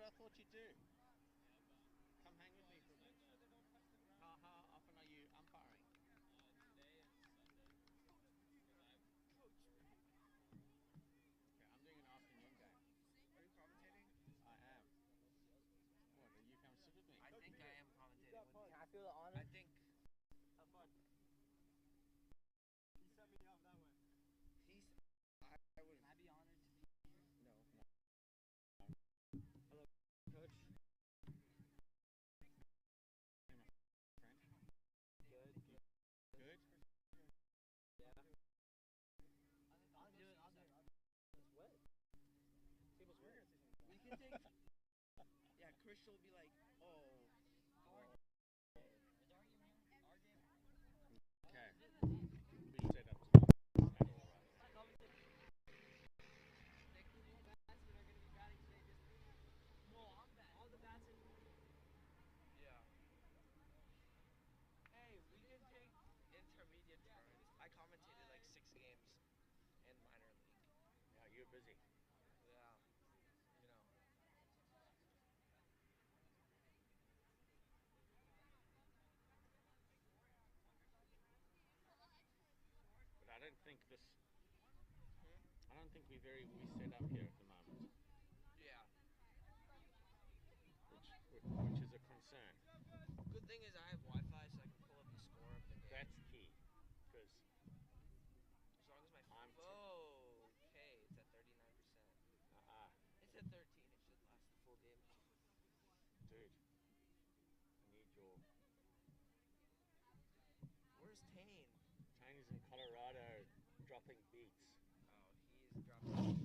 I thought you'd do. Come hang with me for a bit. How often are you umpiring? Okay, I'm doing an afternoon game. Are you commentating? I am. What, will you come sit with me? I think I am commentating. Can I feel the honor? I think Have fun. He set me up that way. he's. I would. Can I be honored to be here? No. Hello, coach. Hey, my friend. Good. Good? Yeah. I'll do it. It's wet. Table's wet. We can take. Yeah, Christian will be like, oh. Okay. We set up to battle around. Yeah. Hey, we can take intermediate turns. I commentated like 6 games in minor league. Yeah, you're busy. Yeah. You know. But I don't think this. Hmm? I don't think we set up here at the moment, Yeah. which is a concern. Good thing is I have Wi-Fi, so I can pull up the score of the game. That's key, because As long as my. I'm. Oh, okay. It's at 39%. Uh-uh, It's at 13. It should last the full game. dude. I need your. Where's Tane? Chinese in Colorado dropping beats. Oh, he's dropping.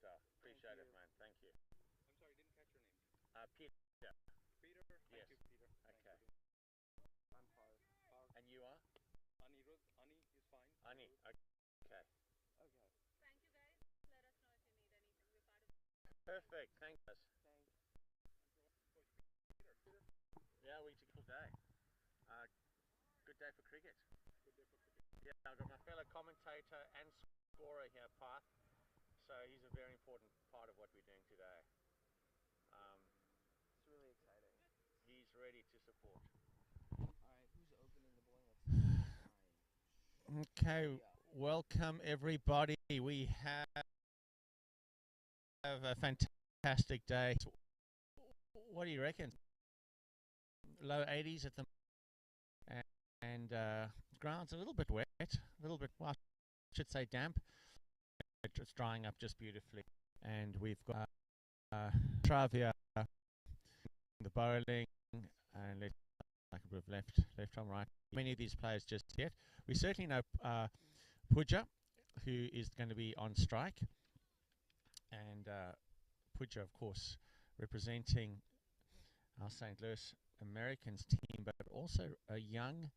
yourself. Appreciate it, you. man. Thank you. I'm sorry, didn't catch your name. Peter. Peter. Thank Yes. you, Peter. Thanks Okay. for doing I'm Park. Park. And you are? Anirudh. Ani is fine. Ani. Anirudh. Okay. Okay. Thank you guys. Let us know if you need anything. We're part of Perfect. Thanks. Thanks. Peter. Yeah, we took a full day. Good day for cricket. Good day for cricket. Yeah, I've got my fellow commentator and scorer here, Parth. So he's a very important part of what we're doing today. It's really exciting. He's ready to support. Alright, who's opening the bowling? Let's Okay, welcome everybody. We have a fantastic day. What do you reckon? Low 80s at the moment, and ground's a little bit wet, a little bit, well, I should say damp. It's drying up just beautifully, and we've got Travia, the bowling, and like a bit of left from right. Many of these players just yet. We certainly know Pooja, who is going to be on strike, and Pooja, of course, representing our St. Louis Americans team, but also a young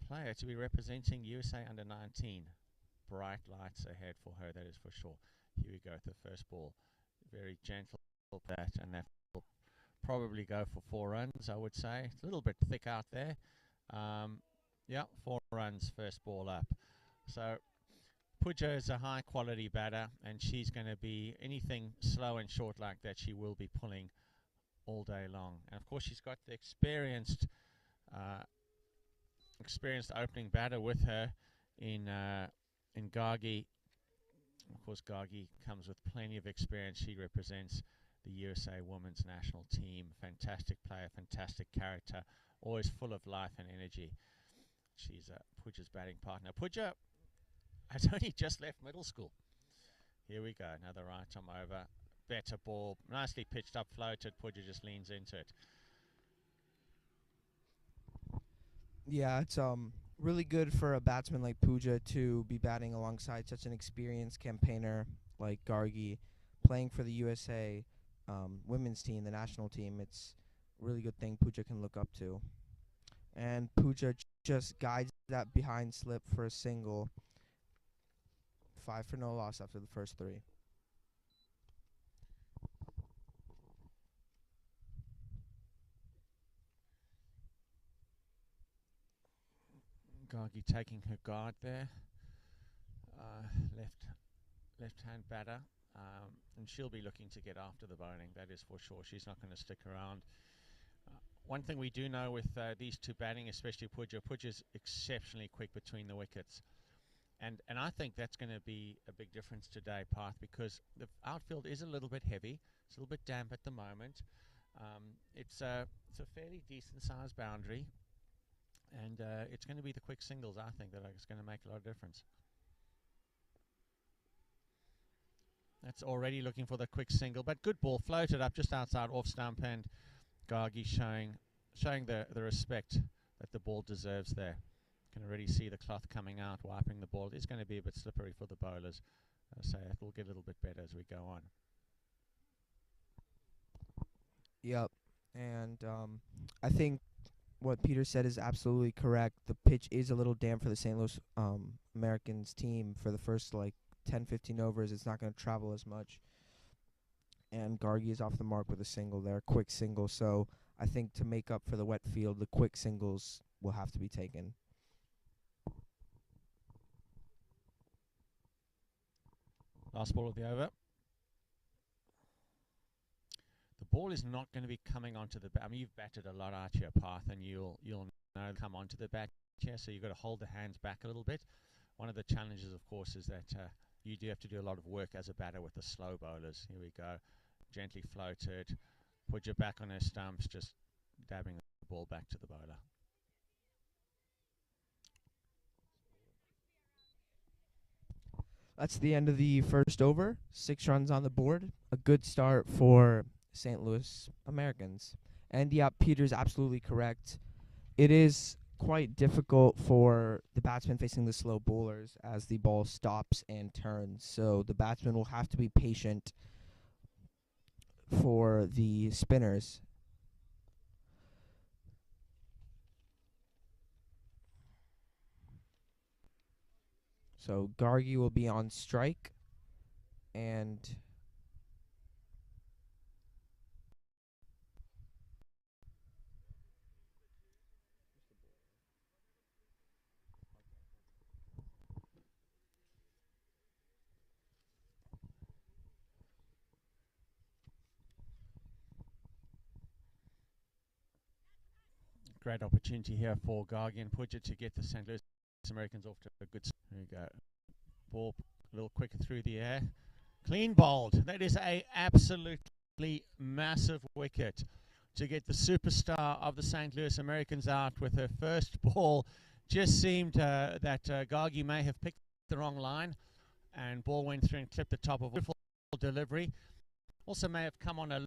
player to be representing USA under 19. Bright lights ahead for her, that is for sure. Here we go at the first ball. Very gentle bat, and that will probably go for 4 runs, I would say. It's a little bit thick out there. Yeah, 4 runs, first ball up. So Pooja is a high quality batter, and she's going to be anything slow and short like that, she will be pulling all day long. And of course she's got the experienced opening batter with her in Gargi. Of course Gargi comes with plenty of experience. She represents the USA women's national team. Fantastic player, fantastic character, always full of life and energy. She's Pooja's batting partner. Pooja has only just left middle school. Here we go, another right arm over. Better ball, nicely pitched up, floated. Pooja just leans into it. Yeah, it's really good for a batsman like Pooja to be batting alongside such an experienced campaigner like Gargi, playing for the USA women's team, the national team. It's a really good thing Pooja can look up to. And Pooja just guides that behind slip for a single. 5 for no loss after the first 3. Gargi taking her guard there. Left hand batter, and she'll be looking to get after the bowling, that is for sure. She's not going to stick around. One thing we do know with these two batting, especially Pooja's exceptionally quick between the wickets. And I think that's going to be a big difference today, Parth, because the outfield is a little bit heavy. It's a little bit damp at the moment. It's a fairly decent sized boundary. And it's going to be the quick singles, I think, that is going to make a lot of difference. That's already looking for the quick single, but good ball, floated up just outside off stump, and Gargi showing the respect that the ball deserves there. Can already see the cloth coming out, wiping the ball. It's going to be a bit slippery for the bowlers, so it will get a little bit better as we go on. Yep, and I think what Peter said is absolutely correct. The pitch is a little damp for the St. Louis Americans team for the first 10-15 overs. It's not going to travel as much. And Gargi is off the mark with a single there, quick single. So I think to make up for the wet field, the quick singles will have to be taken. Last ball of the over. The ball is not going to be coming onto the bat. I mean, you've batted a lot out here, Parth, and you'll know come onto the bat here, so you've got to hold the hands back a little bit. One of the challenges, of course, is that you do have to do a lot of work as a batter with the slow bowlers. Here we go. Gently floated. Put your back on her stumps, just dabbing the ball back to the bowler. That's the end of the first over. 6 runs on the board. A good start for St. Louis Americans. And yeah, Peter's absolutely correct. It is quite difficult for the batsman facing the slow bowlers as the ball stops and turns. So the batsman will have to be patient for the spinners. So Gargi will be on strike, and Great opportunity here for Gargi and Pudja to get the St. Louis Americans off to a good start. There you go. Ball a little quicker through the air. Clean bowled. That is a absolutely massive wicket to get the superstar of the St. Louis Americans out with her first ball. Just seemed that Gargi may have picked the wrong line, and ball went through and clipped the top of a wonderful delivery. Also may have come on a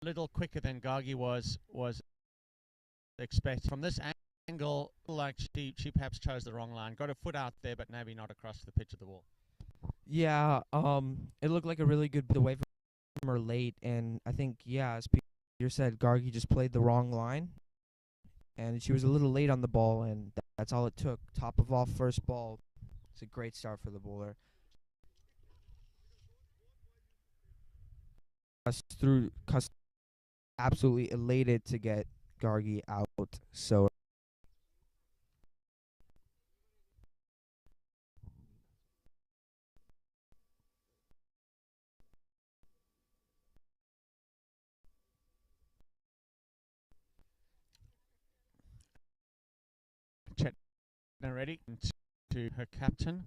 little quicker than Gargi was expected. From this angle, like she perhaps chose the wrong line. Got her foot out there, but maybe not across the pitch of the ball. yeah, it looked like a really good away from her late, and I think as Peter said, Gargi just played the wrong line, and she was a little late on the ball, and that's all it took. Top of off first ball. It's a great start for the bowler. Absolutely elated to get Gargi out. So Chetna ready to her captain.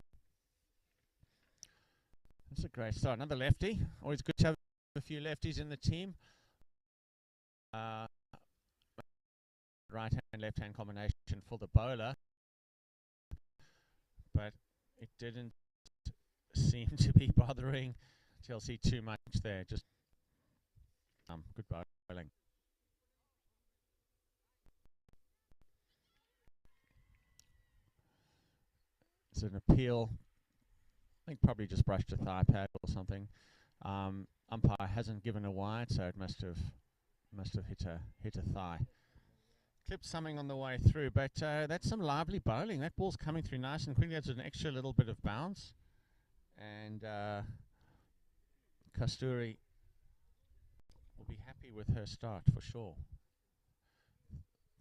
That's a great start. Another lefty. Always good to have a few lefties in the team. Right hand, left hand combination for the bowler, but it didn't seem to be bothering Chelsea too much there. Just good bowling. It's an appeal. I think probably just brushed a thigh pad or something. Umpire hasn't given a wide, so it must have hit a thigh. Clipped something on the way through, but that's some lively bowling. That ball's coming through nice and quickly. That's an extra little bit of bounce, and Kasturi will be happy with her start for sure.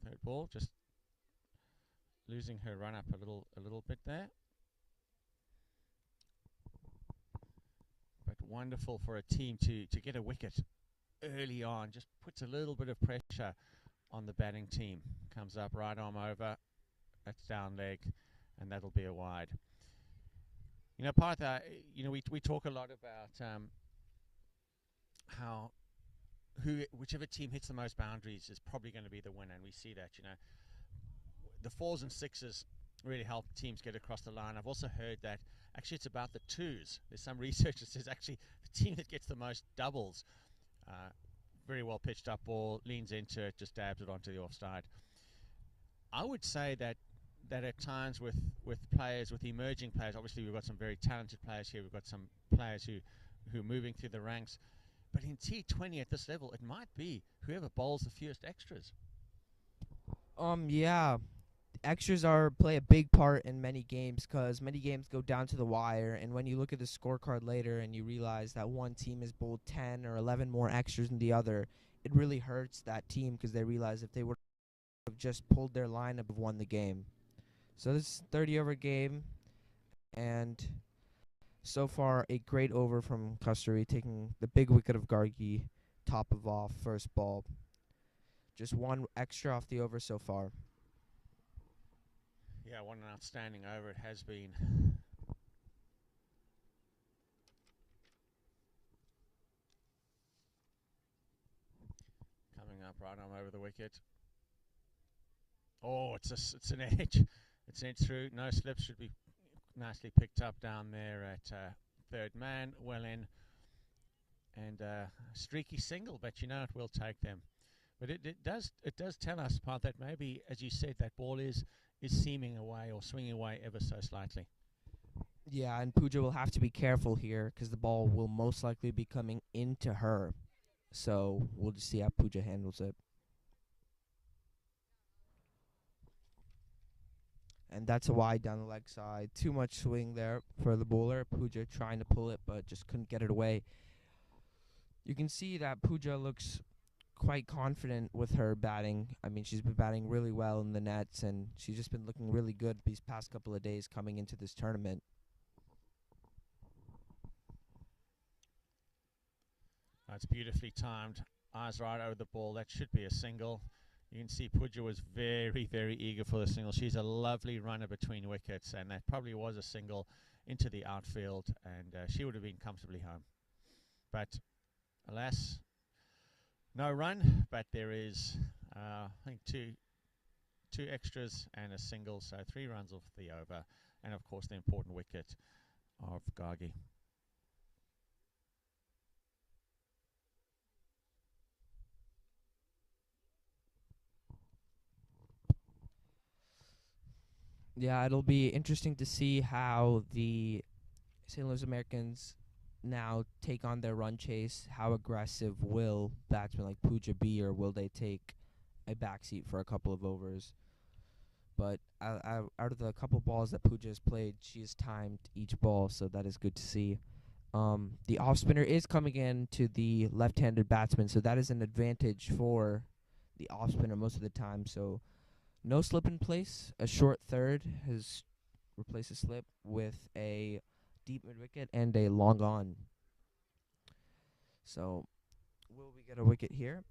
Third ball, just losing her run up a little bit there. But wonderful for a team to get a wicket early on. Just puts a little bit of pressure on the batting team. Comes up, right arm over. That's down leg, and that'll be a wide. You know, Partha, we talk a lot about how whichever team hits the most boundaries is probably going to be the winner, and we see that. The 4s and 6s really help teams get across the line. I've also heard that actually it's about the 2s. There's some research that says actually the team that gets the most doubles, very well pitched up ball, leans into it, just dabs it onto the offside. I would say that at times with players, with emerging players, obviously we've got some very talented players here. We've got some players who are moving through the ranks. But in T20 at this level, it might be whoever bowls the fewest extras. Yeah. Extras play a big part in many games because many games go down to the wire, and when you look at the scorecard later and you realize that one team has bowled 10 or 11 more extras than the other, it really hurts that team because they realize if they would have just pulled their line up, have won the game. So this is 30-over game, and so far a great over from Kasturi, taking the big wicket of Gargi, top of off, first ball. Just one extra off the over so far. Yeah, what an outstanding over it has been. Coming up right arm over the wicket. Oh, it's an edge. It's an edge through. No slip, should be nicely picked up down there at third man. Well in. And streaky single, but it will take them. But it does tell us, Pat, that maybe, as you said, that ball is seaming away or swinging away ever so slightly. Yeah, and Pooja will have to be careful here because the ball will most likely be coming into her. So we'll just see how Pooja handles it. And that's a wide down the leg side. Too much swing there for the bowler. Pooja trying to pull it, but just couldn't get it away. You can see that Pooja looks quite confident with her batting. I mean, she's been batting really well in the nets, and she's just been looking really good these past couple of days coming into this tournament. That's beautifully timed. Eyes right over the ball. That should be a single. You can see Pooja was very, very eager for the single. She's a lovely runner between wickets, and that probably was a single into the outfield, and she would have been comfortably home. But alas, no run. But there is, I think, two extras and a single, so 3 runs off the over, and of course the important wicket of Gargi. Yeah, it'll be interesting to see how the St. Louis Americans now take on their run chase. How aggressive will batsmen like Pooja be, or will they take a backseat for a couple of overs? But out of the couple balls that Pooja has played, she has timed each ball, so that is good to see. The off spinner is coming in to the left-handed batsman, so that is an advantage for the off spinner most of the time. So no slip in place. A short third has replaced a slip with a deep mid wicket and a long on. So will we get a wicket here?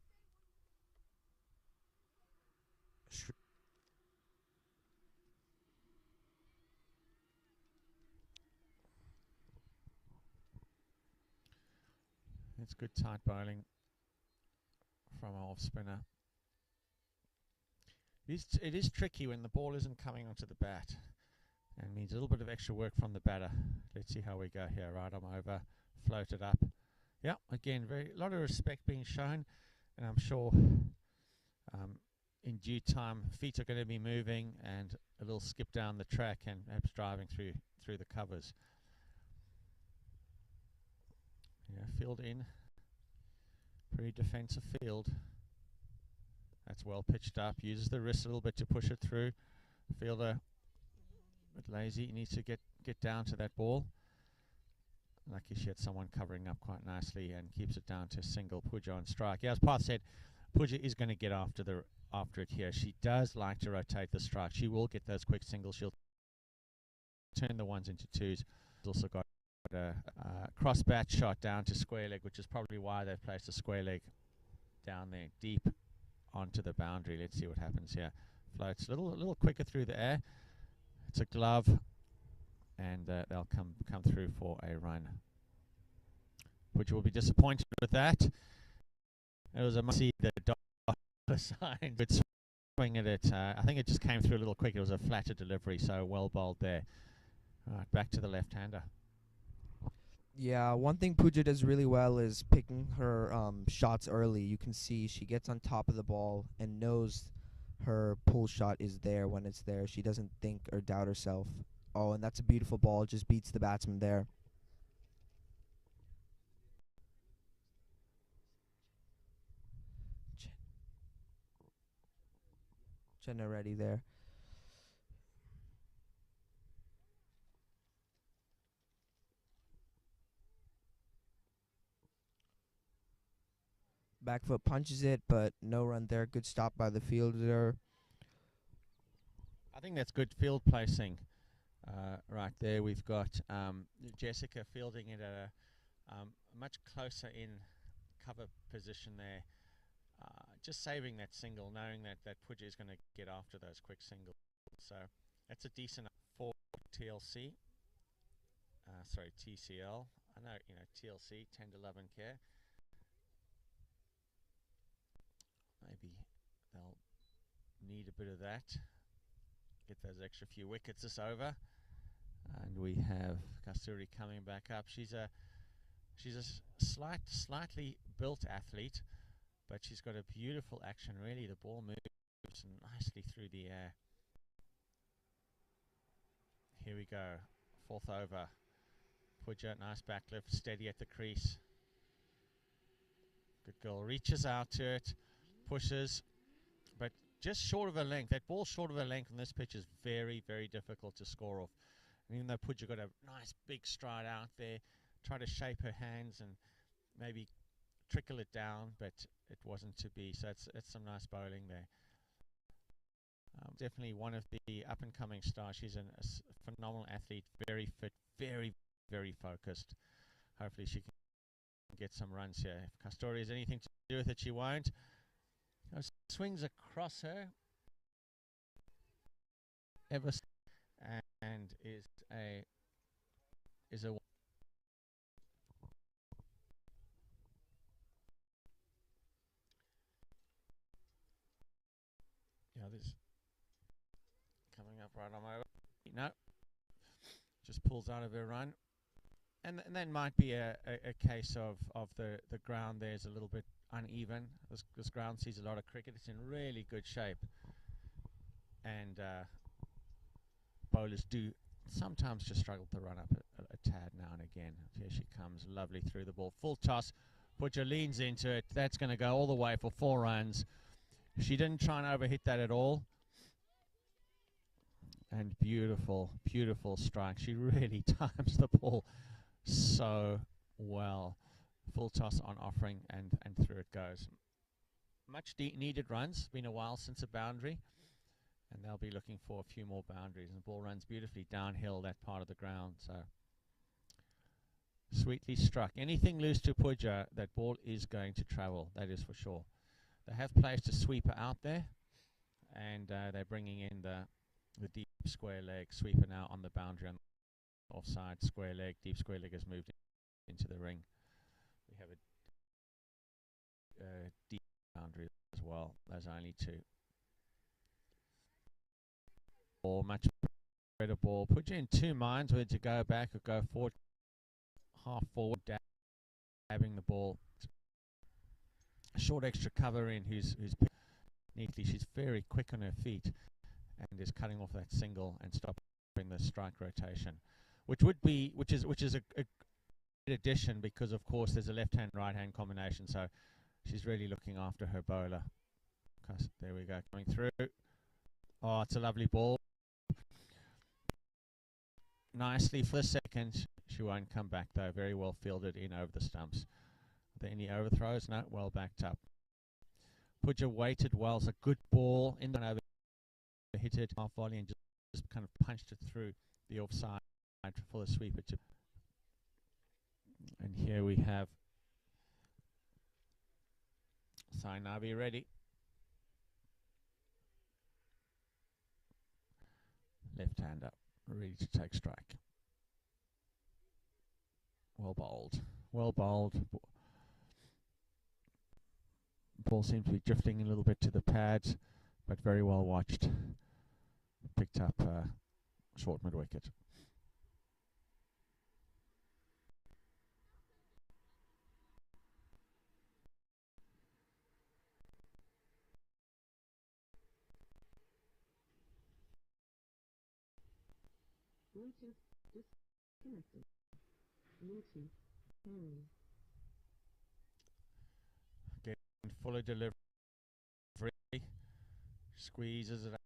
It's good tight bowling from an off spinner. It is tricky when the ball isn't coming onto the bat, and needs a little bit of extra work from the batter. Let's see how we go here. Right arm over, float it up. Yeah, again, a lot of respect being shown, and I'm sure in due time feet are going to be moving and a little skip down the track and perhaps driving through the covers. Yeah, field in. Pretty defensive field. That's well pitched up. Uses the wrist a little bit to push it through. Fielder a bit lazy. He needs to get down to that ball. Lucky she had someone covering up quite nicely and keeps it down to a single. Pooja on strike. Yeah, as Parth said, Pooja is going to get after it here. She does like to rotate the strike. She will get those quick singles. She'll turn the ones into twos. She's also got a cross bat shot down to square leg, which is probably why they've placed a square leg down there deep onto the boundary. Let's see what happens here. Floats a little quicker through the air. It's a glove, and they'll come through for a run. Pooja will be disappointed with that. It was a must see the dollar sign, but swing at it. I think it just came through a little quick. It was a flatter delivery, so well bowled there. All right, back to the left-hander. Yeah, one thing Pooja does really well is picking her shots early. You can see she gets on top of the ball and knows her pull shot is there when it's there. She doesn't think or doubt herself. Oh, and that's a beautiful ball. Just beats the batsman there. Chenna ready there. Back foot punches it, but no run there. Good stop by the fielder. I think that's good field placing. Right there, we've got Jessica fielding it at a much closer in cover position there. Just saving that single, knowing that Pooja is going to get after those quick singles. So that's a decent for TLC. Sorry, TCL. I know, TLC, 10 to 11 care. Maybe they'll need a bit of that. Get those extra few wickets this over. And we have Kasturi coming back up. She's a slightly built athlete, but she's got a beautiful action. Really, the ball moves nicely through the air. Here we go. Fourth over. Puja, nice backlift, steady at the crease. Good girl. Reaches out to it, pushes, but just short of a length. That ball short of a length on this pitch is very, very difficult to score off. And even though Puja got a nice big stride out there, try to shape her hands and maybe trickle it down, but it wasn't to be. So it's some nice bowling there. Definitely one of the up-and-coming stars. She's a phenomenal athlete, very fit, very, very focused. Hopefully she can get some runs here. If Castori has anything to do with it, she won't. Swings across her. And is a this coming up right on my over. No, just pulls out of her run. And that might be a case of the ground there's a little bit uneven. This ground sees a lot of cricket. It's in really good shape. And bowlers do sometimes just struggle to run up a tad now and again. Here she comes, lovely through the ball. Full toss. Puja leans into it. That's going to go all the way for 4 runs. She didn't try and overhit that at all. And beautiful, beautiful strike. She really times the ball so well. Full toss on offering, and through it goes. Much needed runs. Been a while since a boundary, and they'll be looking for a few more boundaries. And the ball runs beautifully downhill that part of the ground. So sweetly struck. Anything loose to Puja, that ball is going to travel. That is for sure. They have placed a sweeper out there, and they're bringing in the deep square leg. Sweeper now on the boundary on the offside. Square leg, deep square leg has moved into the ring. We have a deep boundary as well. There's only 2. Ball, much better ball. Put you in 2 minds whether to go back or go forward. Half forward, dabbing the ball. Short extra cover in who's neatly. She's very quick on her feet and is cutting off that single and stopping the strike rotation, which is a good addition, because of course there's a left-hand right-hand combination. So she's really looking after her bowler. There we go, coming through. Oh, it's a lovely ball. Nicely for the second. She won't come back though. Very well fielded in over the stumps. Are there any overthrows? No, well backed up. Puja waited well. It's a good ball in the over. Hit it half volley and just kind of punched it through the offside for the sweeper. And here we have Sainavi ready. Left hand up, ready to take strike. Well bowled. Well bowled. Ball seems to be drifting a little bit to the pads, but very well watched. Picked up short mid wicket. Bluetooth disconnected. Bluetooth pairing. Again, fuller delivery. Squeezes it out.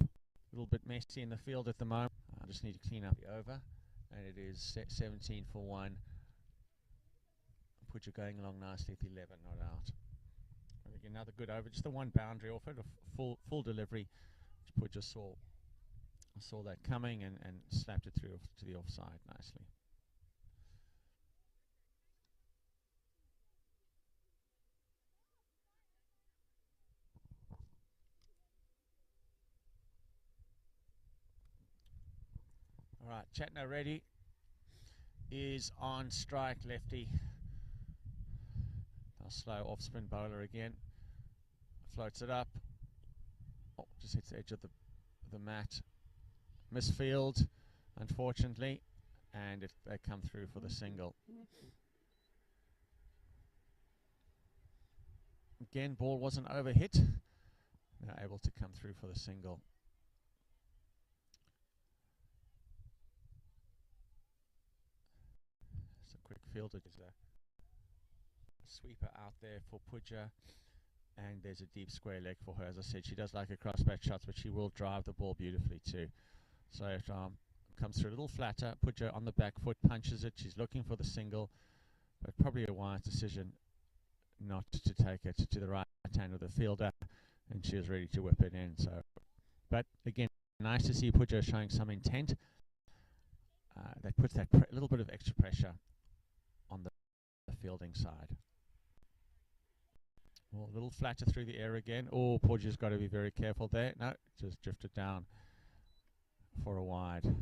A little bit messy in the field at the moment. I just need to clean up the over. And it is 17 for 1. Puja going along nicely with 11 not out. I think another good over. Just the one boundary off it. A full delivery. Puja saw that coming and slapped it through to the offside nicely. All right, Chetna ready. Is on strike, lefty. A slow off spin bowler again. Floats it up. Oh, just hits the edge of the mat. Misfield, unfortunately, and they come through for the single. Again, ball wasn't overhit, Now able to come through for the single. It's a quick fielder. There's a sweeper out there for Puja, and there's a deep square leg for her. As I said, she does like a crossback shots, but she will drive the ball beautifully too. So it comes through a little flatter. Puja on the back foot, punches it. She's looking for the single, but probably a wise decision not to take it to the right hand of the fielder, and she was ready to whip it in. So, but again, nice to see Puja showing some intent. That puts that little bit of extra pressure on the fielding side. Well, a little flatter through the air again. Oh, Puja's got to be very careful there. No, just drifted down for a wide.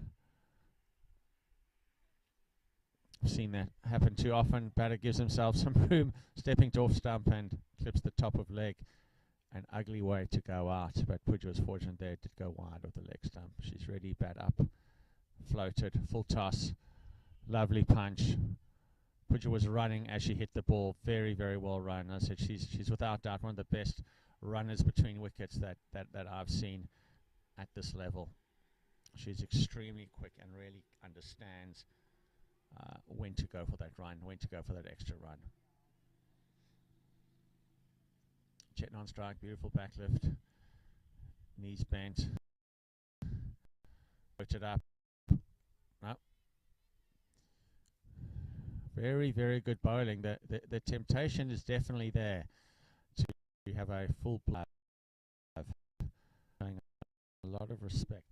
I've seen that happen too often. Batter gives himself some room, stepping to off stump and clips the top of leg. An ugly way to go out, but Puja was fortunate there. It did go wide with the leg stump. She's ready, bat up, floated, full toss, lovely punch. Puja was running as she hit the ball. Very, very well run. I said she's without doubt one of the best runners between wickets that I've seen at this level. She's extremely quick and really understands when to go for that run, when to go for that extra run. Chetna on strike, beautiful backlift. Knees bent. Put it up. No. Very, very good bowling. The temptation is definitely there to have a full blood. Showing a lot of respect.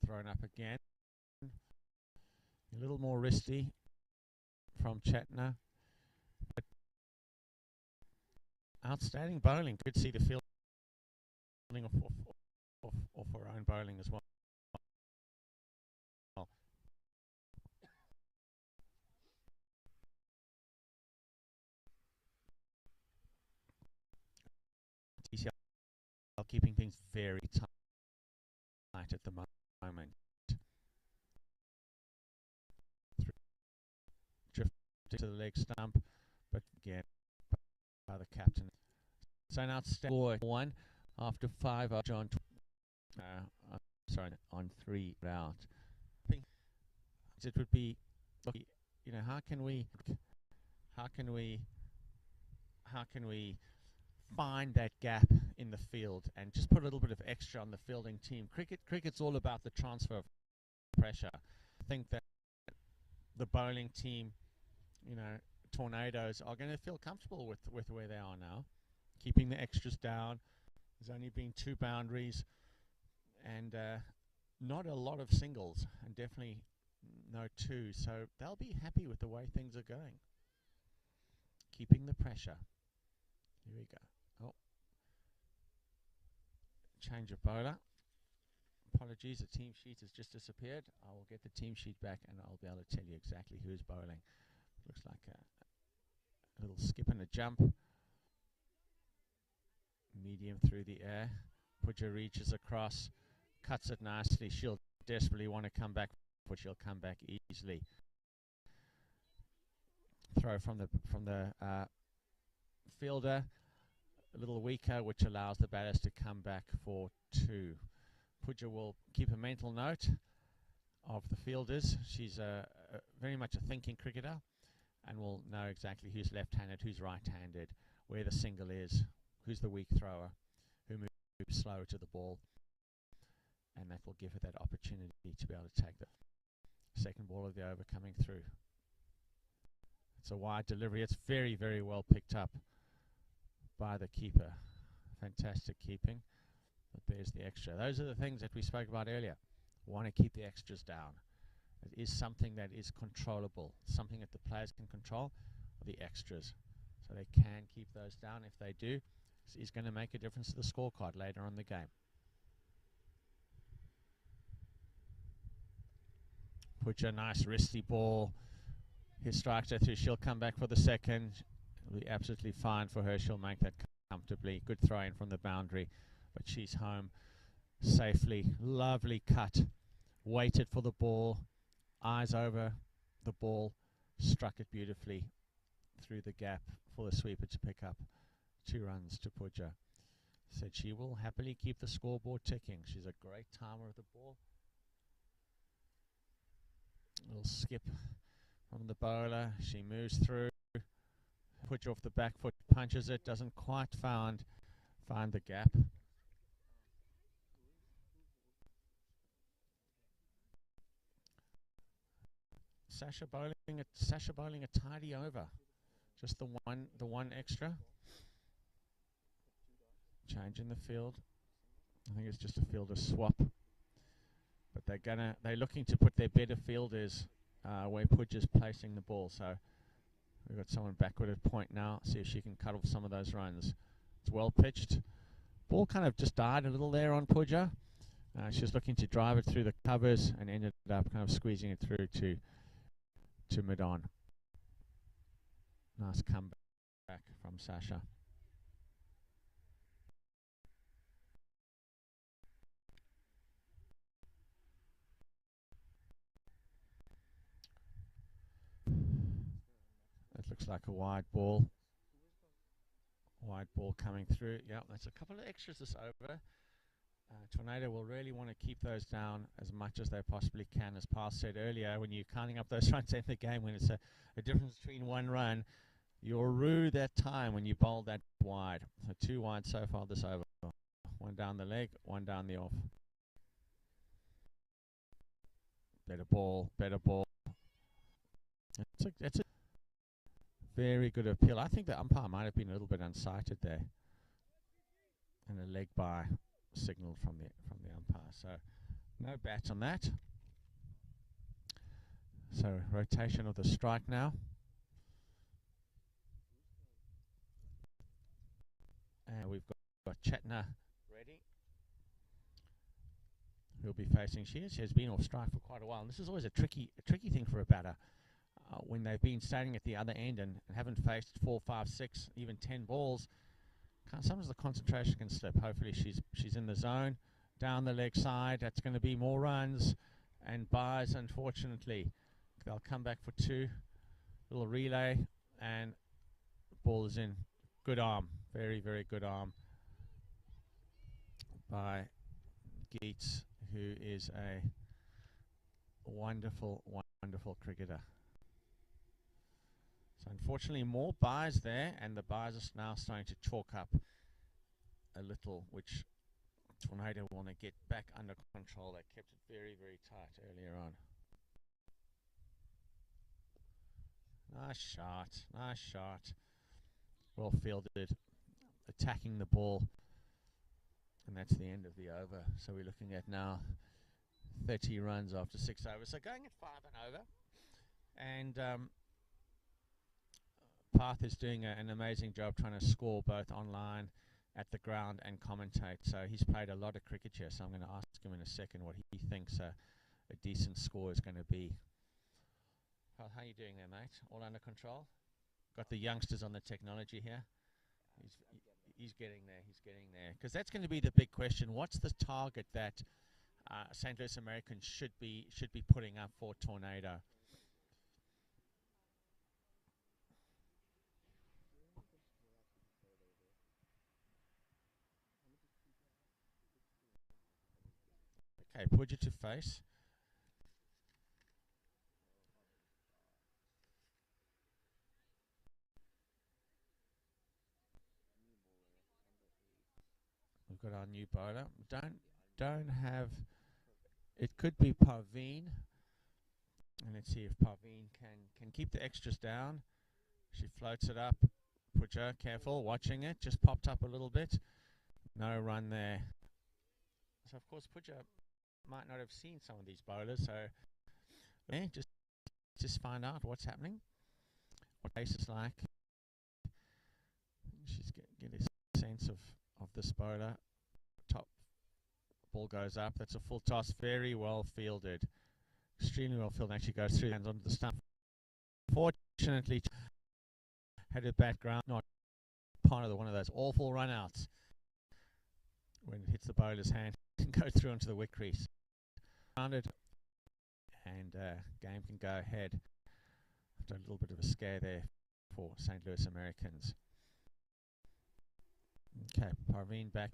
Thrown up again. A little more wristy from Chetna. But outstanding bowling. Good to see the fielding of her own bowling as well. TCL keeping things very tight at the moment. Drifted to the leg stump, but again by the captain. So now score one after 5 John. Sorry, on 3 out. I think it would be, you know, how can we find that gap in the field and just put a little bit of extra on the fielding team. Cricket's all about the transfer of pressure. I think that the bowling team, you know, Tornadoes are going to feel comfortable with where they are now, keeping the extras down. There's only been 2 boundaries and not a lot of singles, and definitely no 2, so they'll be happy with the way things are going. Keeping the pressure. Here we go. Oh, change of bowler. Apologies, the team sheet has just disappeared. I will get the team sheet back and I'll be able to tell you exactly who's bowling. Looks like a little skip and a jump. Medium through the air. Puja reaches across, cuts it nicely. She'll desperately want to come back, but she'll come back easily. Throw from the fielder, a little weaker, which allows the batters to come back for 2. Puja will keep a mental note of the fielders. She's very much a thinking cricketer and will know exactly who's left-handed, who's right-handed, where the single is, who's the weak thrower, who moves slower to the ball, and that will give her that opportunity to be able to take the second ball of the over coming through. It's a wide delivery. It's very, very well picked up by the keeper. Fantastic keeping. But there's the extra. Those are the things that we spoke about earlier. Want to keep the extras down. It is something that is controllable, something that the players can control, the extras. So they can keep those down. If they do, it's going to make a difference to the scorecard later on in the game. Puja, a nice wristy ball. He strikes her through. She'll come back for the second. It'll be absolutely fine for her. She'll make that comfortably. Good throw in from the boundary, but she's home safely. Lovely cut. Waited for the ball. Eyes over the ball, struck it beautifully through the gap for the sweeper to pick up 2 runs to Pooja. Said she will happily keep the scoreboard ticking. She's a great timer of the ball. A little skip from the bowler. She moves through. Pooja off the back foot, punches it, doesn't quite find the gap. Sasha bowling a tidy over. Just the one extra. Change in the field. I think it's just a fielder swap. But they're looking to put their better fielders where Pooja's placing the ball. So we've got someone backward at point now. See if she can cut off some of those runs. It's well pitched. Ball kind of just died a little there on Pooja. She was looking to drive it through the covers and ended up kind of squeezing it through to mid-on. Nice comeback from Sasha. That looks like a wide ball. Wide ball coming through. Yeah, that's a couple of extras this over. Tornado will really want to keep those down as much as they possibly can. As Paul said earlier, when you're counting up those runs in the game, when it's a difference between 1 run, you'll rue that time when you bowl that wide. So 2 wide so far this over. 1 down the leg, 1 down the off. Better ball, better ball. That's a very good appeal. I think the umpire might have been a little bit unsighted there. And a leg by signal from the umpire. So no bat on that. So rotation of the strike now. And we've got Chetna ready. Who'll be facing. She has been off strike for quite a while. And this is always a tricky thing for a batter. When they've been standing at the other end and haven't faced 4, 5, 6, even 10 balls, sometimes the concentration can slip. Hopefully she's in the zone. Down the leg side, that's going to be more runs. And buys, unfortunately. They'll come back for 2. Little relay, and ball is in. Good arm. Very, very good arm by Geets, who is a wonderful, wonderful cricketer. So unfortunately more buys there, and the buys are now starting to chalk up a little, which Tornado want to get back under control. They kept it very, very tight earlier on. Nice shot, nice shot. Well fielded, attacking the ball. And that's the end of the over. So we're looking at now 30 runs after 6 overs. So going at 5 and over. And Path is doing an amazing job trying to score both online, at the ground, and commentate. So he's played a lot of cricket here. So I'm going to ask him in a second what he thinks a decent score is going to be. Well, how are you doing there, mate? All under control? Got the youngsters on the technology here. He's getting there. He's getting there. Because that's going to be the big question. What's the target that St. Louis Americans should be putting up for Tornado? Okay, Pooja to face. We've got our new bowler. Don't have. It could be Parveen. And let's see if Parveen can keep the extras down. She floats it up. Pooja, careful, watching it. Just popped up a little bit. No run there. So of course Pooja might not have seen some of these bowlers. So yeah, just find out what's happening. What pace is like. She's get a sense of this bowler. Top ball goes up. That's a full toss. Very well fielded. Extremely well fielded. Actually goes through hands onto the stump. Fortunately, had a background. Not part of one of those awful run-outs when it hits the bowler's hand and goes through onto the wicket crease. Rounded, and game can go ahead. a little bit of a scare there for St. Louis Americans. Okay, Parveen back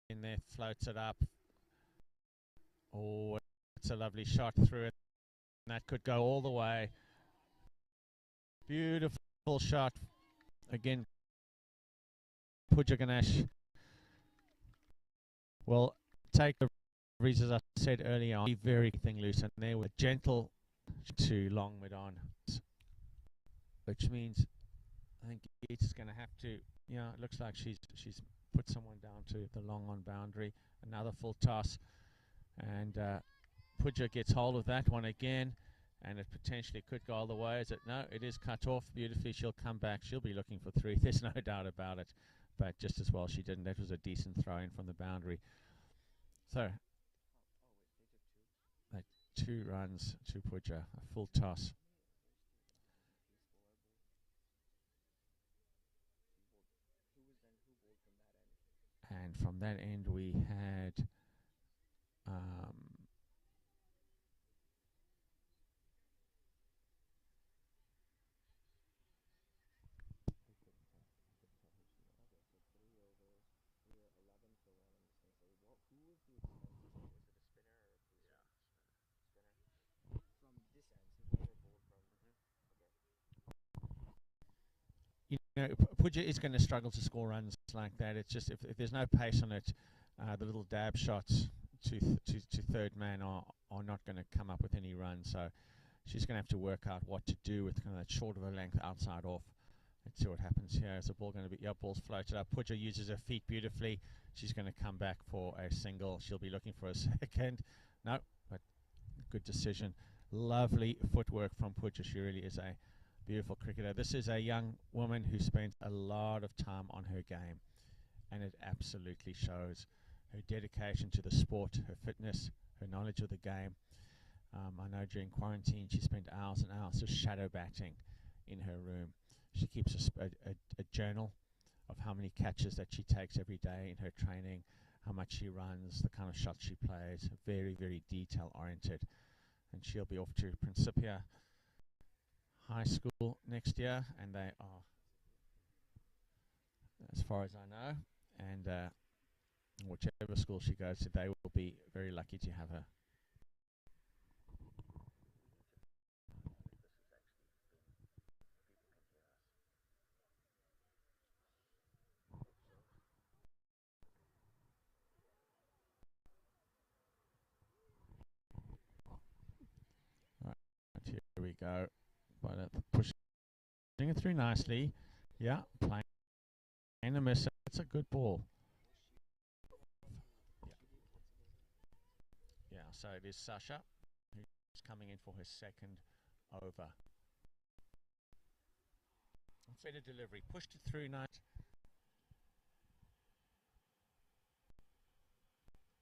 in there, floats it up. Oh, it's a lovely shot through it. And that could go all the way. Beautiful shot. Again, Pooja Ganesh will take the reasons I said earlier on, very thing loose, and there with gentle to long mid on, which means I think Gates is going to have to. Yeah, it looks like she's put someone down to the long on boundary. Another full toss, and Pooja gets hold of that one again, and it potentially could go all the way. Is it? No, it is cut off beautifully. She'll come back. She'll be looking for 3. There's no doubt about it. But just as well she didn't. That was a decent throw in from the boundary. So, 2 runs to Pooja, a full toss. And from that end we had you know, Pooja is going to struggle to score runs like that. It's just if there's no pace on it, the little dab shots to third man are not going to come up with any runs. So she's going to have to work out what to do with kind of that short of a length outside off. Let's see what happens here. Is the ball going to be? Yeah, ball's floated up. Pooja uses her feet beautifully. She's going to come back for a single. She'll be looking for a second. No, but good decision. Lovely footwork from Pooja. She really is a beautiful cricketer. This is a young woman who spent a lot of time on her game, and it absolutely shows. Her dedication to the sport, her fitness, her knowledge of the game. I know during quarantine she spent hours and hours just shadow batting in her room. She keeps a journal of how many catches that she takes every day in her training, how much she runs, the kind of shots she plays. Very, very detail oriented. And she'll be off to Principia High School next year, and they are, as far as I know, and whichever school she goes to, they will be very lucky to have her. Right, here we go. But pushing it through nicely. Yeah, playing a miss. It's a good ball. Yeah, so it is Sasha who's coming in for her second over. Better delivery. Pushed it through nice.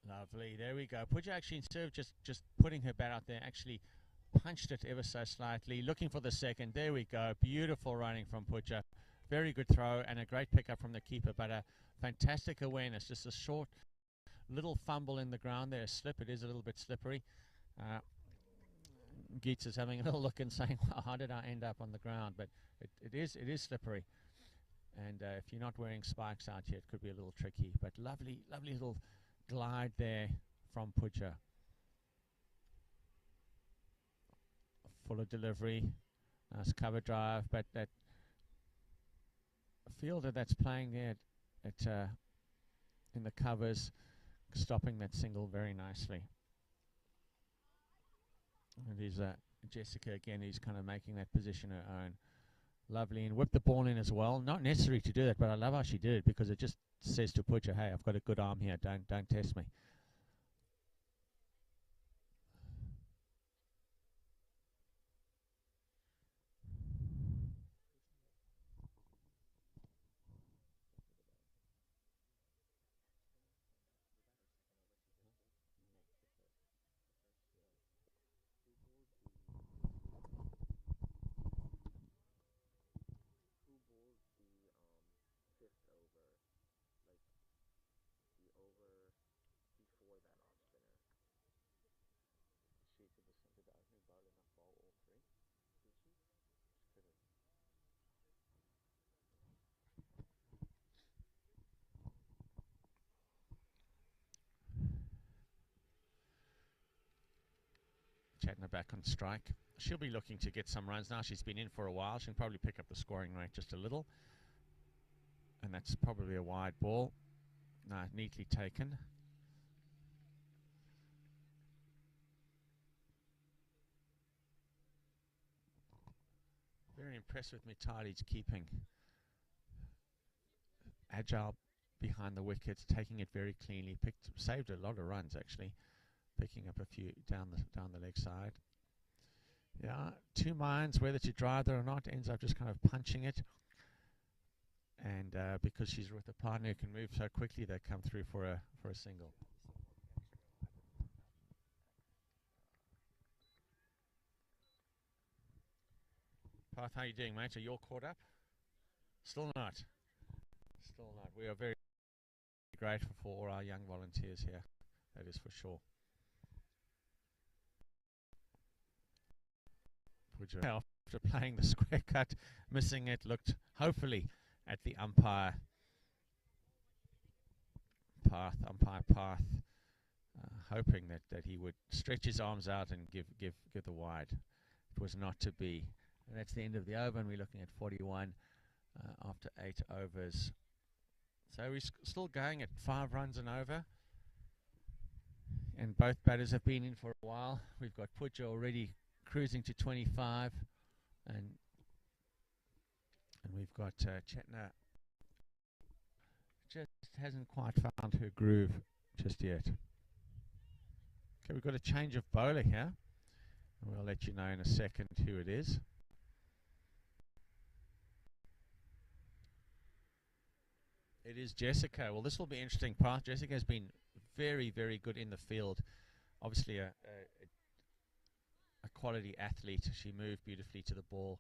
Lovely. There we go. Pooja actually, instead of just putting her bat out there, actually punched it ever so slightly, looking for the second. There we go. Beautiful running from Pooja. Very good throw and a great pickup from the keeper, but a fantastic awareness. Just a short little fumble in the ground there. A slip. It is a little bit slippery. Geets is having a little look and saying, well, how did I end up on the ground? But it is slippery. And if you're not wearing spikes out here, it could be a little tricky. But lovely little glide there from Pooja. Fuller delivery. Nice cover drive. But that fielder that's playing there at in the covers, stopping that single very nicely. And he's Jessica again, who's kind of making that position her own. Lovely, and whipped the ball in as well. Not necessary to do that, but I love how she did it because it just says to Pooja, hey, I've got a good arm here. Don't test me. Chetna back on strike. She'll be looking to get some runs now. She's been in for a while. She can probably pick up the scoring rate just a little. And that's probably a wide ball. No, neatly taken. Very impressed with Mitali's keeping. Agile behind the wickets, taking it very cleanly. Saved a lot of runs actually. Picking up a few down the leg side. Yeah, two minds whether to drive there or not. Ends up just kind of punching it. And because she's with a partner who can move so quickly, they come through for a single. Path, how are you doing, mate? Are you all caught up? Still not. Still not. We are very grateful for all our young volunteers here. That is for sure. After playing the square cut, missing it, looked hopefully at the umpire path, hoping that he would stretch his arms out and give the wide. It was not to be. And that's the end of the over, and we're looking at 41 after 8 overs. So we're still going at 5 runs and over. And both batters have been in for a while. We've got Puja already cruising to 25. And we've got Chetna. Just hasn't quite found her groove just yet. Okay, we've got a change of bowler here. And we'll let you know in a second who it is. It is Jessica. Well, this will be interesting part. Jessica has been very, very good in the field. Obviously a quality athlete. She moved beautifully to the ball.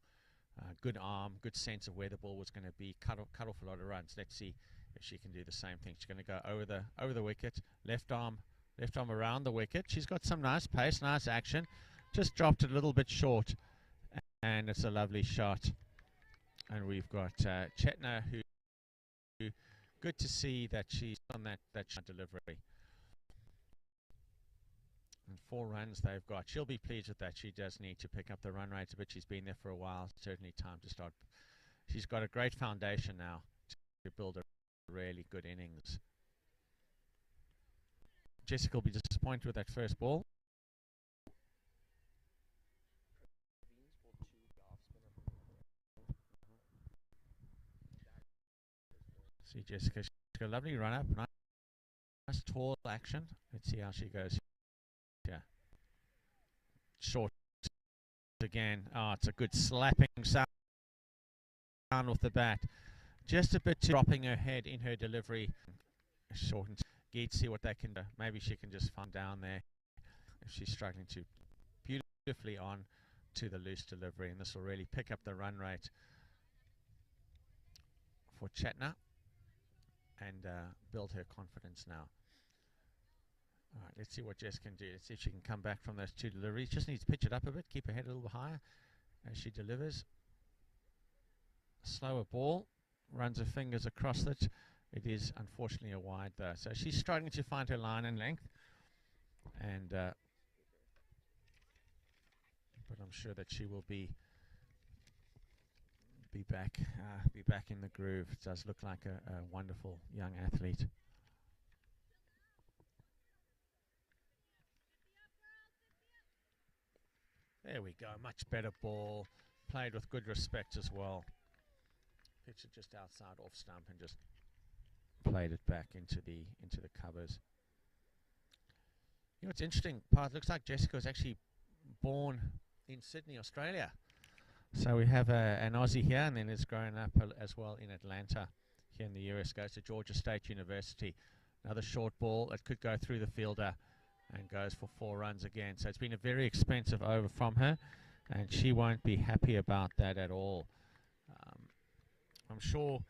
Good arm, good sense of where the ball was going to be. Cut off a lot of runs. Let's see if she can do the same thing. She's going to go over the wicket. Left arm around the wicket. She's got some nice pace, nice action. Just dropped it a little bit short, and it's a lovely shot. And we've got Chetna, who good to see that she's on that shot delivery. And 4 runs they've got. She'll be pleased with that. She does need to pick up the run rate a bit. She's been there for a while. Certainly time to start. She's got a great foundation now to build a really good innings. Jessica will be disappointed with that first ball. See Jessica, she's got a lovely run up. Nice tall action. Let's see how she goes. Yeah. Short again. Oh, it's a good slapping sound with the bat. Just a bit too dropping her head in her delivery. Short and Geet, see what they can do. Maybe she can just find down there if she's struggling to. Beautifully on to the loose delivery, and this will really pick up the run rate for Chetna and build her confidence now. All right, let's see what Jess can do. Let's see if she can come back from those 2 deliveries. Just needs to pitch it up a bit, keep her head a little bit higher as she delivers. Slower ball, runs her fingers across it. It is unfortunately a wide though. So she's struggling to find her line and length. And but I'm sure that she will be back in the groove. It does look like a wonderful young athlete. There we go, much better ball, played with good respect as well. Pitched it just outside off stump and just played it back into the covers. You know, it's interesting, it looks like Jessica was actually born in Sydney, Australia. So we have an Aussie here, and then is growing up as well in Atlanta here in the US. Goes to Georgia State University. Another short ball that could go through the fielder and goes for 4 runs again. So it's been a very expensive over from her, and she won't be happy about that at all. I'm sure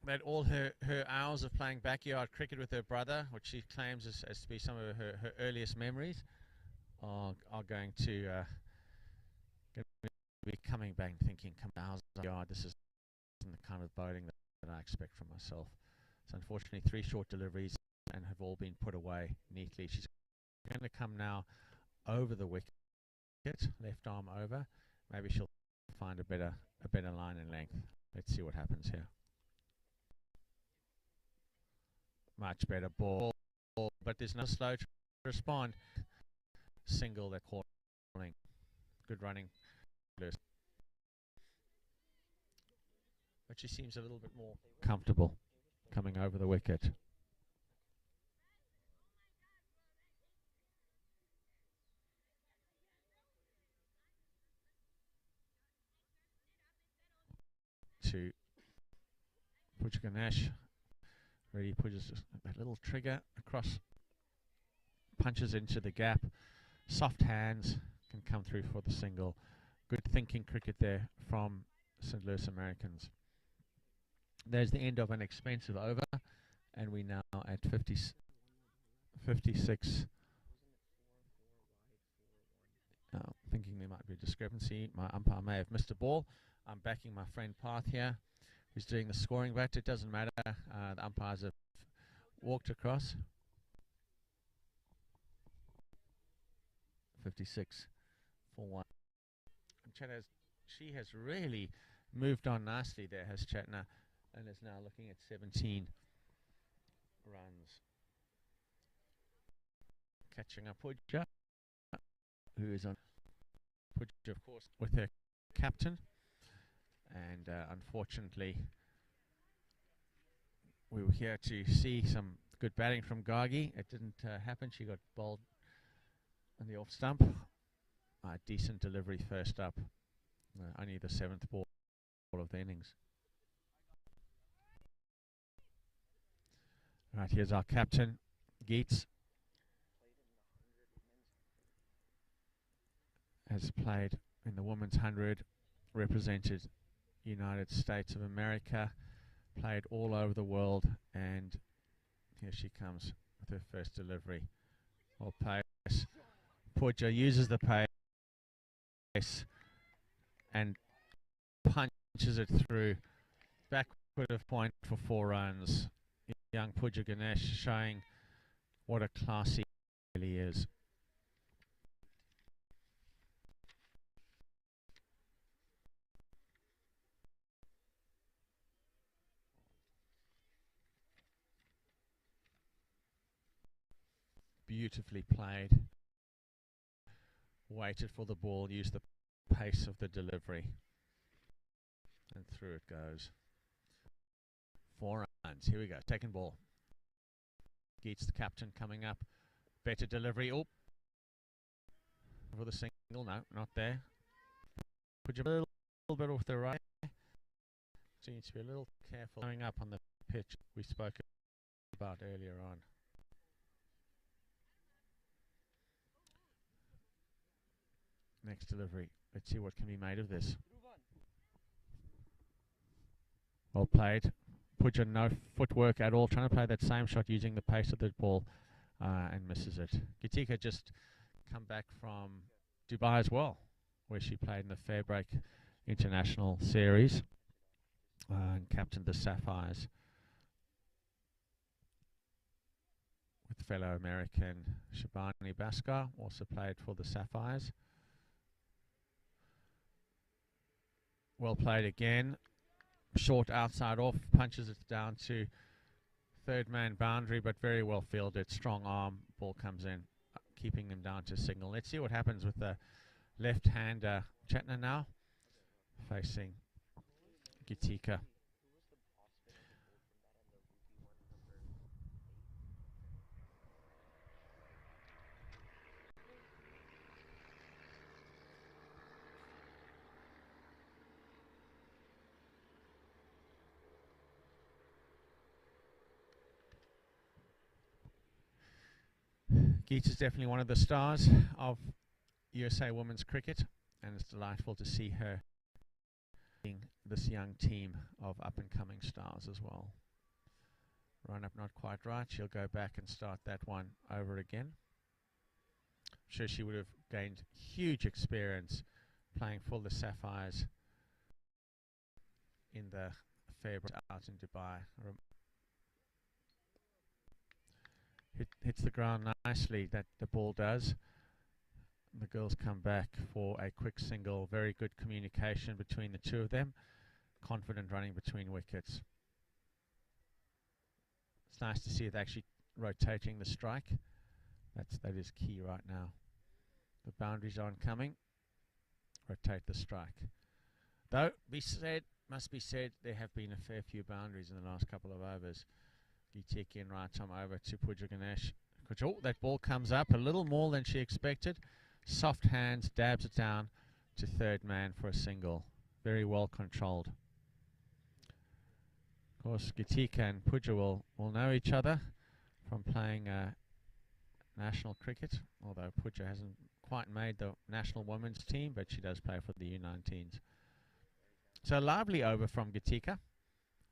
that all her hours of playing backyard cricket with her brother, which she claims as to be some of her earliest memories, are going to be coming back and thinking, come hours of yard, this isn't the kind of bowling that I expect from myself. So unfortunately 3 short deliveries and have all been put away neatly. She's going to come now over the wicket, left arm over. Maybe she'll find a better line and length. Let's see what happens here. Much better ball, but there's no slow to respond. Single they're calling. Good running. But she seems a little bit more comfortable coming over the wicket. To Pooja Ganesh. Really pushes that little trigger across, punches into the gap. Soft hands can come through for the single. Good thinking cricket there from St. Louis Americans. There's the end of an expensive over, and we now at 56. Thinking there might be a discrepancy. My umpire may have missed a ball. I'm backing my friend Path here, who's doing the scoring bat. It doesn't matter. The umpires have walked across. 56 for 1. And she has really moved on nicely there, has Chetna, and is now looking at 17 runs. Catching up Pooja, who is on Pooja, of course, with her captain. And unfortunately, we were here to see some good batting from Gargi. It didn't happen. She got bowled on the off stump. Decent delivery first up. Only the 7th ball of the innings. Right, here's our captain, Geets. Has played in the Women's 100, represented United States of America, played all over the world, and here she comes with her first delivery. Well, pace. Pooja uses the pace and punches it through. Backward of point for 4 runs. Young Pooja Ganesh showing what a class he really is. Beautifully played. Waited for the ball, used the pace of the delivery, and through it goes. 4 runs. Here we go. Second ball. Geets, the captain, coming up. Better delivery. Oh, for the single. No, not there. Put you a little bit off the right. So you need to be a little careful coming up on the pitch we spoke about earlier on. Next delivery. Let's see what can be made of this. Well played. Pooja, no footwork at all. Trying to play that same shot using the pace of the ball and misses it. Gitika just come back from Dubai as well, where she played in the Fairbreak International Series and captained the Sapphires with fellow American Shabani Bhaskar, also played for the Sapphires. Well played again. Short outside off, punches it down to 3rd man boundary, but very well fielded. Strong arm, ball comes in, keeping them down to single. Let's see what happens with the left-hander Chetna now, facing Gitika. Geets is definitely one of the stars of USA women's cricket, and it's delightful to see her leading this young team of up-and-coming stars as well. Run up not quite right. She'll go back and start that one over again. I'm sure she would have gained huge experience playing for the Sapphires in the Fairbreak out in Dubai. Hits the ground nicely, that the ball does. The girls come back for a quick single. Very good communication between the two of them. Confident running between wickets. It's nice to see it actually rotating the strike. That is key right now. The boundaries aren't coming. Rotate the strike. Though, must be said, there have been a fair few boundaries in the last couple of overs. Gitiki and right arm over to Pooja Ganesh. Oh, that ball comes up a little more than she expected. Soft hands, dabs it down to third man for a single. Very well controlled. Of course, Gitika and Pooja will know each other from playing national cricket, although Pooja hasn't quite made the national women's team, but she does play for the U19s. So lively over from Gitika,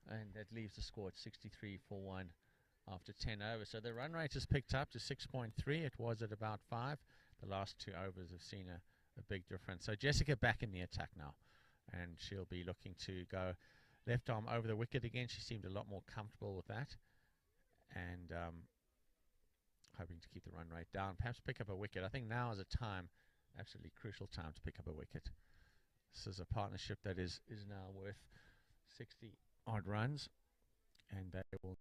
and that leaves the score at 63 for 1 after 10 overs. So the run rate has picked up to 6.3. It was at about 5. The last 2 overs have seen a big difference. So Jessica back in the attack now, and she'll be looking to go left arm over the wicket again. She seemed a lot more comfortable with that, and hoping to keep the run rate down, perhaps pick up a wicket. I think now is a time, absolutely crucial time to pick up a wicket. This is a partnership that is now worth 60 odd runs, and they will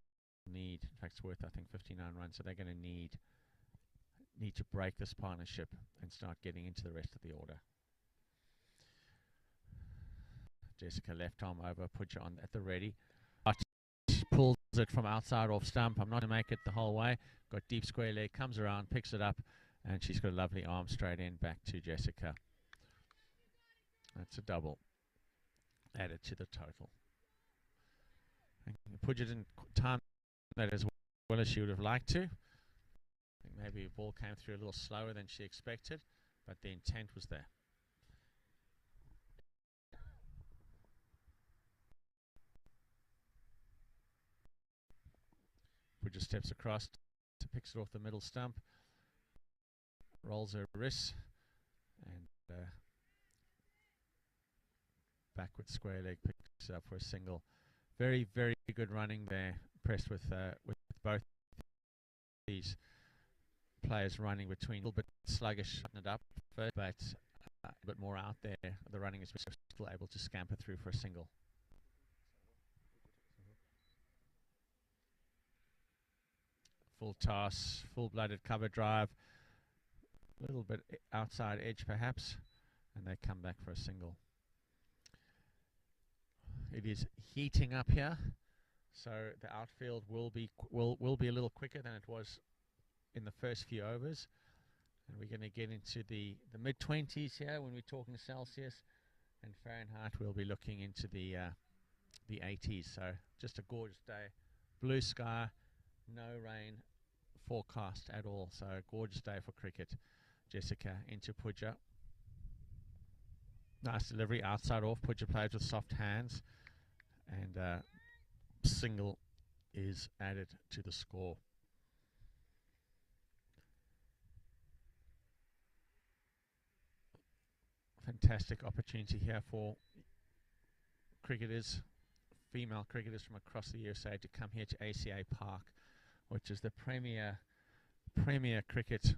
need, in fact it's worth I think 59 runs, so they're going to need to break this partnership and start getting into the rest of the order. Jessica left arm over, Pooja on at the ready. Pulls it from outside off stump. I'm not going to make it the whole way. Got deep square leg, comes around, picks it up, and she's got a lovely arm straight in back to Jessica. That's a double added to the total. Pooja didn't time that as well as she would have liked to. I think maybe the ball came through a little slower than she expected, but the intent was there. Pooja steps across, picks it off the middle stump, rolls her wrists, and backward square leg picks it up for a single. Very, very good running there. Impressed with both these players running between. A little bit sluggish, shutting it up, but a bit more out there. The running is still able to scamper through for a single. Full toss, full-blooded cover drive, a little bit outside edge perhaps, and they come back for a single. It is heating up here, so the outfield will be a little quicker than it was in the first few overs, and we're going to get into the mid-20s here when we're talking Celsius, and Fahrenheit we'll be looking into the 80s. So just a gorgeous day, blue sky, no rain forecast at all, so a gorgeous day for cricket. Jessica into Pooja. Nice delivery outside off. Pooja plays with soft hands, and single is added to the score. Fantastic opportunity here for cricketers, female cricketers from across the USA to come here to ACA Park, which is the premier cricket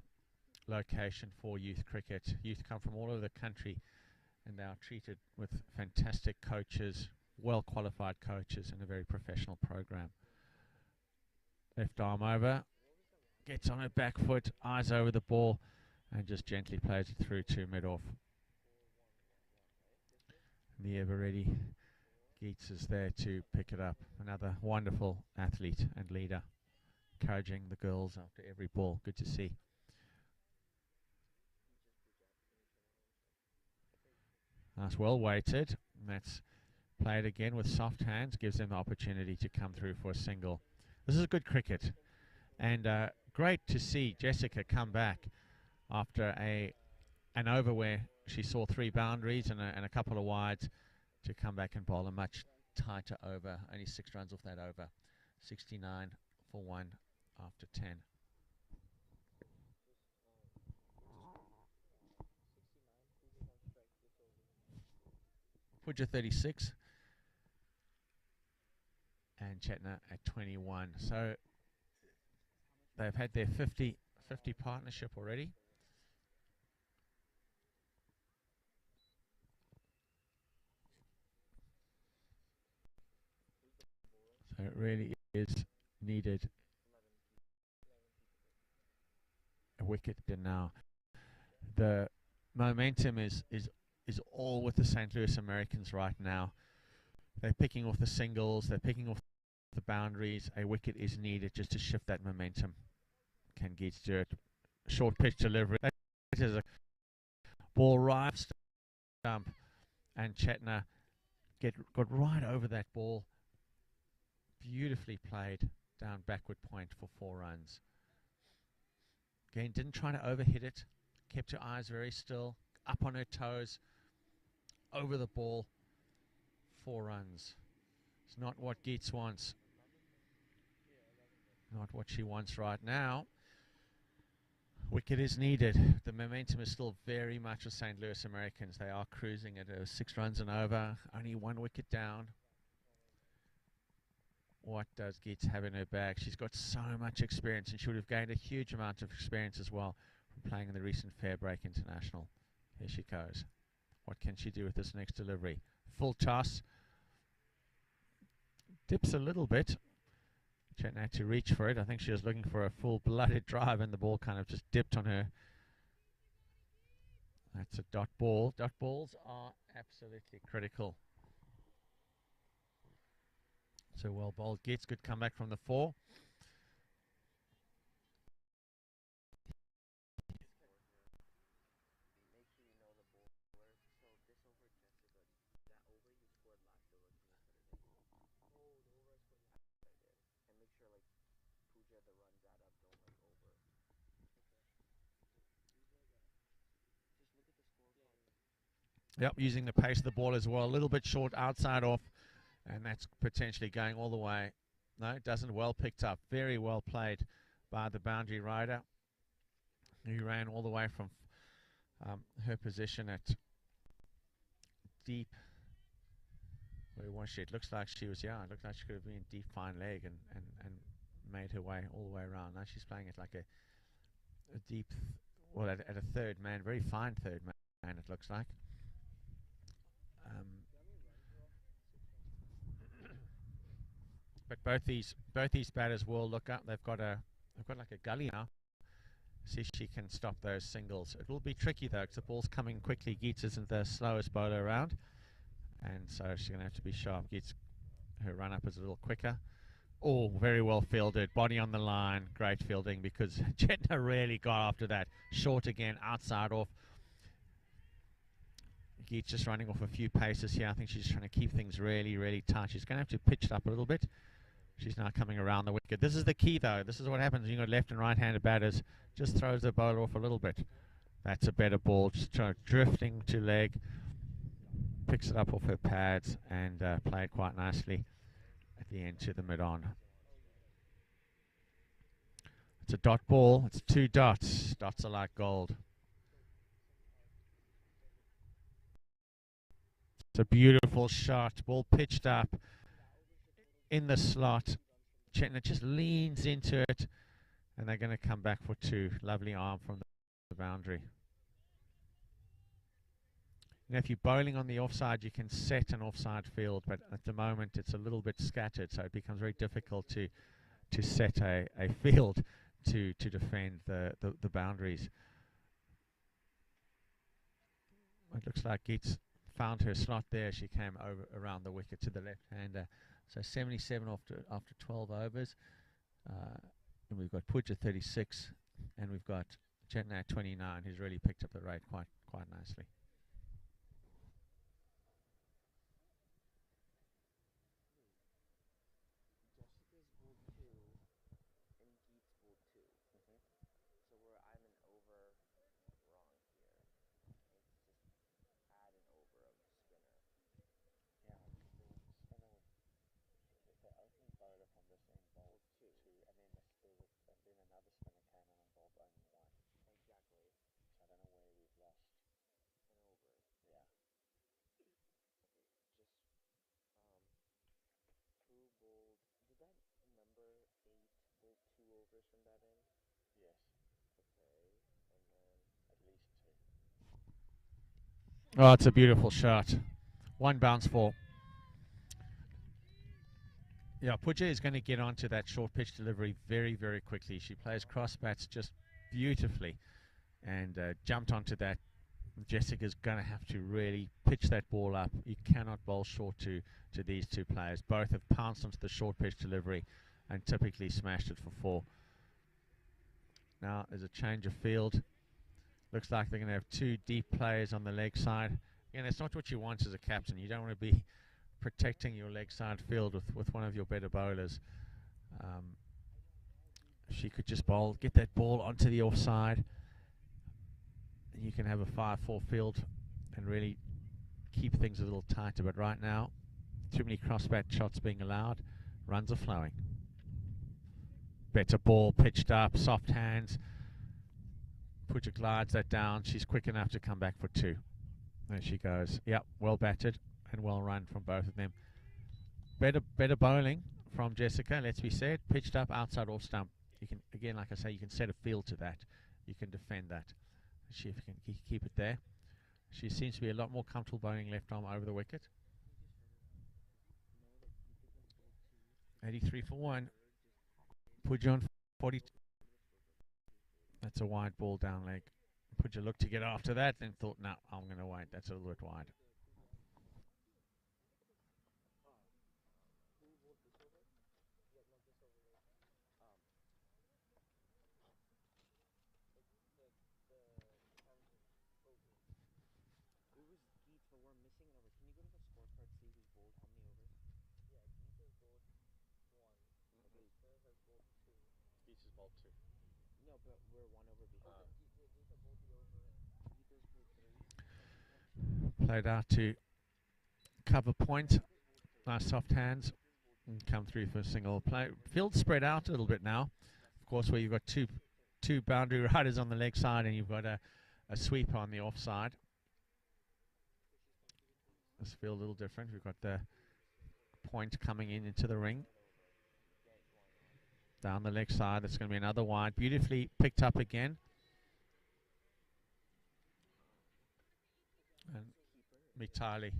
location for youth cricket. Youth come from all over the country, and they are treated with fantastic coaches, well qualified coaches, and a very professional program. Left arm over, gets on her back foot, eyes over the ball, and just gently plays it through to mid-off. The ever-ready Geets is there to pick it up. Another wonderful athlete and leader, encouraging the girls after every ball. Good to see. That's well weighted. And that's played again with soft hands. Gives them the opportunity to come through for a single. This is good cricket. And great to see Jessica come back after an over where she saw 3 boundaries and a couple of wides, to come back and bowl a much tighter over. Only 6 runs off that over. 69 for 1 after 10. Pooja 36 and Chetna at 21. So they've had their 50 partnership already. It really is needed a wicket now. The momentum is all with the St. Louis Americans right now. They're picking off the singles, they're picking off the boundaries. A wicket is needed just to shift that momentum. Can Geets do it? Short pitch delivery. That is a ball right stump, and Chetna got right over that ball. Beautifully played down backward point for 4 runs. Again, didn't try to overhit it. Kept her eyes very still, up on her toes, over the ball. 4 runs. It's not what Geets wants. Not what she wants right now. Wicket is needed. The momentum is still very much with St. Louis Americans. They are cruising at 6 runs and over. Only 1 wicket down. What does Geets have in her bag? She's got so much experience, and she would have gained a huge amount of experience as well from playing in the recent Fairbreak International. Here she goes. What can she do with this next delivery? Full toss. Dips a little bit. Chetna had to reach for it. I think she was looking for a full-blooded drive, and the ball kind of just dipped on her. That's a dot ball. Dot balls are absolutely critical. So well bowled. Geets good comeback from the 4. Make sure you know the bowler. So this over, Jessica, that over you scored last over to me yesterday. Oh, the over I scored last. I did. And make sure like Pooja the runs add up, don't like over. Just look at the scorecard. Yep, using the pace of the ball as well. A little bit short outside off, and that's potentially going all the way. No, it doesn't. Well picked up. Very well played by the boundary rider, who ran all the way from her position at deep. Where was she? It looks like she was, yeah, it looked like she could have been deep fine leg and made her way all the way around. Now she's playing it like a deep, well, at a third man, very fine third man, it looks like. But both these batters will look up. They've got like a gully now. See if she can stop those singles. It will be tricky though, because the ball's coming quickly. Geets isn't the slowest bowler around, and so she's going to have to be sharp. Geets, her run up is a little quicker. Oh, very well fielded. Body on the line. Great fielding, because Chetna really got after that. Short again, outside off. Geets just running off a few paces here. I think she's trying to keep things really, really tight. She's going to have to pitch it up a little bit. She's now coming around the wicket. This is the key, though. This is what happens when you've got left and right-handed batters. Just throws the bowler off a little bit. That's a better ball. Just drifting to leg. Picks it up off her pads and played quite nicely at the end to the mid-on. It's a dot ball. It's 2 dots. Dots are like gold. It's a beautiful shot. Ball pitched up in the slot. Chetna just leans into it, and they're going to come back for 2. Lovely arm from the boundary. You know, if you're bowling on the offside, you can set an offside field, but at the moment it's a little bit scattered, so it becomes very difficult to set a field to defend the boundaries. It looks like Geets found her slot there. She came over around the wicket to the left-hander. So 77 after 12 overs. And we've got Pooja 36, and we've got Chetna at 29, who's really picked up the rate quite nicely. Jessica's bowled 2 and Geets bowled 2. So where I'm an over wrong here. It's just add an over of the spinner. Yeah, the spinner, the opening bowler from this end bowled 2, and then another spinner came on and bowled only 1. Exactly. So I don't know where we've lost. An over. Yeah. Just Pooh bowled. Did that number 8 bowl 2 overs from that end? Yes. Okay. And then At least 2. Oh, it's a beautiful shot. 1 bounce for. Yeah, Pooja is going to get onto that short pitch delivery very, very quickly. She plays cross bats just beautifully and jumped onto that. Jessica's going to have to really pitch that ball up. You cannot bowl short to these two players. Both have pounced onto the short pitch delivery and typically smashed it for 4. Now there's a change of field. Looks like they're going to have 2 deep players on the leg side. Again, that's not what you want as a captain. You don't want to be protecting your leg side field with one of your better bowlers. She could just get that ball onto the offside, and you can have a 5-4 field and really keep things a little tighter. But right now, too many cross-bat shots being allowed. Runs are flowing. Better ball pitched up, soft hands. Pooja glides that down. She's quick enough to come back for 2. There she goes. Yep, well batted and well run from both of them. Better bowling from Jessica, let's be said. Pitched up outside off stump. You can, again, like I say, you can set a field to that. You can defend that. See if you can keep it there. She seems to be a lot more comfortable bowling left arm over the wicket. 83 for 1. Pooja on 40. That's a wide ball down leg. Pooja looked to get after that, then thought, no, I'm going to wait. That's a little bit wide. It was Geets, but we're missing an over. Can you go to the scorecard, see who's bowled how many overs? Yeah, Geet has bowled 1. Okay. Geeta has bowled 2. Geets is bowled 2. No, but we're 1 over behind. Geeta bowled the over. Geeta's bowled 3. Played out to cover point. Nice soft hands. And come through for a single play. Field spread out a little bit now. Of course, where you've got two boundary riders on the leg side and you've got a sweeper on the offside. This field a little different. We've got the point coming into the ring. Down the leg side, that's going to be another wide. Beautifully picked up again. And Mitali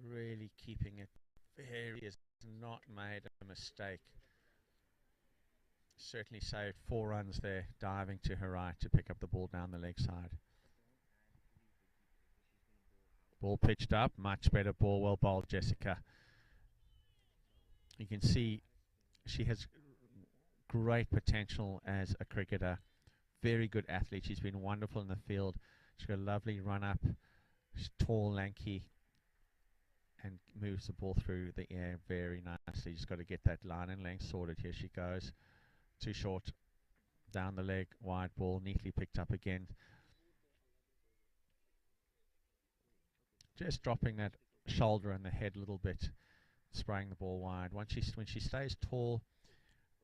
really keeping it very, has not made a mistake. Certainly saved 4 runs there, diving to her right to pick up the ball down the leg side. Ball pitched up, much better ball, well bowled Jessica. You can see she has great potential as a cricketer. Very good athlete. She's been wonderful in the field. She's got a lovely run up. She's tall, lanky, and moves the ball through the air very nicely. Just got to get that line and length sorted. Here she goes. Too short. Down the leg, wide ball, neatly picked up again. Just dropping that shoulder and the head a little bit, spraying the ball wide. When she stays tall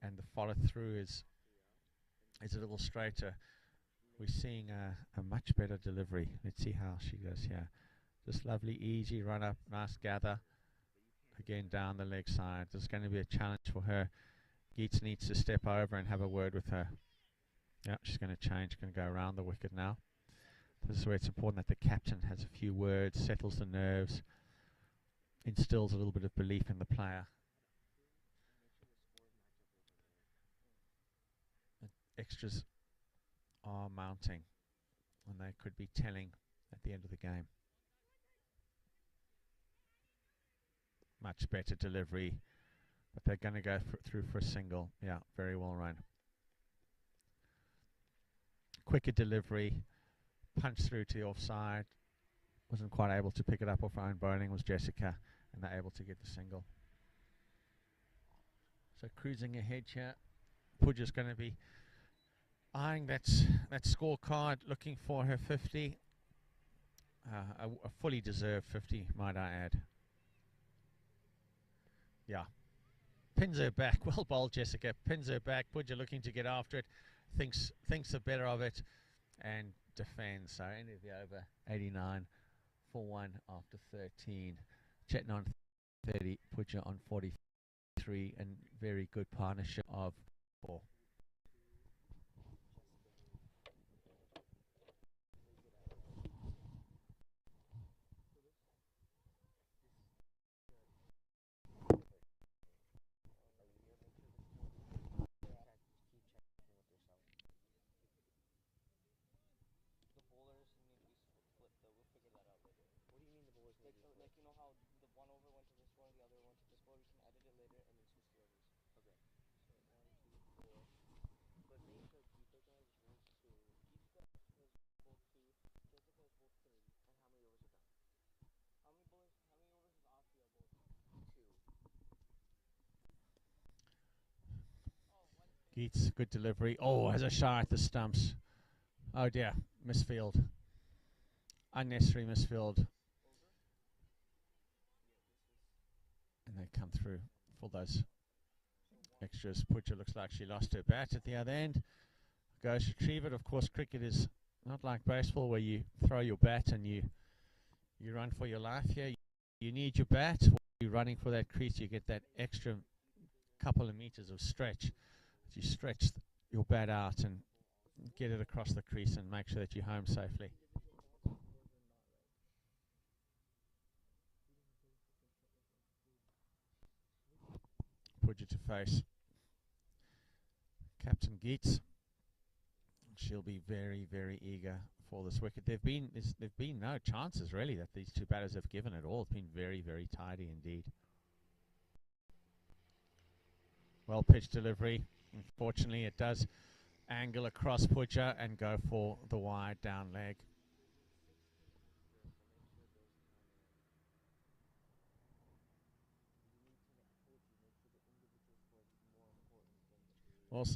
and the follow through is a little straighter, we're seeing a much better delivery. Let's see how she goes here. Just lovely, easy run up, nice gather. Again, down the leg side. There's going to be a challenge for her. Geets needs to step over and have a word with her. Yeah, she's going to change, going to go around the wicket now. This is where it's important that the captain has a few words, settles the nerves, instills a little bit of belief in the player. And extras are mounting, and they could be telling at the end of the game. Much better delivery, but they're going to go through for a single. Yeah, very well run. Quicker delivery, punch through to the offside. Wasn't quite able to pick it up off her own bowling, was Jessica, and they're able to get the single. So cruising ahead here. Pooja's going to be eyeing that scorecard, looking for her 50. A fully deserved 50, might I add. Yeah. Pins her back. Well bowled, Jessica. Pins her back. Pooja looking to get after it. Thinks the better of it and defends. So end of the over, 89 for 1 after 13. Chetna on 30, Pooja on 43, and very good partnership of 4. later and then two slivers. Okay. So 1, 2, 4. But make sure Geethika is both 2. Geethika is both 2. Jessica is both 3. And how many overs are done? How many overs is Austria both? 2. Oh, one spin. Geets, good delivery. Oh, has a shot at the stumps. Oh dear, misfield. Unnecessary misfield. Over? And they come through for those extras. Pooja looks like she lost her bat at the other end. Goes to retrieve it. Of course, cricket is not like baseball where you throw your bat and you run for your life here. You need your bat. When you're running for that crease, you get that extra couple of meters of stretch. You stretch your bat out and get it across the crease and make sure that you're home safely. Pooja to face Captain Geets. She'll be very, very eager for this wicket. There've been no chances really that these two batters have given at all. It's been very, very tidy indeed. Well pitched delivery. Unfortunately, it does angle across Pooja and go for the wide down leg. Well,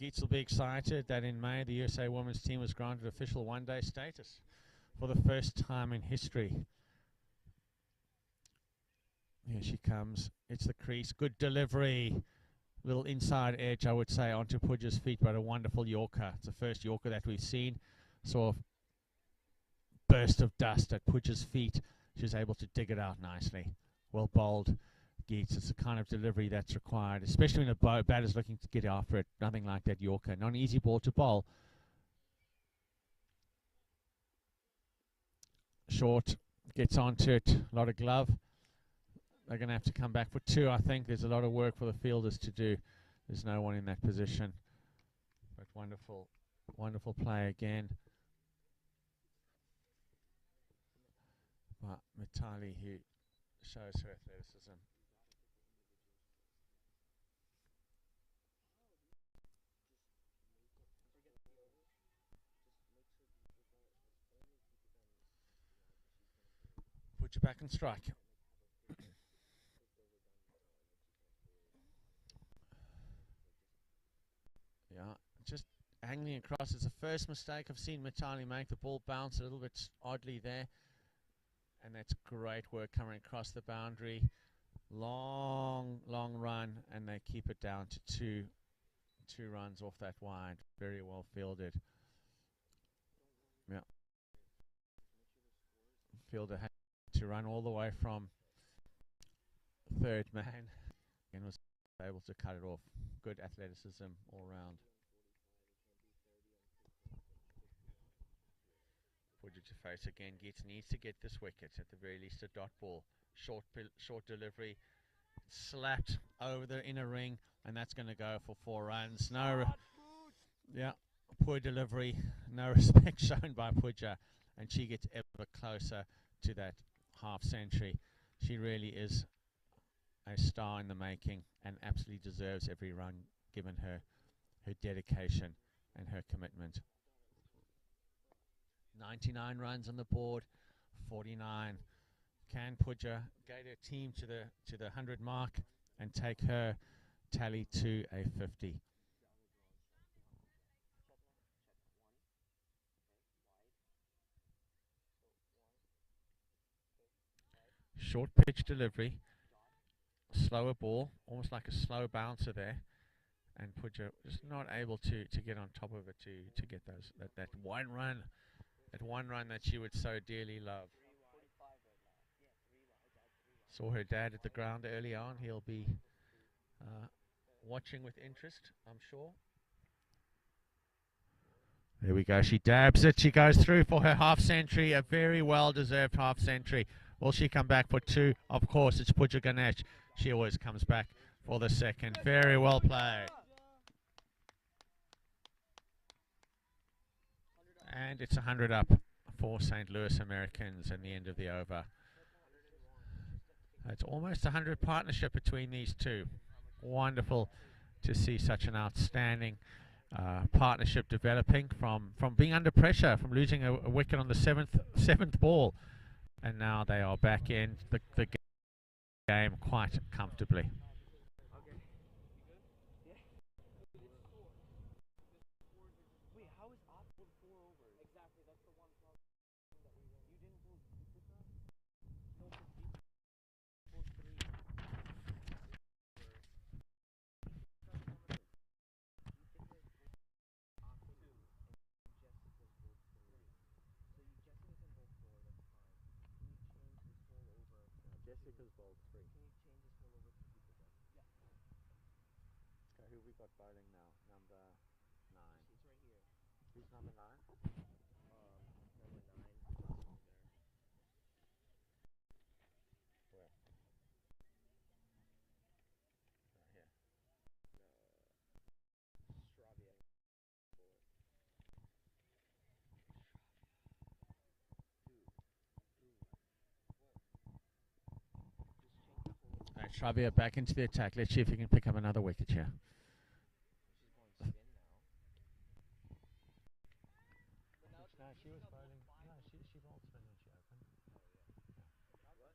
Geets will be excited that in May the USA women's team was granted official one-day status for the first time in history. Here she comes. It's the crease. Good delivery. Little inside edge, I would say, onto Pooja's feet, but a wonderful Yorker. It's the first Yorker that we've seen. Saw a burst of dust at Pooja's feet. She was able to dig it out nicely. Well bowled. Geets. It's the kind of delivery that's required, especially when a batter's looking to get after it. Nothing like that Yorker. Not an easy ball to bowl. Short. Gets onto it. A lot of glove. They're going to have to come back for 2, I think. There's a lot of work for the fielders to do. There's no one in that position. But wonderful, wonderful play again. But Mitali, who shows her athleticism. Put you back and strike. Yeah, just angling across. It's the first mistake I've seen Mitali make. The ball bounce a little bit oddly there. And that's great work coming across the boundary. Long, long run, and they keep it down to two runs off that wide. Very well fielded. Yeah. Fielder had to run all the way from third man and was able to cut it off. Good athleticism all round. Pooja to face again. Geets needs to get this wicket, at the very least a dot ball. Short delivery, slapped over the inner ring, and that's going to go for 4 runs. No, yeah, poor delivery. No respect shown by Pooja, and she gets ever closer to that half century. She really is a star in the making, and absolutely deserves every run given her dedication and her commitment. 99 runs on the board, 49. Can Pooja guide her team to the 100 mark and take her tally to a 50? Short pitch delivery, slower ball, almost like a slow bouncer there, and Pooja just not able to get on top of it to get that one run that she would so dearly love. Saw her dad at the ground early on. He'll be watching with interest, I'm sure. There we go. She dabs it. She goes through for her half century, a very well-deserved half century. Will she come back for 2? Of course, it's Pooja Ganesh. She always comes back for the second. Very well played. And it's 100 up for St. Louis Americans in the end of the over. It's almost 100 partnership between these two. Wonderful to see such an outstanding partnership developing from being under pressure, from losing a wicket on the seventh ball, and now they are back in the game quite comfortably. Okay. Yeah. Wait, how is off with 4 overs? Exactly, that's the one problem that we won. You didn't bowl Deepika? No, because Deepika bowled 3. Jessica's bowled 3. Can you change this whole over to Deepika? Yeah. Okay, who we got bowling now? Number 9. It's right here. Who's number 9? Number 9 over there. Where? Right here. Strawberry. Alright, Shravia back into the attack. Let's see if he can pick up another wicket here. She's going spin now. No, she was bowling. No, she bowled spin when she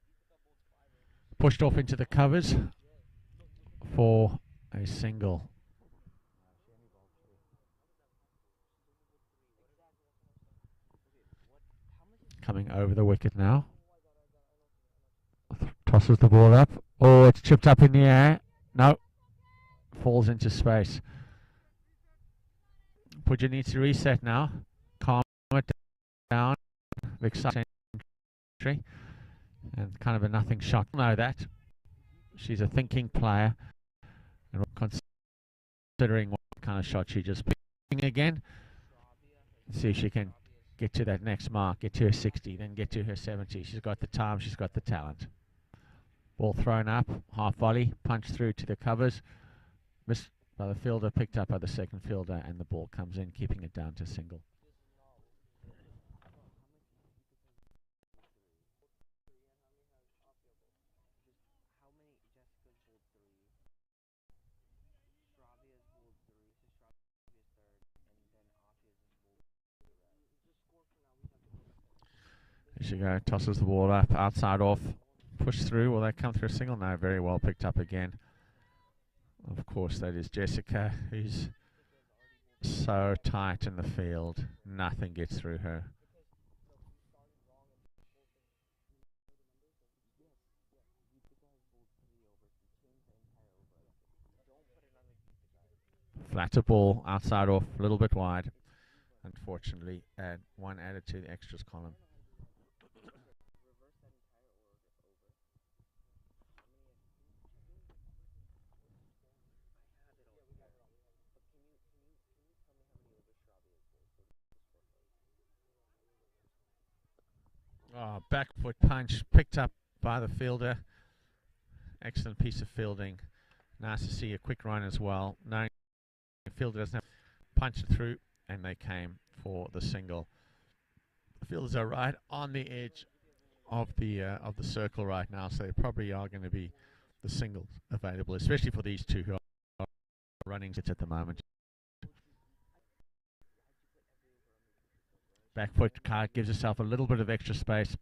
opened. Pushed off into the covers for a single. Coming over the wicket now. Tosses the ball up. Oh, it's chipped up in the air. No. Falls into space. Pooja needs to reset now. Calm it down. Exciting entry. And kind of a nothing shot. Know that. She's a thinking player. And considering what kind of shot she just picked again. See if she can get to that next mark. Get to her 60. Then get to her 70. She's got the time. She's got the talent. Ball thrown up, half volley, punch through to the covers, missed by the fielder, picked up by the second fielder, and the ball comes in, keeping it down to single. How many Jessica's bowled 3? Shravia's bowled 3, so Shravia's third, and then Afia's is bowled the rest. Just score for now. We have to. There she go, tosses the ball up, outside off. Push through, will that come through a single? No, very well picked up again. Of course, that is Jessica, who's so tight in the field. Nothing gets through her. Flatter ball, outside off, a little bit wide. Unfortunately, one added to the extras column. Oh, back foot punch picked up by the fielder. Excellent piece of fielding. Nice to see a quick run as well. Knowing the fielder doesn't have punched it through, and they came for the single. The fielders are right on the edge of the circle right now, so they probably are going to be the singles available, especially for these two who are running it at the moment. Back foot gives herself a little bit of extra space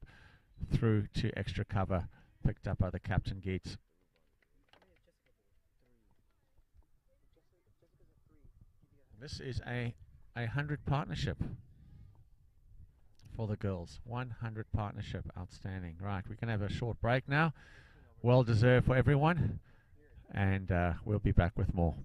through to extra cover, picked up by the captain Gates. This is a 100 partnership for the girls. 100 partnership, outstanding. Right, we can have a short break now. Well deserved for everyone, and we'll be back with more.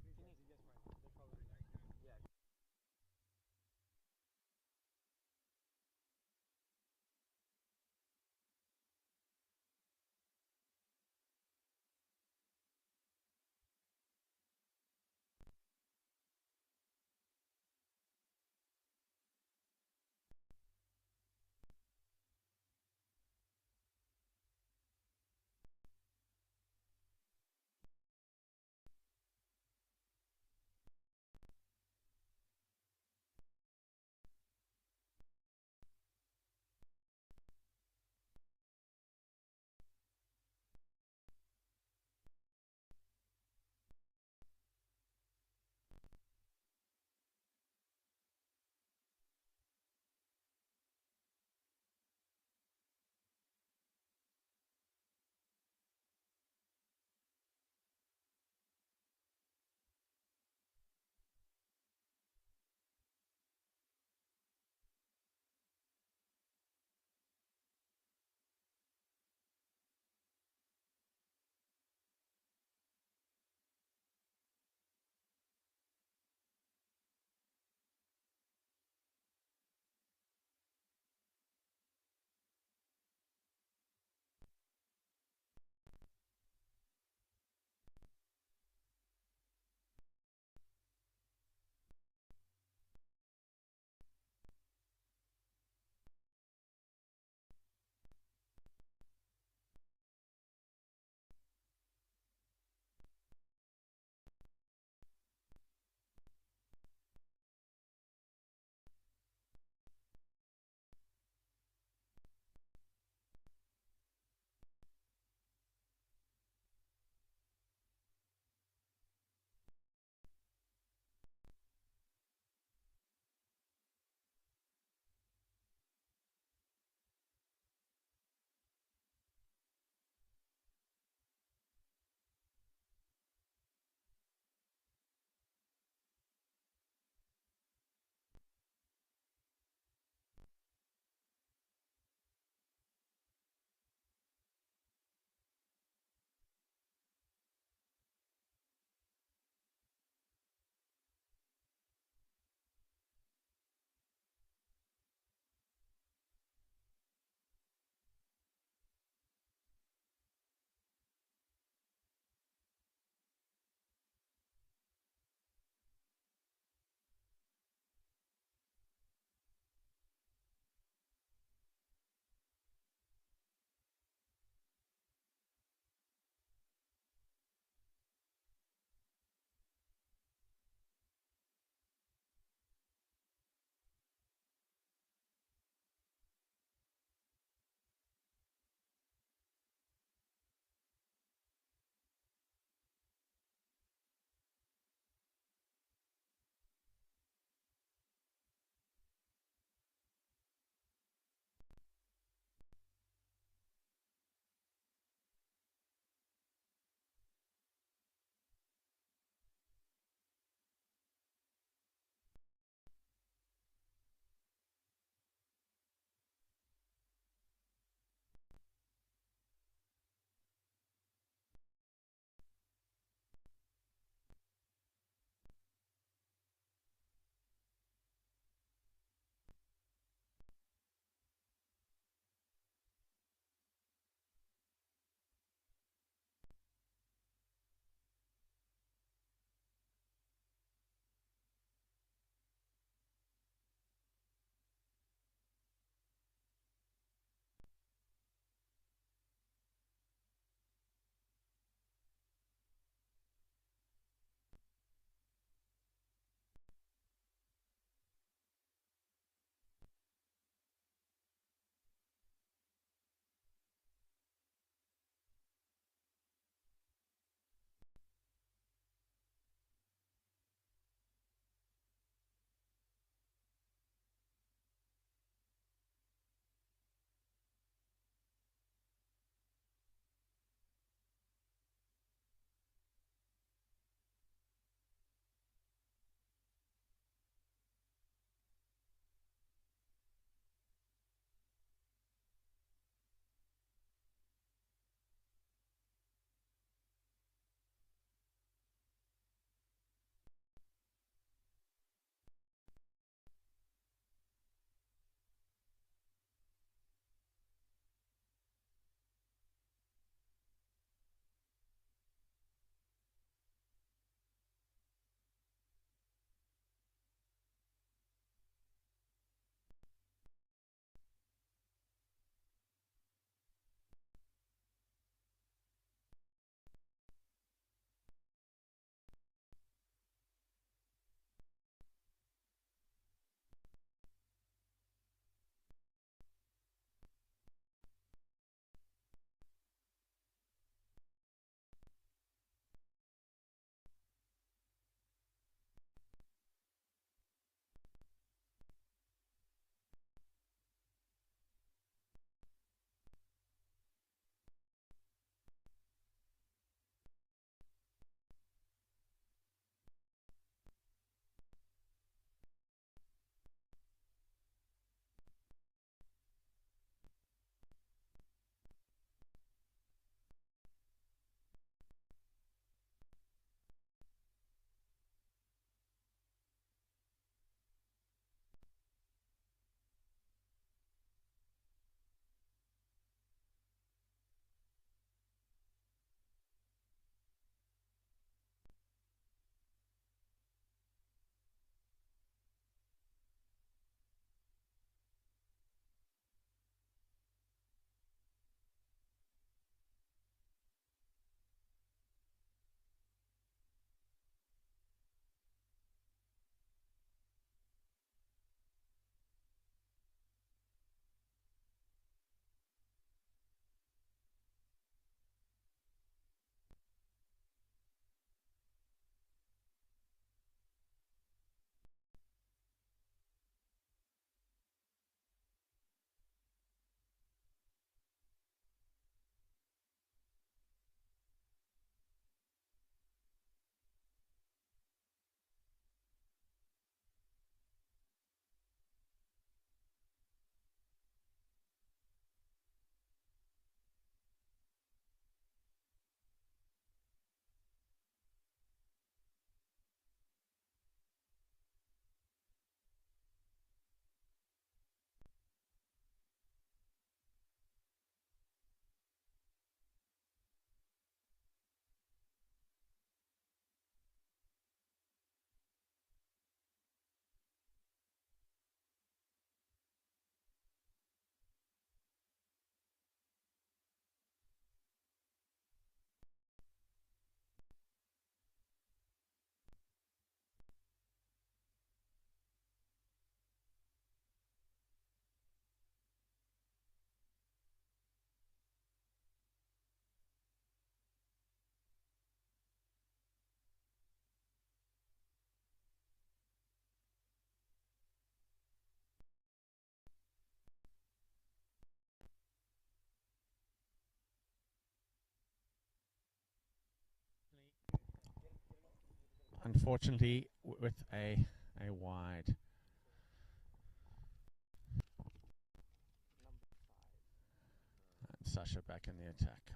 unfortunately, with a wide. And Sasha back in the attack.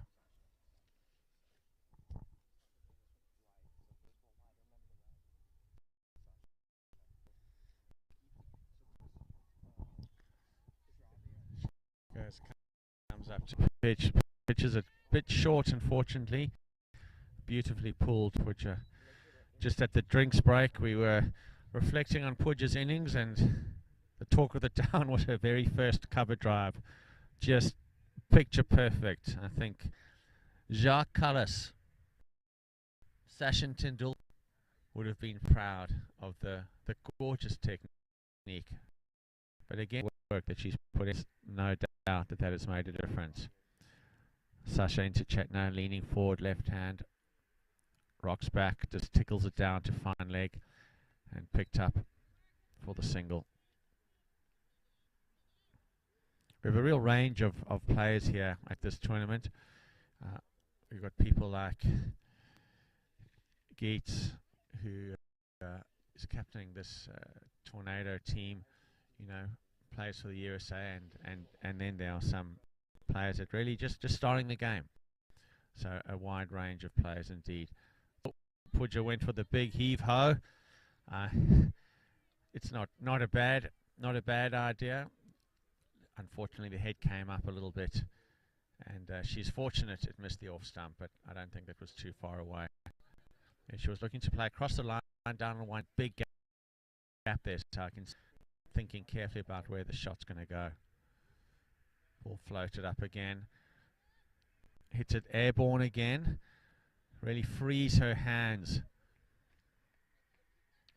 Goes, comes up to pitch. Pitch is a bit short, unfortunately. Beautifully pulled, Pooja. Just at the drinks break, we were reflecting on Pooja's innings, and the talk of the town was her very first cover drive. Just picture perfect. I think Jacques Callis, Sachin Tendulkar would have been proud of the gorgeous technique. But again, work that she's put in, no doubt that has made a difference. Sasha into Chetna, leaning forward, left hand, rocks back, just tickles it down to fine leg, and picked up for the single. We have a real range of players here at this tournament. We've got people like Gates, who is captaining this Tornado team, you know, plays for the USA, and then there are some players that really just starting the game. So a wide range of players indeed. Pooja went for the big heave ho. It's not a bad idea. Unfortunately, the head came up a little bit, and she's fortunate it missed the off stump, but I don't think that was too far away. And she was looking to play across the line, down on one big gap there, so I can thinking carefully about where the shot's going to go. Ball floated up again, hits it airborne again, really frees her hands,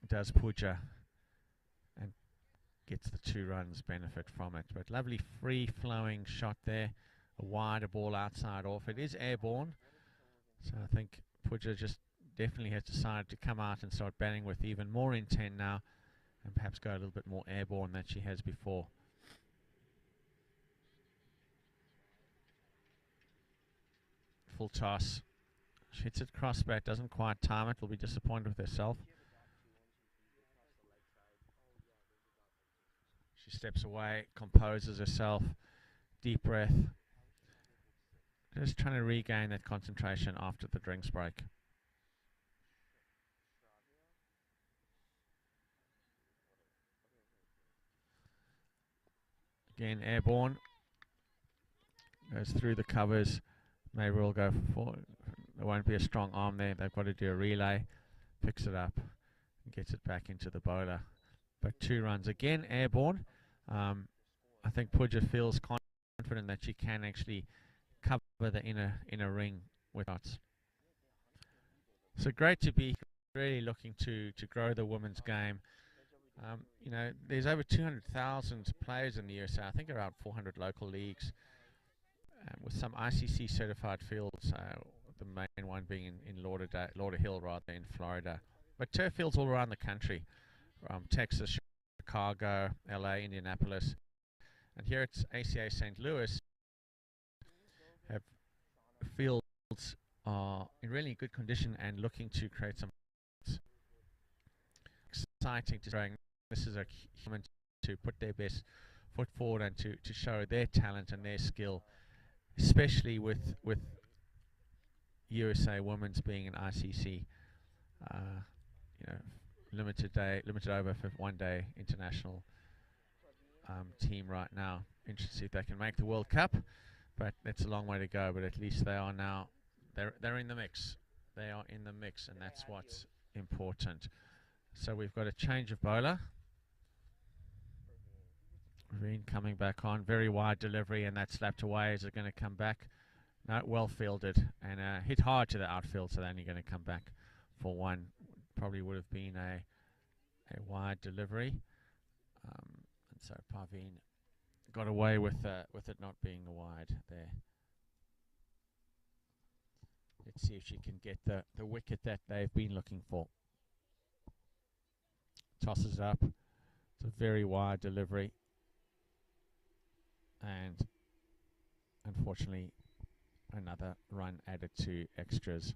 does Pooja, and gets the 2 runs benefit from it. But lovely free flowing shot there, a wider ball outside off. It is airborne, so I think Pooja just definitely has decided to come out and start batting with even more intent now, and perhaps go a little bit more airborne than she has before. Full toss. She hits it cross bat, doesn't quite time it, will be disappointed with herself. She steps away, composes herself, deep breath. Just trying to regain that concentration after the drinks break. Again, airborne. Goes through the covers. Maybe we'll go for. There won't be a strong arm there. They've got to do a relay. Picks it up and gets it back into the bowler. But 2 runs. Again, airborne. I think Pooja feels confident that she can actually cover the inner ring with shots. So great to be really looking to grow the women's game. You know, there's over 200,000 players in the USA. I think around 400 local leagues, with some ICC certified fields. The main one being in Lauderhill, rather, in Florida. But turf fields all around the country, Texas, Chicago, LA, Indianapolis, and here at ACA St. Louis, have fields are in really good condition and looking to create some exciting to growing. This is a human to put their best foot forward and to show their talent and their skill, especially with USA Women's being an ICC, you know, limited over for 1 day international team right now. Interested to see if they can make the World Cup, but it's a long way to go. But at least they are now. They're in the mix. They are in the mix, and that's what's important. So we've got a change of bowler. Ravine coming back on, very wide delivery, and that slapped away. Is it going to come back? No, well fielded and hit hard to the outfield, so they're only going to come back for 1. Probably would have been a wide delivery, and so Parveen got away with it not being a wide there. Let's see if she can get the wicket that they've been looking for. Tosses it up. It's a very wide delivery, and unfortunately another run added to extras.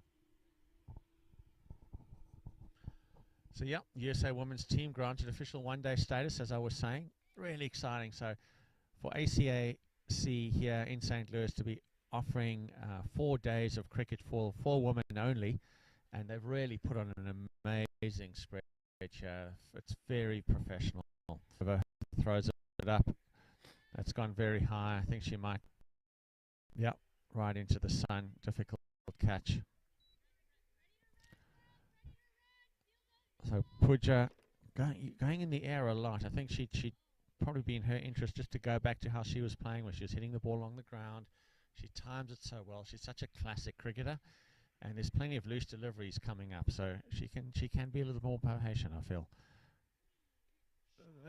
So, yep, USA women's team granted official one-day status, as I was saying. Really exciting. So, for ACAC here in St. Louis to be offering 4 days of cricket for women only, and they've really put on an amazing spread here. It's very professional. Throws it up. That's gone very high. I think she might. Yep, right into the sun. Difficult catch. So Pooja going in the air a lot. I think she'd probably be in her interest just to go back to how she was playing, where she was hitting the ball along the ground. She times it so well. She's such a classic cricketer, and there's plenty of loose deliveries coming up, so she can be a little more patient, I feel.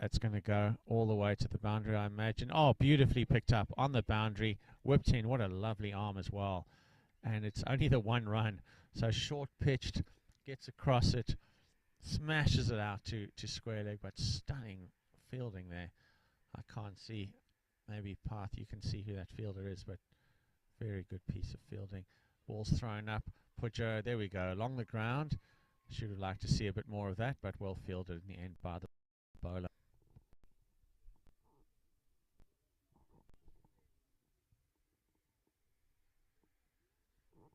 That's going to go all the way to the boundary, I imagine. Oh, beautifully picked up on the boundary, whipped in. What a lovely arm as well. And it's only the one run, so short pitched, gets across it, smashes it out to square leg, but stunning fielding there. I can't see, maybe Path, you can see who that fielder is, but very good piece of fielding. Ball's thrown up. Pooja, there we go, along the ground. Should have liked to see a bit more of that, but well fielded in the end by the bowler.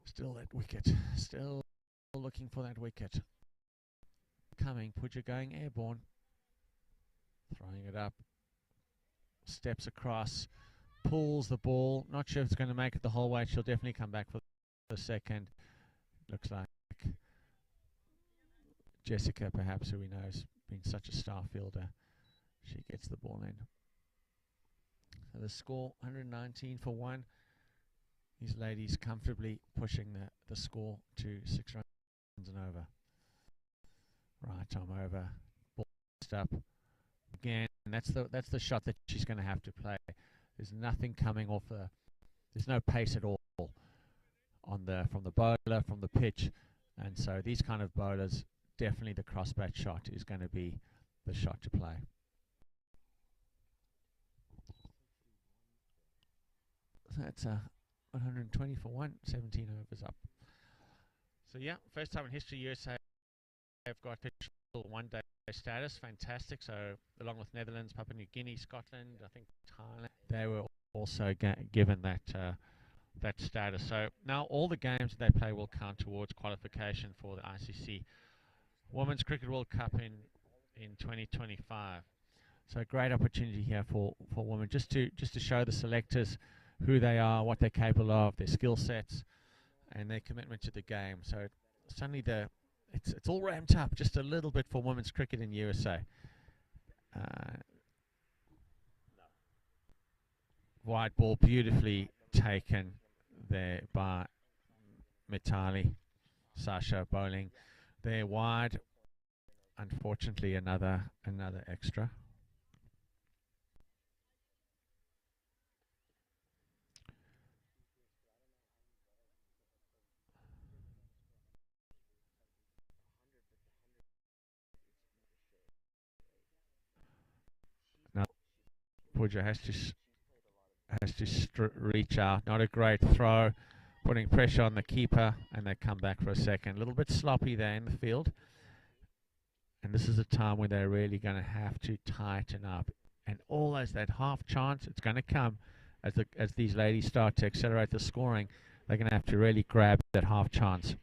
Still that wicket, still looking for that wicket. Coming, Pooja going airborne. Throwing it up. Steps across. Pulls the ball. Not sure if it's going to make it the whole way. She'll definitely come back for the second. Looks like Jessica, perhaps, who we know has been such a star fielder. She gets the ball in. So the score, 119 for 1. These ladies comfortably pushing the score to 6 runs and over. Right arm over. Ball up. Again, that's the shot that she's going to have to play. There's nothing coming off there's no pace at all from the bowler, from the pitch, and so these kind of bowlers, definitely the crossbat shot is going to be the shot to play. So that's 120 for 1, 17 overs up. So yeah, first time in history USA have got official one-day status. Fantastic. So along with Netherlands, Papua New Guinea, Scotland, I think Thailand, they were also given that status. So now all the games that they play will count towards qualification for the ICC Women's Cricket World Cup in 2025. So a great opportunity here for women just to show the selectors who they are, what they're capable of, their skill sets, and their commitment to the game. So suddenly it's all ramped up just a little bit for women's cricket in USA. Wide ball beautifully taken there by Mitali. Sasha bowling there wide. Unfortunately, another extra. Now Pooja has to reach out. Not a great throw, putting pressure on the keeper, and they come back for a second. A little bit sloppy there in the field. And this is a time when they're really going to have to tighten up. And always that half chance, it's going to come as these ladies start to accelerate the scoring. They're going to have to really grab that half chance.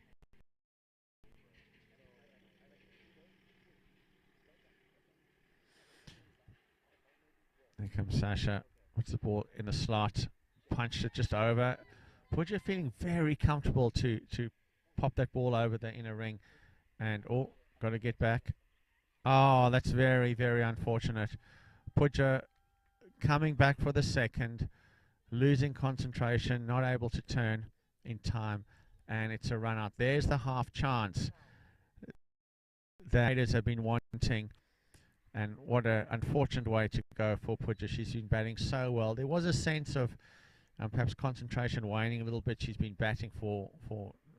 There comes Sasha. Puts the ball in the slot. Punched it just over. Pooja feeling very comfortable to pop that ball over the inner ring. And, oh, got to get back. Oh, that's very, very unfortunate. Pooja coming back for the second, losing concentration, not able to turn in time, and it's a run out. There's the half chance the Raiders have been wanting, and what an unfortunate way to go for Pooja. She's been batting so well. There was a sense of perhaps concentration waning a little bit. She's been batting for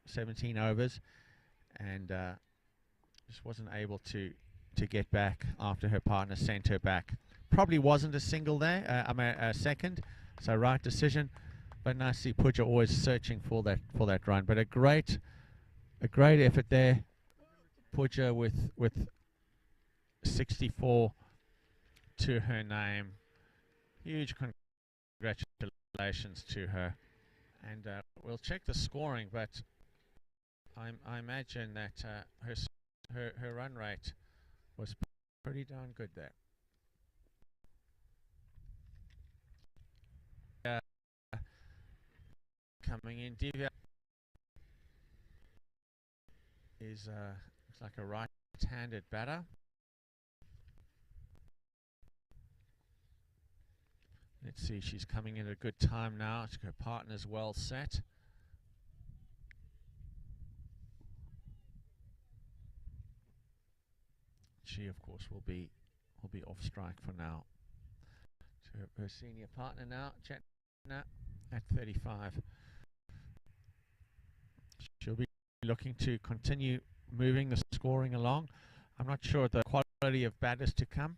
17 overs, and just wasn't able to get back after her partner sent her back. Probably wasn't a single there, a second, so right decision. But nice to see Pooja always searching for that run. But a great effort there. Pooja with 64 to her name. Huge congratulations to her. And we'll check the scoring, but I imagine that her run rate was pretty darn good there. Coming in, Divya is looks like a right-handed batter. Let's see, she's coming in at a good time now. Her partner's well set. She, of course, will be off strike for now. So her senior partner now, Chetna, at 35. She'll be looking to continue moving the scoring along. I'm not sure the quality of batters to come,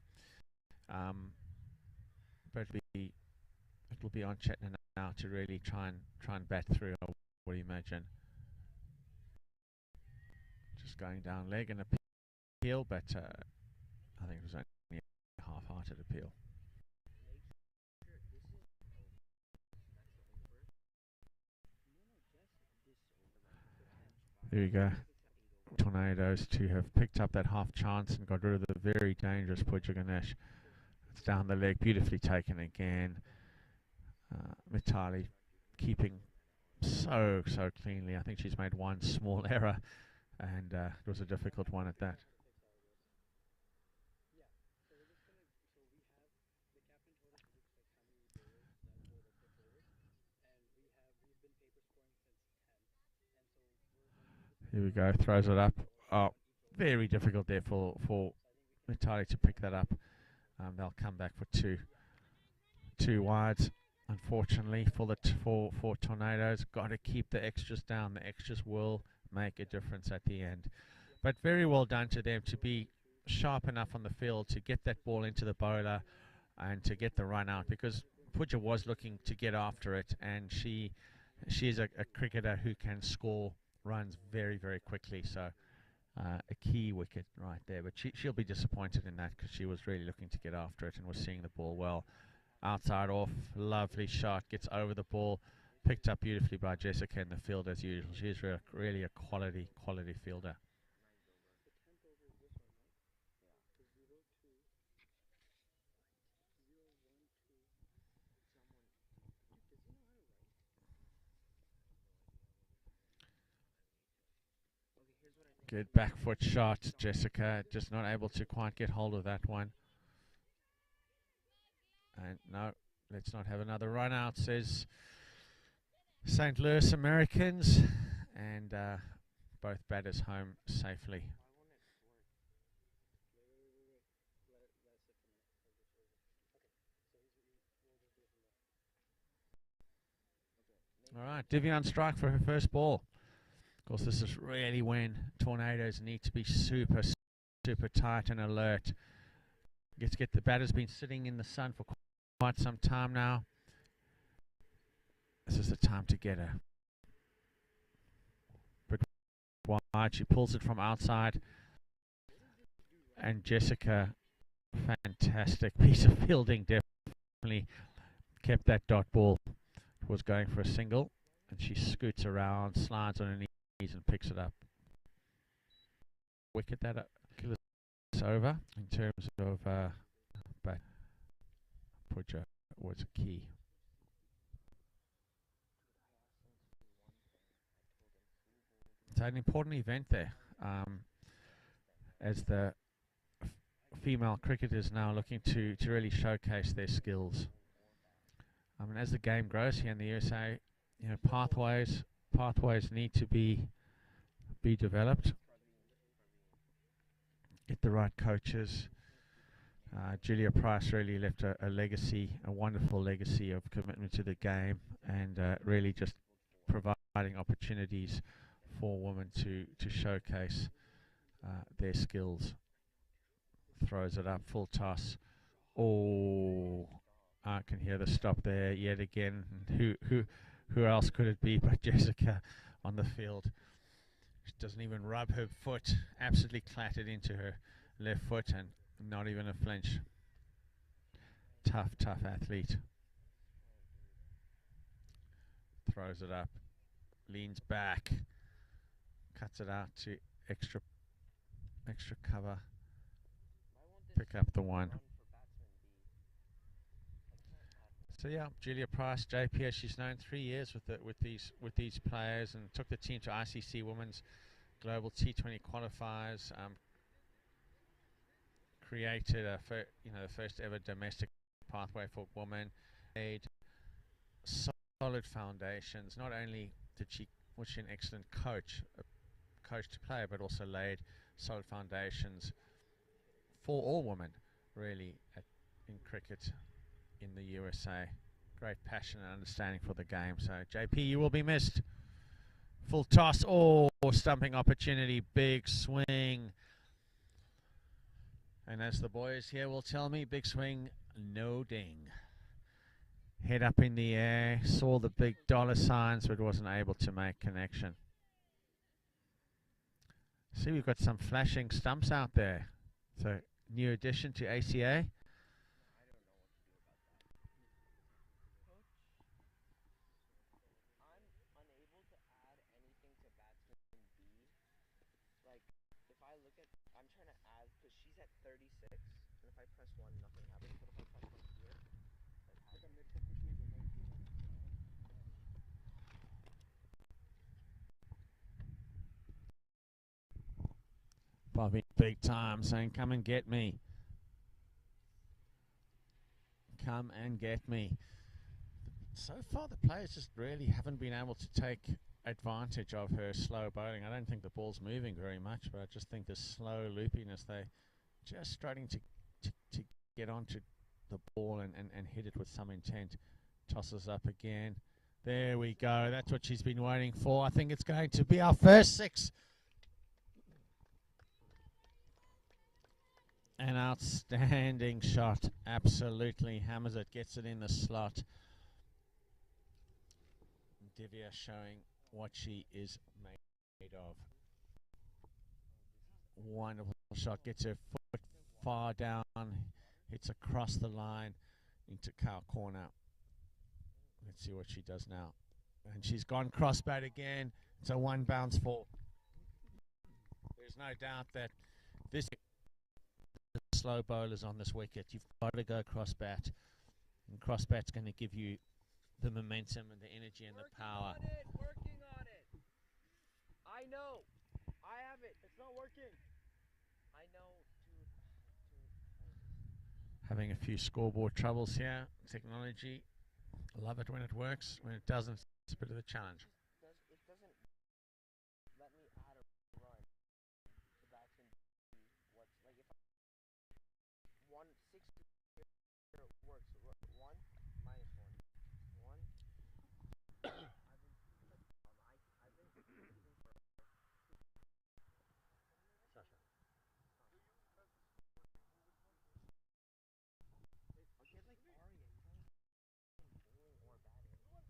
but it will be on Chetna now to really try and bat through. I would imagine. Just going down leg and appeal, but I think it was only a half-hearted appeal. There you go. Tornadoes to have picked up that half chance and got rid of the very dangerous Pooja Ganesh. It's down the leg, beautifully taken again. Mitali keeping so cleanly. I think she's made one small error, and it was a difficult one at that. Here we go, throws it up. Oh, very difficult there for Mitali to pick that up. They'll come back for two wides. Unfortunately for Tornadoes, got to keep the extras down. The extras will make a difference at the end. But very well done to them to be sharp enough on the field to get that ball into the bowler and to get the run out, because Pooja was looking to get after it, and she is a cricketer who can score runs very quickly. So a key wicket right there. But she'll be disappointed in that, because she was really looking to get after it and was seeing the ball well. Outside off, lovely shot, gets over the ball, picked up beautifully by Jessica in the field as usual. She's really a quality fielder. Good back foot shot, Jessica, just not able to quite get hold of that one. And no, let's not have another run out, says St. Louis Americans. And both batters home safely. All right, Divya on strike for her first ball. Of course, this is really when Tornadoes need to be super tight and alert. Get the batter's been sitting in the sun for quite some time now. This is the time to get her. But wide, she pulls it from outside. And Jessica, fantastic piece of fielding, definitely kept that dot ball. It was going for a single, and she scoots around, slides on her knees and picks it up. Wicket that is over in terms of but Pooja was key. It's an important event there, as the female cricketers now looking to really showcase their skills. And as the game grows here in the USA, you know, pathways need to be developed. Get the right coaches. Julia Price really left a legacy, a wonderful legacy of commitment to the game, and really just providing opportunities for women to showcase their skills. Throws it up, full toss. Oh, I can hear the stop there yet again. Who else could it be but Jessica on the field? She doesn't even rub her foot. Absolutely clattered into her left foot, and Not even a flinch. Tough, tough athlete. Throws it up. Leans back. Cuts it out to extra cover. Pick up the one. So yeah, Julia Price, JP, as she's known 3 years with these players, and took the team to ICC Women's Global T20 qualifiers. Created the first ever domestic pathway for women. Made solid foundations. Not only was she an excellent coach to player, but also laid solid foundations for all women, really, in cricket in the USA. Great passion and understanding for the game. So JP, you will be missed. Full toss. Oh, stumping opportunity. Big swing. And as the boys here will tell me, big swing, no ding. Head up in the air. Saw the big dollar signs, but wasn't able to make connection. See, we've got some flashing stumps out there. So, new addition to ACA. I'm trying to add, because she's at 36, and if I press 1, nothing happens, but if I press 1 here, Bobby, big time, saying, come and get me. Come and get me. So far, the players just really haven't been able to take advantage of her slow bowling. I don't think the ball's moving very much, but I just think the slow loopiness, they're just starting to get onto the ball and hit it with some intent. Tosses up again. There we go. That's what she's been waiting for. I think it's going to be our first 6. An outstanding shot. Absolutely hammers it. Gets it in the slot. Divya showing what she is made of. Wonderful shot. Gets her foot far down. Hits across the line into cow corner. Let's see what she does now. And she's gone crossbat again. It's a 1 bounce fall. There's no doubt that this slow bowlers on this wicket, you've got to go crossbat. And crossbat's going to give you the momentum and the energy and the power. Working on it. I know. I have it. It's not working. I know, dude. Having a few scoreboard troubles here. Technology. Love it when it works. When it doesn't, it's a bit of a challenge. It doesn't let me add a run. So that can be what's like if 160 works. 1 minus 1. 1. I've been looking for. Sasha. I'll get like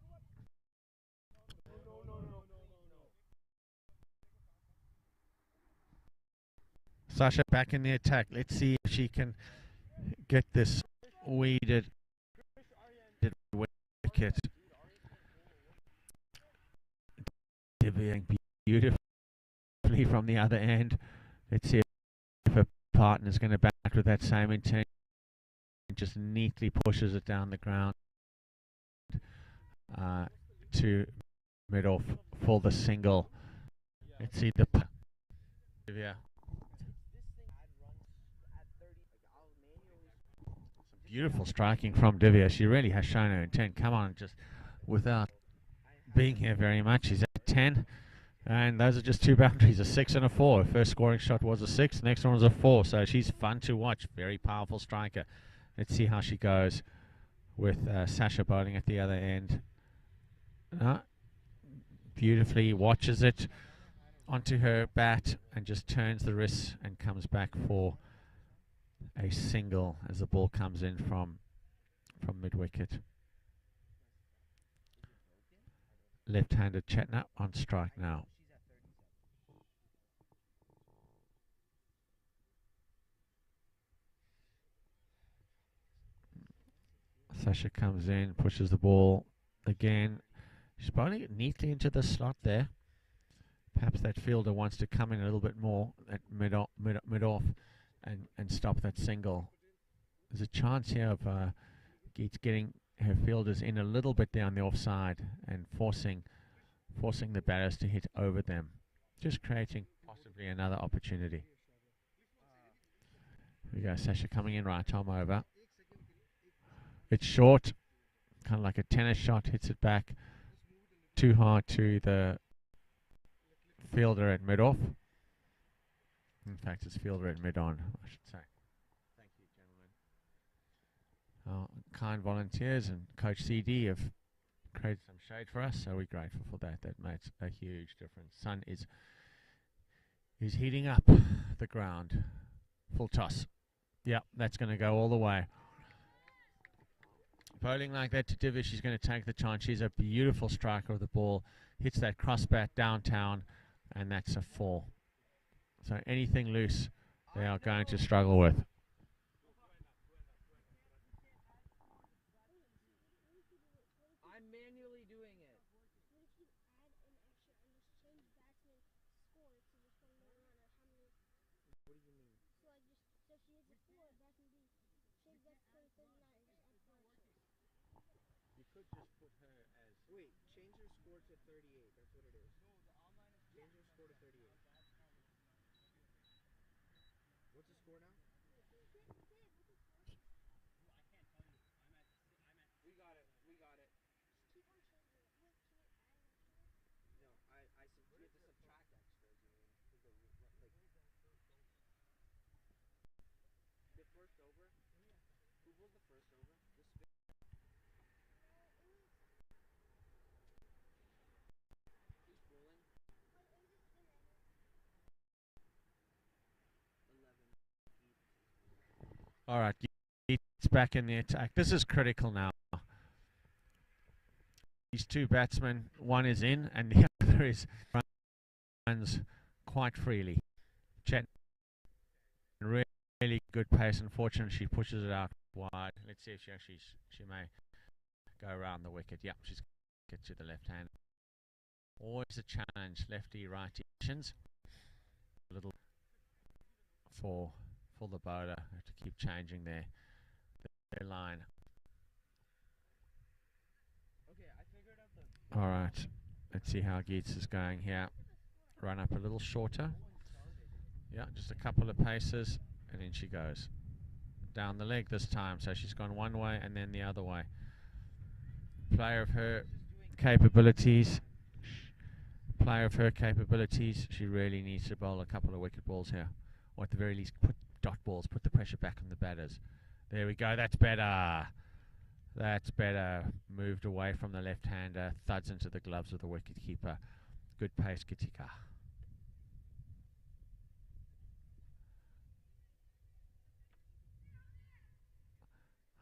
Arya. He's only bowling or batting. No. Sasha back in the attack. Let's see if she can get this weeded wicket. Divvying beautifully from the other end. Let's see if her partner's going to back with that same intent. Just neatly pushes it down the ground to mid-off for the single. Let's see the Divya. Beautiful striking from Divya. She really has shown her intent. Come on, just without being here very much. She's at 10. And those are just 2 boundaries, a 6 and a 4. Her first scoring shot was a 6. The next one was a 4. So she's fun to watch. Very powerful striker. Let's see how she goes with Sasha bowling at the other end. Beautifully watches it onto her bat and just turns the wrist and comes back for a single as the ball comes in from mid-wicket. Left-handed Chetna on strike now. Sasha comes in, pushes the ball again. She's bowling it neatly into the slot there. Perhaps that fielder wants to come in a little bit more at mid-off and stop that single. There's a chance here of Geets getting her fielders in a little bit down the offside and forcing the batters to hit over them, just creating possibly another opportunity. Here we go, Sasha coming in, right arm over. It's short, kind of like a tennis shot, hits it back too hard to the fielder at mid-off. In fact, it's fielder at mid-on, I should say. Thank you, gentlemen. Kind volunteers and Coach CD have created some shade for us, so we're grateful for that. That makes a huge difference. Sun is heating up the ground. Full toss. Yep, that's going to go all the way. Bowling like that to Divish, she's going to take the chance. She's a beautiful striker of the ball. Hits that crossbat downtown, and that's a 4. So anything loose, they are going to struggle with. I'm manually doing it. What do you mean? You could just put her as... Wait, change your score to 38. That's what it is. Change your score to 38. What's the score now? We got it. We got it. No, you have to subtract extras, you mean? The first over? Who was the first over? The spin. Who's bowling? 11. All right, Geets back in the attack. This is critical now. These two batsmen, one is in and the other is runs quite freely. Chet, really good pace. Unfortunately, she pushes it out wide. Let's see if she may go around the wicket. Yep, she's get to the left hand. Always a challenge, lefty righty actions. A little for the bowler, have to keep changing their line. Okay, I figured out the... All right, let's see how Geets is going here. Run up a little shorter. Yeah, just a couple of paces, and in she goes. Down the leg this time, so she's gone one way and then the other way. Player of her capabilities, she really needs to bowl a couple of wicket balls here. Or at the very least, put dot balls, put the pressure back on the batters. There we go, that's better. That's better. Moved away from the left-hander, thuds into the gloves of the wicket-keeper. Good pace, Kitika.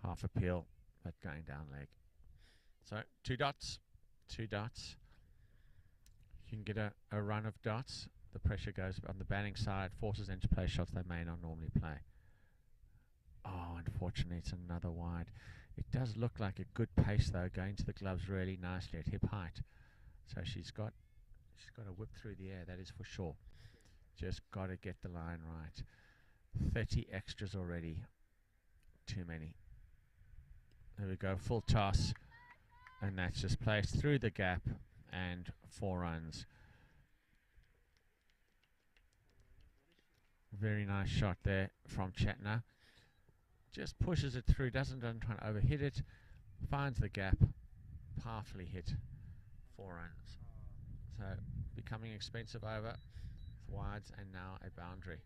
Half appeal, but going down leg. So, 2 dots. 2 dots. You can get a run of dots. The pressure goes on the batting side, forces them to play shots they may not normally play. Oh, unfortunately, it's another wide. It does look like a good pace, though, going to the gloves really nicely at hip height. So she's got a whip through the air, that is for sure. Just got to get the line right. 30 extras already. Too many. There we go, full toss. And that's just placed through the gap and 4 runs. Very nice shot there from Chetna. Just pushes it through, doesn't try to overhit it. Finds the gap. Powerfully hit. 4 runs. So becoming expensive over. Wides and now a boundary.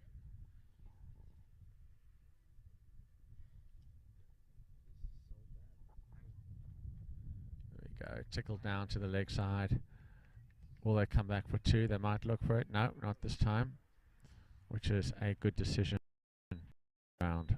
There we go. Tickled down to the leg side. Will they come back for 2? They might look for it. No, not this time. Which is a good decision. Round.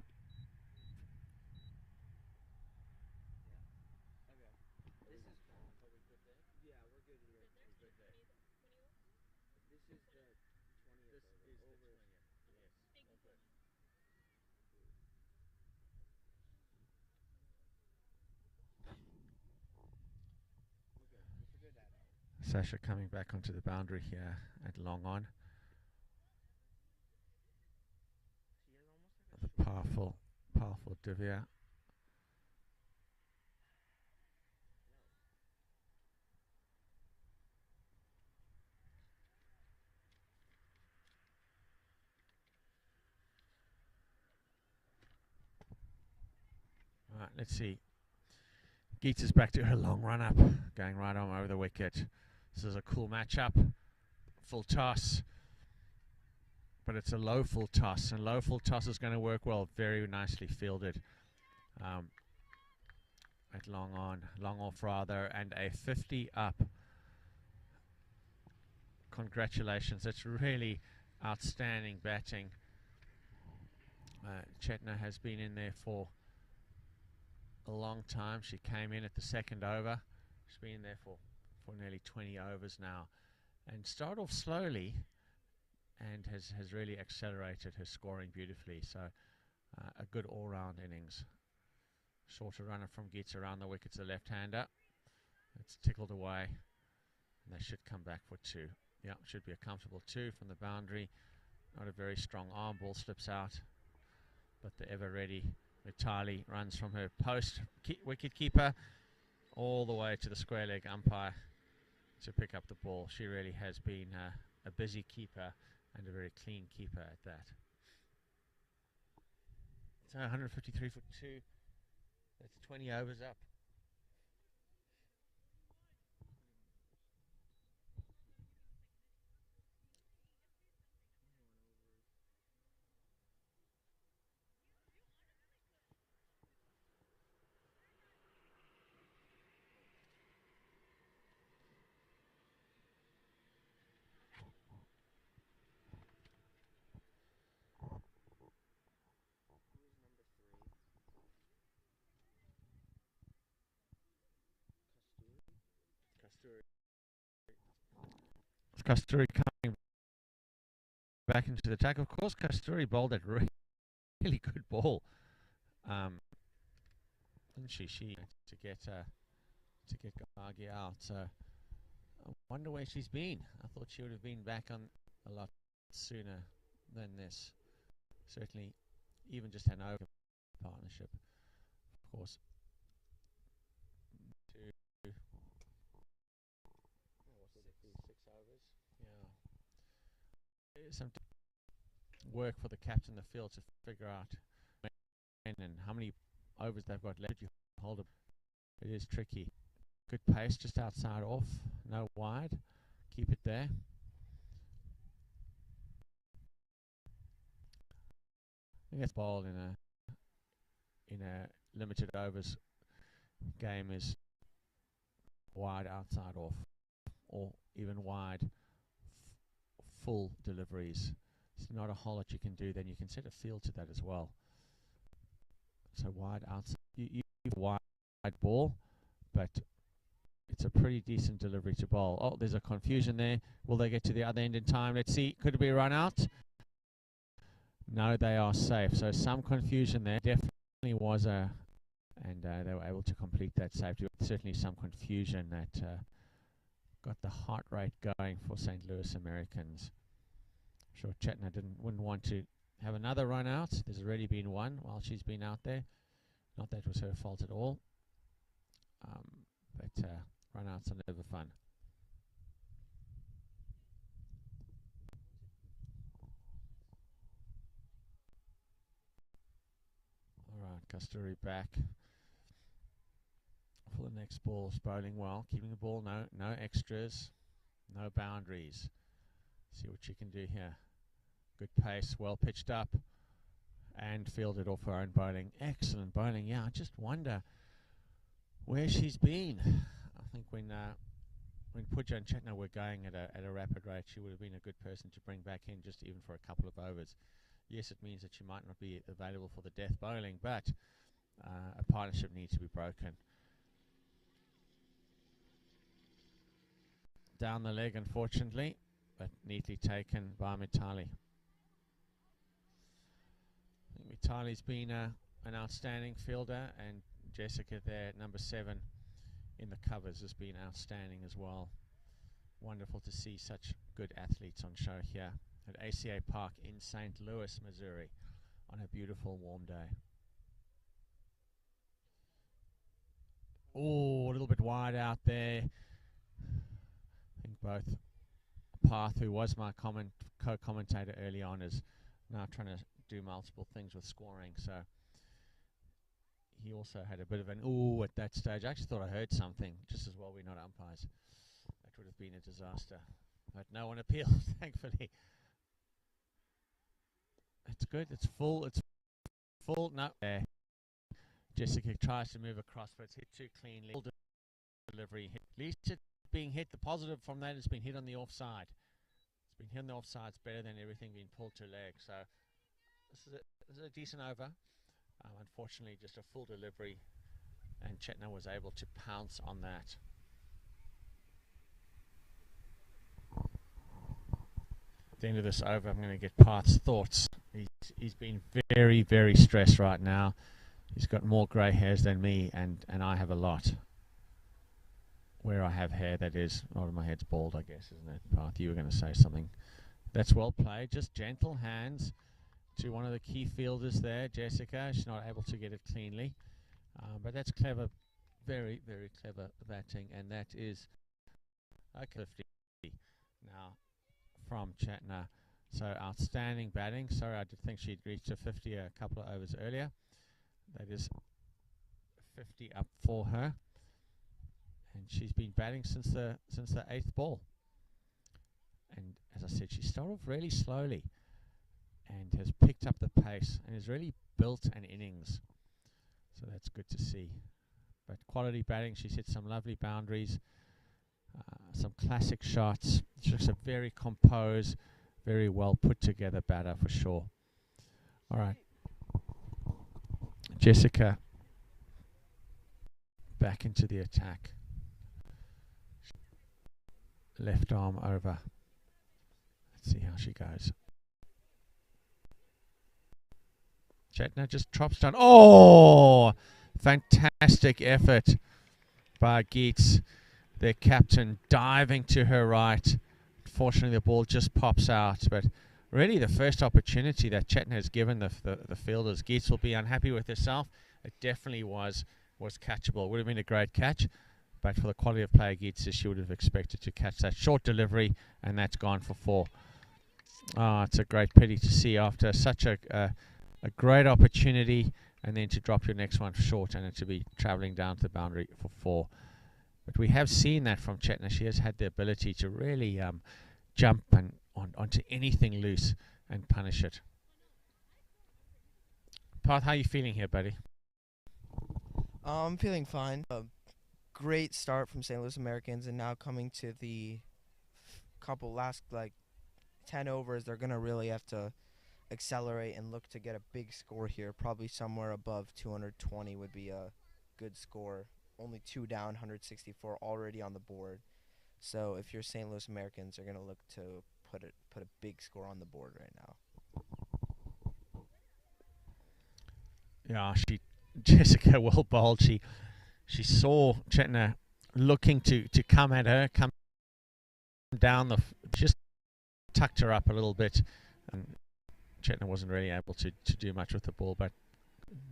Sasha coming back onto the boundary here at long on. She has almost like The a short powerful Divya. All right, let's see. Geets back to her long run up, going right on over the wicket. This is a cool matchup. Full toss, but it's a low full toss, and low full toss is going to work well. Very nicely fielded at long off rather, and a 50 up. Congratulations, that's really outstanding batting. Chetna has been in there for a long time. She came in at the second over. She's been there for nearly 20 overs now, and started off slowly and has really accelerated her scoring beautifully. So a good all-round innings. Shorter runner from Geets around the wicket to the left-hander. It's tickled away, and they should come back for two. Yeah, should be a comfortable two from the boundary. Not a very strong arm, ball slips out, but the ever-ready Mitali runs from her post wicket keeper all the way to the square leg umpire to pick up the ball. She really has been a busy keeper and a very clean keeper at that. So 153 for two. That's 20 overs up. Kasturi coming back into the attack. Of course, Kasturi bowled that really good ball. Didn't she? To get Gargi out. I wonder where she's been. I thought she would have been back on a lot sooner than this. Certainly, even just an over partnership. Of course, six overs. Yeah. Some work for the captain of the field to figure out when and how many overs they've got left. You hold it. It is tricky. Good pace, just outside off, no wide. Keep it there. I think that's bowled in a limited overs game is wide, outside off, or even wide full deliveries. It's not a hole that you can do. Then you can set a field to that as well. So wide outside, you wide ball, but it's a pretty decent delivery to bowl. Oh, there's a confusion there. Will they get to the other end in time? Let's see. Could it be a run out? No, they are safe. So some confusion there. Definitely was a, and they were able to complete that safety. Certainly some confusion that got the heart rate going for St. Louis Americans. I'm sure Chetna wouldn't want to have another run out. There's already been one while she's been out there. Not that it was her fault at all. But run outs are never fun. Alright, Kasturi back for the next ball. Bowling well, keeping the ball, no extras, no boundaries. See what she can do here. Good pace, well pitched up, and fielded off her own bowling. Excellent bowling. Yeah, I just wonder where she's been. I think when Pooja and Chetna were going at a rapid rate, she would have been a good person to bring back in, just even for a couple of overs. Yes, it means that she might not be available for the death bowling, but a partnership needs to be broken. Down the leg, unfortunately, but neatly taken by Mitali. I think Mitali's been an outstanding fielder, and Jessica there at number 7 in the covers has been outstanding as well. wonderful to see such good athletes on show here at ACA Park in St. Louis, Missouri, on a beautiful warm day. Oh, a little bit wide out there. I think both Path, who was my co-commentator early on, is now trying to do multiple things with scoring. So he also had a bit of an ooh at that stage. I actually thought I heard something, just as well we're not umpires. That would have been a disaster. But no one appealed, thankfully. It's good. It's full. It's full. No. There. Jessica tries to move across, but it's hit too cleanly. Full delivery. Hit. At least it's being hit. The positive from that has been hit on the offside. It's been hit on the offside. It's better than everything being pulled to leg. So this is a decent over. Unfortunately, just a full delivery, and Chetna was able to pounce on that. At the end of this over, I'm going to get Part's thoughts. He's been very, very stressed right now. He's got more grey hairs than me, and I have a lot. Where I have hair, that is. Oh, my head's bald, I guess, isn't it? Part, you were going to say something. That's well played. Just gentle hands to one of the key fielders there, Jessica. She's not able to get it cleanly. But that's clever. Very, very clever batting. And that is okay. 50 now from Chetna. So outstanding batting. Sorry, I did think she'd reached a 50 a couple of overs earlier. That is 50 up for her. And she's been batting since the 8th ball. And as I said, she started off really slowly and has picked up the pace and has really built an innings. So that's good to see. But quality batting, she's hit some lovely boundaries, some classic shots. She looks a very composed, very well put together batter for sure. All right. Jessica back into the attack. Left arm over. Let's see how she goes. Chetna just drops down. Oh! Fantastic effort by Geets, their captain, diving to her right. Fortunately, the ball just pops out. But really, the first opportunity that Chetna has given the fielders, Geets will be unhappy with herself. It definitely was catchable. It would have been a great catch. But for the quality of player Geets, she would have expected to catch that short delivery, and that's gone for 4. Oh, it's a great pity to see after such a great opportunity, and then to drop your next one short and it to be travelling down to the boundary for 4. But we have seen that from Chetna. She has had the ability to really jump onto anything loose and punish it. Parth, how are you feeling here, buddy? I'm feeling fine. Great start from St. Louis Americans, and now coming to the couple last 10 overs, they're gonna really have to accelerate and look to get a big score here. Probably somewhere above 220 would be a good score. Only 2 down, 164 already on the board. So if you're St. Louis Americans, they're gonna look to put a big score on the board right now. Yeah, Jessica well bowled. She saw Chetna looking to come at her, come down just tucked her up a little bit, and Chetna wasn't really able to do much with the ball. But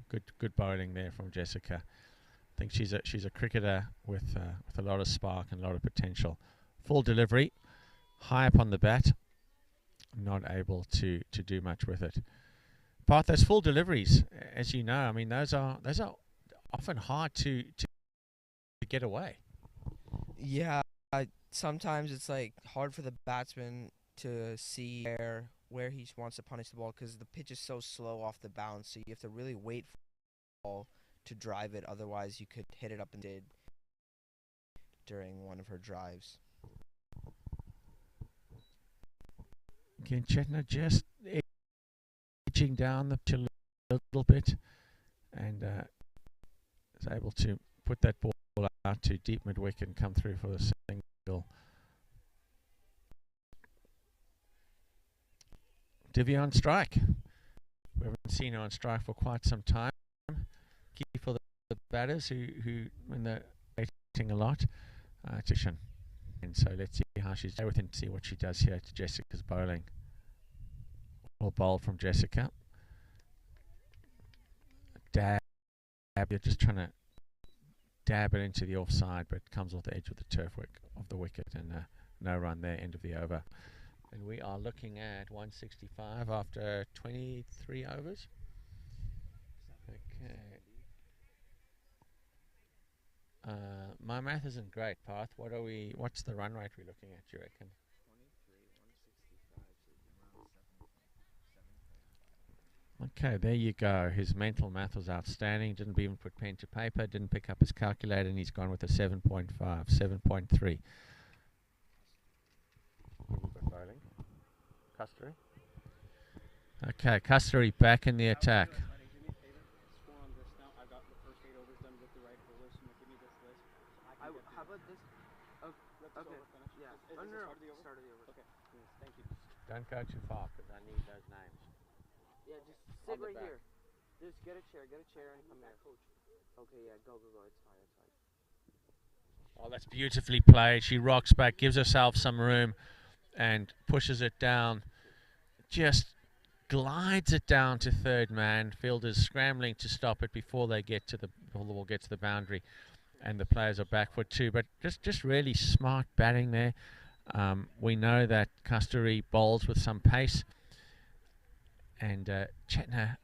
good bowling there from Jessica. I think she's a cricketer with a lot of spark and a lot of potential. Full delivery, high up on the bat, not able to do much with it. But those full deliveries, as you know, I mean those are often hard to get away. Yeah, sometimes it's hard for the batsman to see where he wants to punish the ball because the pitch is so slow off the bounce. So you have to really wait for the ball to drive it. Otherwise, you could hit it up and did during one of her drives. Again, Chetna just edging down the pitch a little bit, and is able to put that ball out to deep mid-wicket and come through for the single. Divya on strike. We haven't seen her on strike for quite some time. Key for the batters who when they're waiting a lot. And so let's see how she's there with him to see what she does here to Jessica's bowling. Or bowl from Jessica. Dab. You're just trying to dab it into the offside, but it comes off the edge of the turf of the wicket, and no run there, end of the over. And we are looking at 165 after 23 overs. Okay. My math isn't great, Path. What's the run rate we're looking at, you reckon? 23, 165, so around 7. Okay, there you go. His mental math was outstanding. Didn't even put pen to paper. Didn't pick up his calculator, and he's gone with a 7.5, 7.3. Bowling. Custody. Okay, Custody back in the attack. How about this? Okay. Yeah. Oh, no. Start of the over. Okay. Thank you. Don't go too far, because I need those names. Yeah, just sit right here. Just get a chair and come here. Okay, yeah, go. It's fine. Oh, that's beautifully played. She rocks back, gives herself some room, and pushes it down. Just glides it down to third man. Fielders scrambling to stop it before they get to the ball get to the boundary, and the players are back for two. But just really smart batting there. We know that Custody bowls with some pace, and Chetna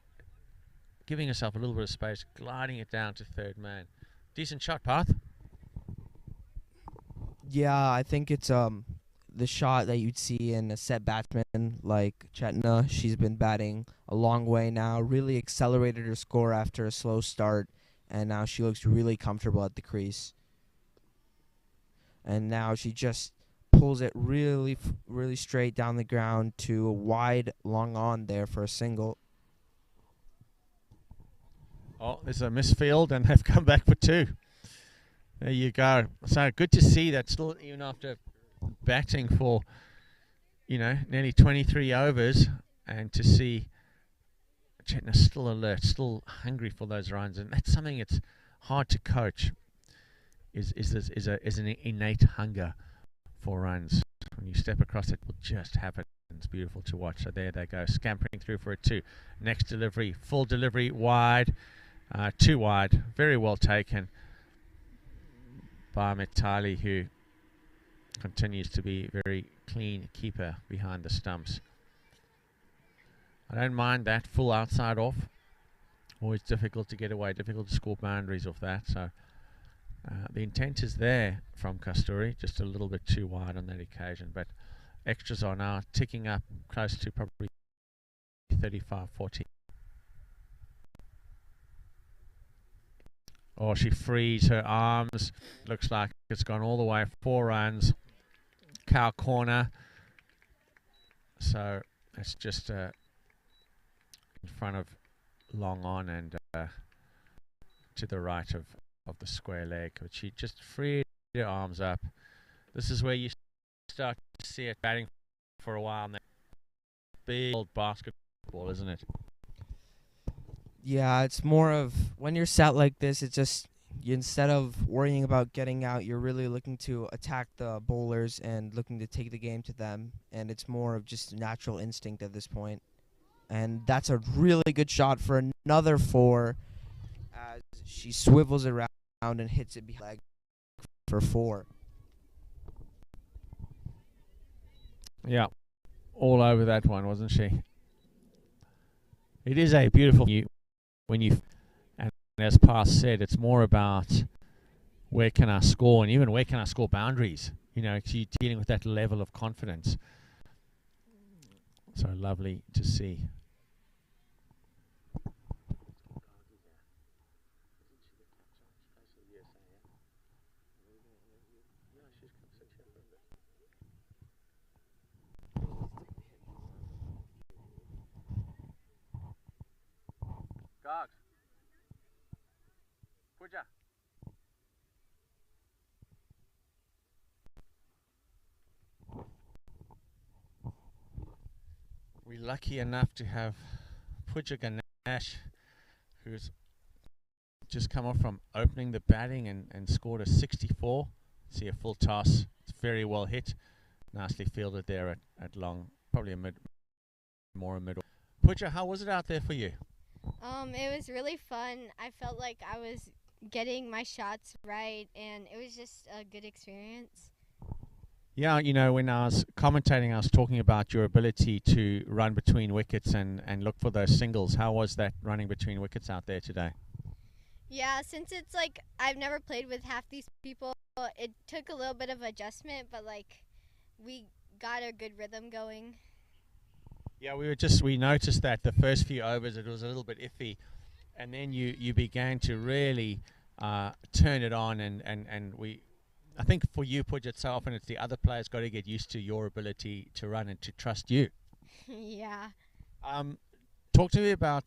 giving herself a little bit of space, gliding it down to third man. Decent shot, Path. Yeah, I think it's the shot that you'd see in a set batsman like Chetna. She's been batting a long way now, really accelerated her score after a slow start, and now she looks really comfortable at the crease. And now she just pulls it really straight down the ground to a wide long on there for a single. Oh, there's a misfield, and they've come back for two. There you go. So good to see that still, even after batting for, nearly 23 overs, and to see Chetna still alert, still hungry for those runs. And that's something that's hard to coach, is an innate hunger for runs. When you step across it, will just happen. It's beautiful to watch. So there they go, scampering through for a two. Next delivery, full delivery, wide. Too wide, very well taken by Mitali, who continues to be a very clean keeper behind the stumps. I don't mind that full outside off. Always difficult to get away, difficult to score boundaries off that. So the intent is there from Kasturi, just a little bit too wide on that occasion. But extras are now ticking up close to probably 35, 40. Oh, she frees her arms. Looks like it's gone all the way. 4 runs. Cow corner. So it's just in front of long on and to the right of the square leg. But she just freed her arms up. This is where you start to see it batting for a while now. Big old basketball, isn't it? Yeah, it's more of when you're sat like this, it's just instead of worrying about getting out, you're really looking to attack the bowlers and looking to take the game to them. And it's more of just natural instinct at this point. And that's a really good shot for another 4 as she swivels around and hits it behind for 4. Yeah, all over that one, wasn't she? It is a beautiful and as Pass said, it's more about where can I score, and even where can I score boundaries. You're dealing with that level of confidence. So lovely to see. Dogs. Puja. We're lucky enough to have Puja Ganesh, who's just come off from opening the batting and scored a 64. See a full toss. It's very well hit. nicely fielded there at long, probably more a middle. Puja, how was it out there for you? It was really fun. I felt like I was getting my shots right, and it was just a good experience. Yeah, when I was commentating, I was talking about your ability to run between wickets and look for those singles. How was that running between wickets out there today? Yeah, since it's like I've never played with half these people, it took a little bit of adjustment, but like we got a good rhythm going. Yeah, we noticed that the first few overs it was a little bit iffy, and then you began to really turn it on, and I think for you, Pudge, it's so often it's the other players got to get used to your ability to run and to trust you. Yeah. Talk to me about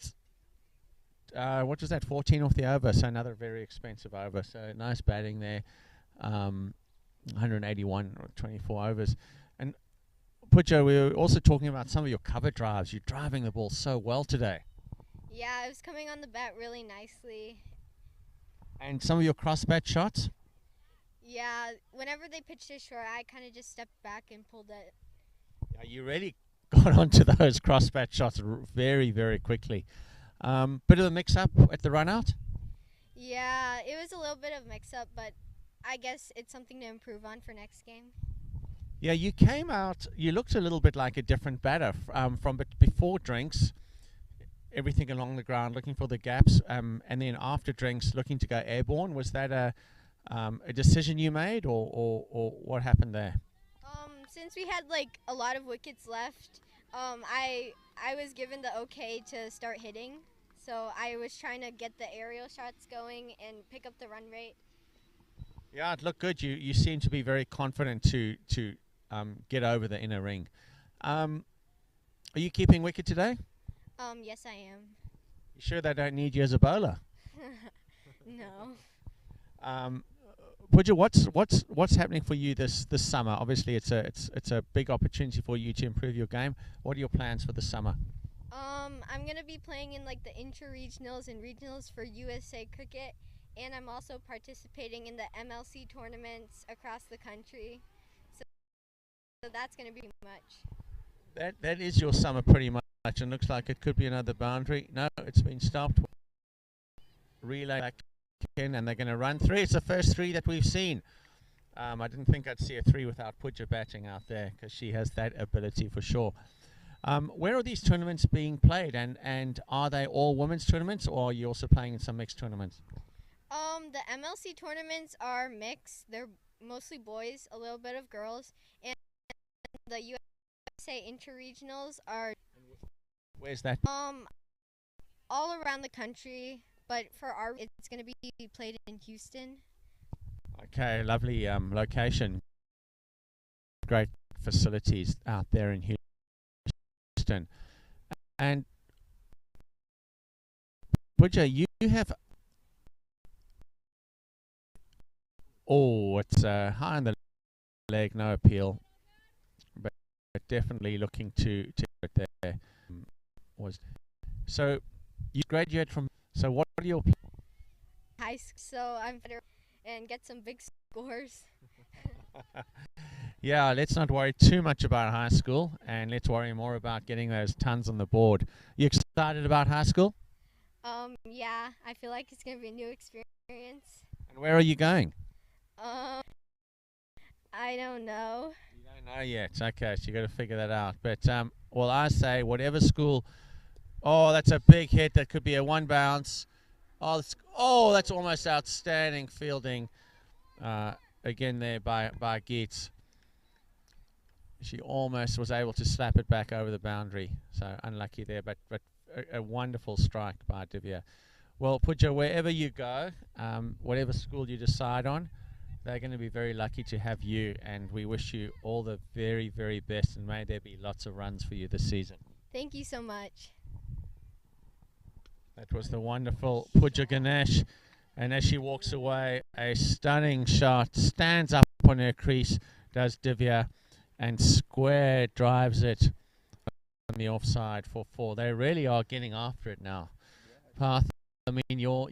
what was that, 14 off the over, so another very expensive over. So nice batting there, 181 or 24 overs. And Pudge, we were also talking about some of your cover drives. You're driving the ball so well today. Yeah, it was coming on the bat really nicely. And some of your cross bat shots? Yeah, whenever they pitched it short, I kind of just stepped back and pulled it. Yeah, you really got onto those cross bat shots very, very quickly. Bit of a mix-up at the run-out? Yeah, it was a little bit of mix-up, but I guess it's something to improve on for next game. Yeah, you came out, you looked a little bit like a different batter from before drinks, everything along the ground, looking for the gaps, and then after drinks, looking to go airborne. Was that a decision you made, or what happened there? Since we had like a lot of wickets left, I was given the okay to start hitting, so I was trying to get the aerial shots going and pick up the run rate. Yeah, it looked good. You seem to be very confident to get over the inner ring. Are you keeping wicket today? Yes, I am. You sure they don't need you as a bowler? No. Pudja, what's happening for you this summer? Obviously, it's a big opportunity for you to improve your game. What are your plans for the summer? I'm gonna be playing in like the intra-regionals and regionals for USA Cricket, and I'm also participating in the MLC tournaments across the country. So that's gonna be much. That is your summer pretty much, and looks like it could be another boundary. No, it's been stopped. Relay back in, and they're going to run three. It's the first three that we've seen. I didn't think I'd see a three without Pudja batting out there, because she has that ability for sure. Where are these tournaments being played, and are they all women's tournaments, or are you also playing in some mixed tournaments? The MLC tournaments are mixed. They're mostly boys, a little bit of girls, and the USA inter-regionals are Where's that? all around the country, but for our it's going to be played in Houston. Okay, lovely location. Great facilities out there in Houston. And Pudja, you have it's high on the leg, no appeal, but definitely looking to it there. So you graduate from. So what are your High school, so I'm better and get some big scores. Yeah, let's not worry too much about high school, and let's worry more about getting those tons on the board. You excited about high school? Yeah, I feel like it's gonna be a new experience. And where are you going? I don't know. You don't know yet. Okay, so you got to figure that out. But well, I say whatever school. Oh, that's a big hit. That could be a one bounce. Oh, that's almost outstanding fielding. Again there by Geets. She almost was able to slap it back over the boundary. So unlucky there, but a wonderful strike by Divya. Well, Pudja, wherever you go, whatever school you decide on, they're going to be very lucky to have you, and we wish you all the very, very best, and may there be lots of runs for you this season. Thank you so much. That was the wonderful Pudja Ganesh, and as she walks away, a stunning shot, stands up on her crease, does Divya, and square drives it on the offside for 4. They really are getting after it now. Path, I mean, your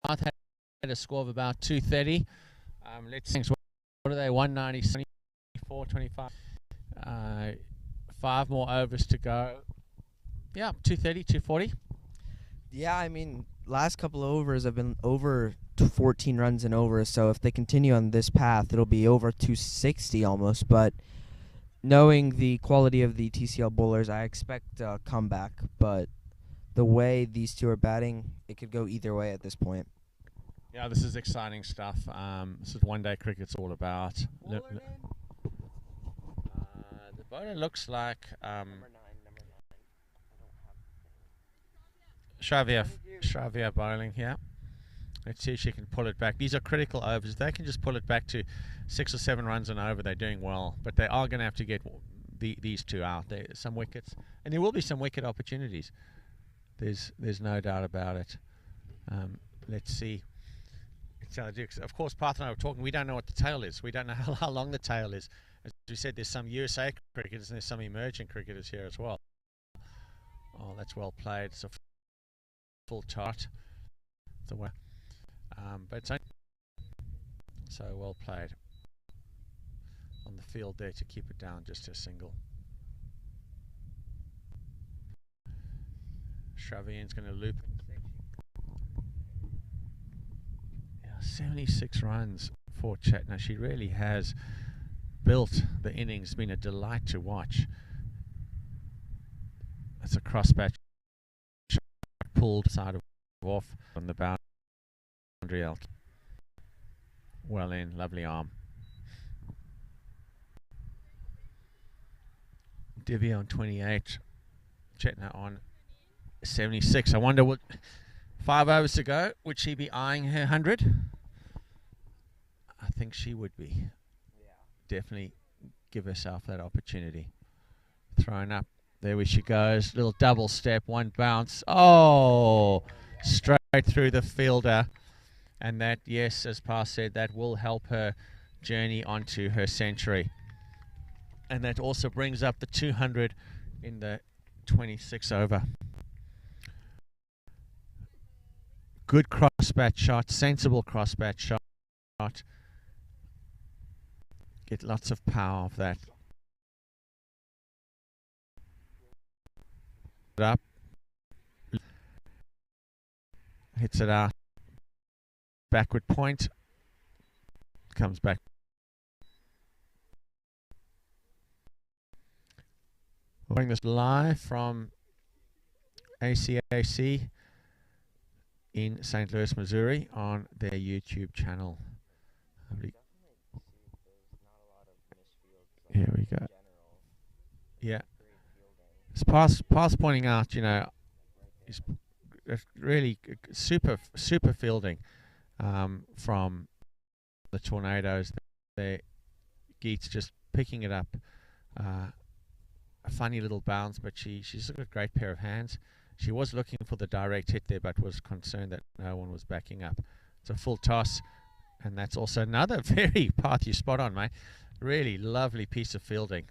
Path had a score of about 230. Let's think, what are they, 190? 24, 25. 5 more overs to go. Yeah, 230, 240. Yeah, I mean, last couple of overs have been over 14 runs and over, so if they continue on this path, it'll be over 260 almost. But knowing the quality of the TCL bowlers, I expect a comeback. But the way these two are batting, it could go either way at this point. Yeah, this is exciting stuff. This is one-day cricket's all about. The bowler looks like Number 9. I don't have Shravia bowling here. Let's see if she can pull it back. These are critical overs. If they can just pull it back to 6 or 7 runs and over, they're doing well. But they are going to have to get these two out. There's some wickets, and there will be some wicket opportunities. There's no doubt about it. Let's see. Of course, Parth and I were talking. We don't know what the tail is. We don't know how long the tail is. As we said, there's some USA cricketers and there's some emerging cricketers here as well. Oh, that's well played. It's a full tot. But it's only so well played on the field there to keep it down just to a single. Shravian's going to loop. 76 runs for Chetna. She really has built the innings. Been a delight to watch. That's a cross bat pulled side of off on the boundary. Well in, lovely arm. Divya on 28, Chetna on 76. I wonder what 5 overs to go. Would she be eyeing her 100? I think she would be. Yeah. Definitely give herself that opportunity. Thrown up. There she goes. Little double step, one bounce. Oh, straight through the fielder. And that, yes, as Pa said, that will help her journey onto her century. And that also brings up the 200 in the 26 over. Good cross bat shot, sensible cross bat shot. Get lots of power of that. Up. Hits it out. Backward point. Comes back. We'll bring this live from ACAC in St. Louis, Missouri on their YouTube channel. Here we go. Yeah. It's past pointing out, you know, is really super fielding from the Tornadoes. Geet's just picking it up. A funny little bounce, but she's got a great pair of hands. She was looking for the direct hit there, but was concerned that no one was backing up. It's a full toss, and that's also another very path. You spot on, mate. Really lovely piece of fielding.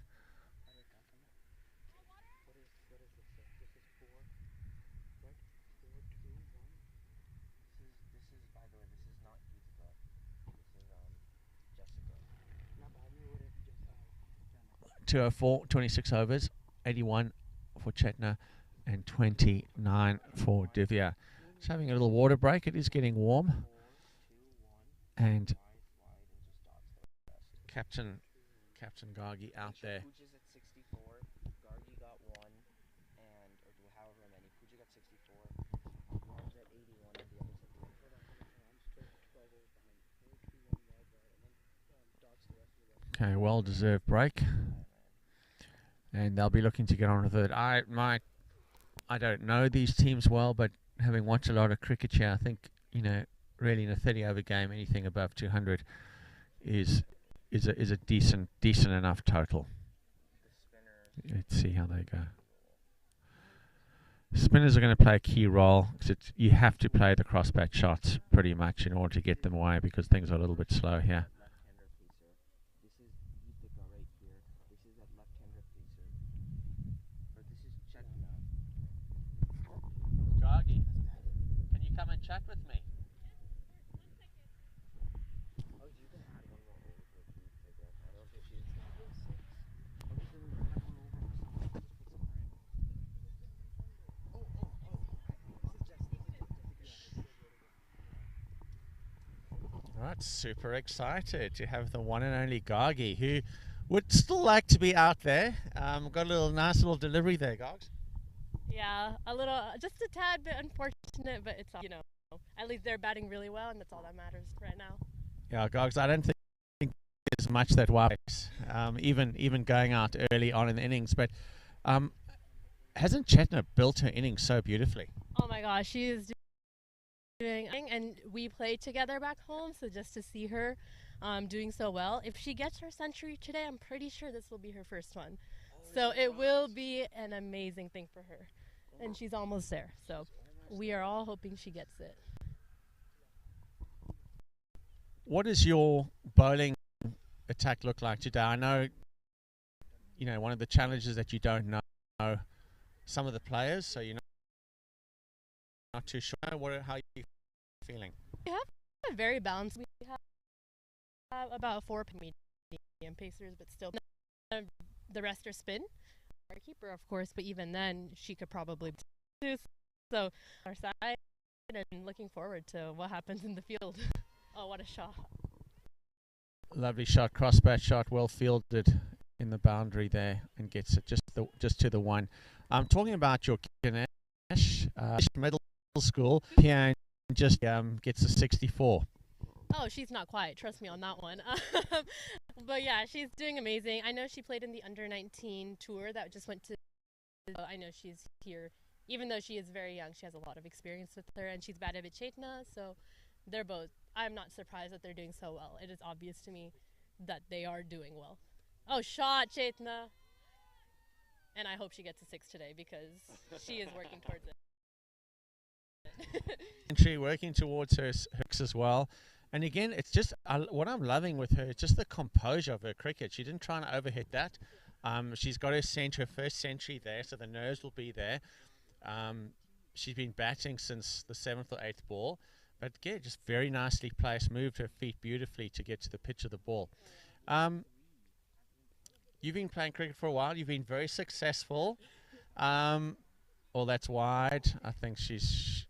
Jessica. 204, 26 overs, 81 for Chetna, and 29 for Divya. It's having a little water break. It is getting warm. And Captain Gargi out there. Pooja's at 64. Gargi got 1, and or however many. Pooja got 64. Mom's at 81, and the others at Okay, well-deserved break. And they'll be looking to get on a third. I don't know these teams well, but having watched a lot of cricket here, I think, you know, really in a 30-over game, anything above 200 is a decent enough total. Let's see how they go. Spinners are going to play a key role because you have to play the cross-bat shots pretty much in order to get them away because things are a little bit slow here. Gargi, can you come and chat with me? Super excited to have the one and only Gargi, who would still like to be out there. Got a nice little delivery there, Gogs. Yeah, a little, just a tad bit unfortunate, but it's, at least they're batting really well, and that's all that matters right now. Yeah, Gogs, I don't think there's much that worries, even going out early on in the innings. But hasn't Chetna built her innings so beautifully? Oh my gosh, she is doing, and we played together back home, so just to see her doing so well. If she gets her century today, I'm pretty sure this will be her first one. So it will be an amazing thing for her. And she's almost there. So we are all hoping she gets it. What does your bowling attack look like today? I know, one of the challenges that you don't know some of the players, so you're not too sure. How are you feeling? We have a very balanced. We have about 4 medium pacers, but still the rest are spin. Our keeper, of course, but even then, she could probably do so. Our side, and looking forward to what happens in the field. Oh, what a shot! Lovely shot, cross-bat shot, well fielded in the boundary there, and gets it just to the one. I'm talking about your Ganesh middle school. Pian just gets a 64. Oh, she's not quiet. Trust me on that one. But yeah, she's doing amazing. I know she played in the under-19 tour that just went to. I know she's here, even though she is very young. She has a lot of experience with her, and she's batted with Chetna, so they're both. I'm not surprised that they're doing so well. It is obvious to me that they are doing well. Oh, shot, Chetna. And I hope she gets a 6 today because she is working towards it. And she working towards her hooks as well. And again, it's just what I'm loving with her. It's just the composure of her cricket. She didn't try and overhit that. She's got her first century there, so the nerves will be there. She's been batting since the 7th or 8th ball. But again, just very nicely placed, moved her feet beautifully to get to the pitch of the ball. You've been playing cricket for a while. You've been very successful. That's wide. I think she's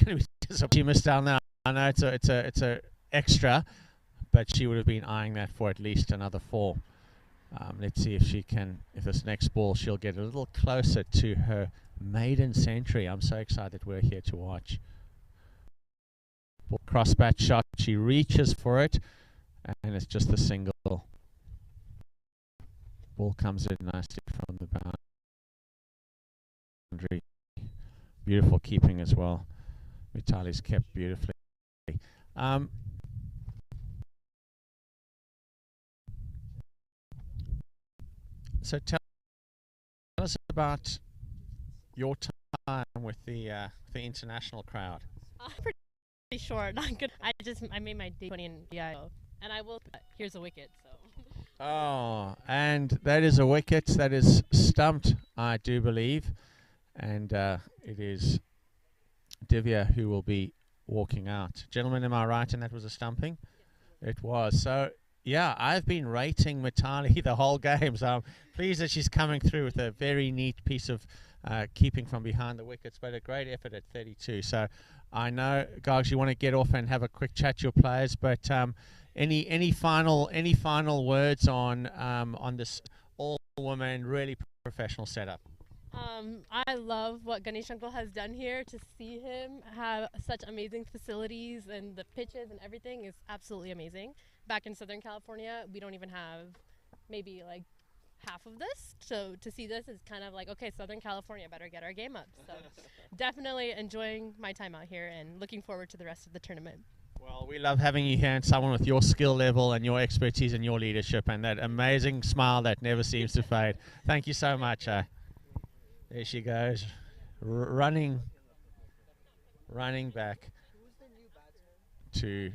going to be disappointed. She missed down there. I know it's a extra, but she would have been eyeing that for at least another 4. Let's see if this next ball she'll get a little closer to her maiden century. I'm so excited we're here to watch. Cross-bat shot. She reaches for it, and it's just a single. Ball comes in nicely from the boundary. Beautiful keeping as well. Vitali's kept beautifully. So tell us about your time with the international crowd. Pretty short, not good. I made my D20 in DIO, and I will. Here's a wicket. So. Oh, and that is a wicket that is stumped, I do believe, and it is Divya who will be walking out. Gentlemen, am I right? And that was a stumping. It was. So yeah, I've been rating Mitali the whole game, so I'm pleased that she's coming through with a very neat piece of keeping from behind the wickets, but a great effort at 32. So I know, guys, you want to get off and have a quick chat to your players, but any final words on this all-woman, really professional setup? I love what Ganesh Uncle has done here. To see him have such amazing facilities and the pitches and everything is absolutely amazing. Back in Southern California, we don't even have maybe like half of this. So to see this is kind of like, okay, Southern California better get our game up. So definitely enjoying my time out here and looking forward to the rest of the tournament. Well, we love having you here and someone with your skill level and your expertise and your leadership and that amazing smile that never seems to fade. Thank you so much. There she goes, running back to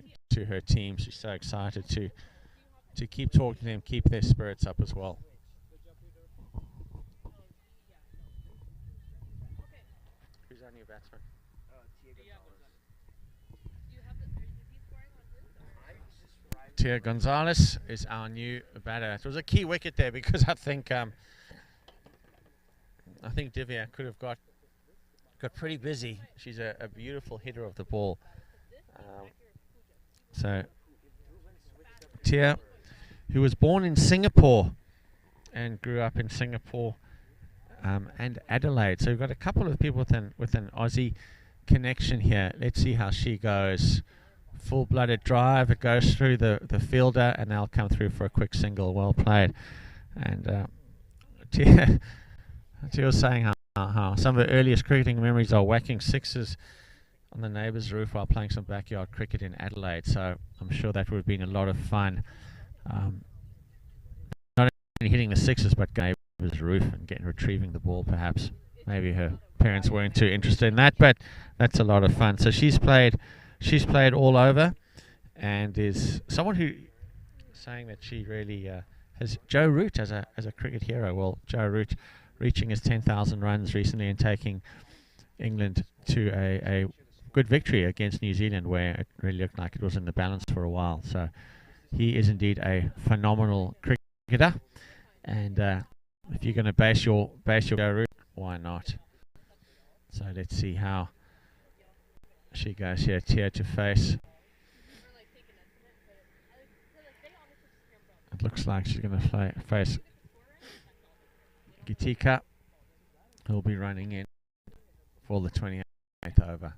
her team. She's so excited to keep talking to them, keep their spirits up as well. Who's our new batsman? Tia Gonzalez is our new batter. It was a key wicket there because I think Divya could have got pretty busy. She's a beautiful hitter of the ball. So Tia, who was born in Singapore and grew up in Singapore and Adelaide. So we've got a couple of people with an Aussie connection here. Let's see how she goes. Full-blooded drive. It goes through the fielder, and they'll come through for a quick single. Well played. And Tia was saying how some of the earliest cricketing memories are whacking sixes on the neighbour's roof while playing some backyard cricket in Adelaide. So I'm sure that would have been a lot of fun. Not only hitting the sixes, but going over his roof and retrieving the ball, perhaps. Maybe her parents weren't too interested in that, but that's a lot of fun. So she's played all over, and is someone who saying that she really has Joe Root as a cricket hero. Well, Joe Root reaching his 10,000 runs recently and taking England to a good victory against New Zealand, where it really looked like it was in the balance for a while. So he is indeed a phenomenal cricketer, and if you're going to base your Joe Root, why not? So let's see how she goes here. Tia to face. It looks like she's going to face Gitika, who'll be running in for the 28th over.